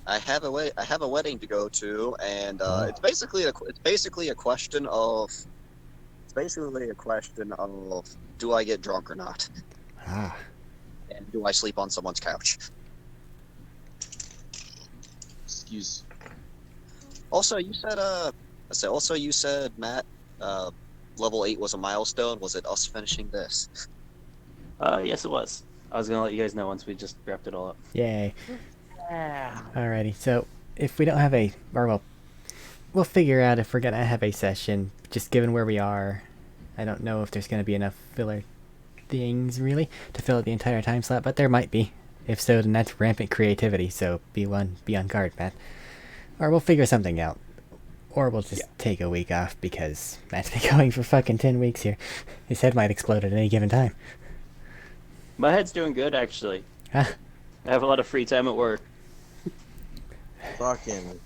I have a wedding to go to, and it's basically a question of do I get drunk or not, Ah. and do I sleep on someone's couch. Excuse. Also, you said Matt, level 8 was a milestone. Was it us finishing this? Yes, it was. I was gonna let you guys know once we just wrapped it all up. Yay. Yeah. Alrighty, so if we don't have we'll figure out if we're gonna have a session, just given where we are. I don't know if there's gonna be enough filler things, really, to fill out the entire time slot, but there might be. If so, then that's rampant creativity, so be on guard, Matt. Or we'll figure something out. Or we'll just take a week off, because Matt's been going for fucking 10 weeks here. His head might explode at any given time. My head's doing good, actually. Huh? I have a lot of free time at work. Fucking.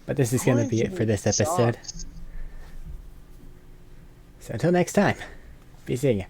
But this is gonna be it for this episode. Sucks. So until next time, be seeing ya.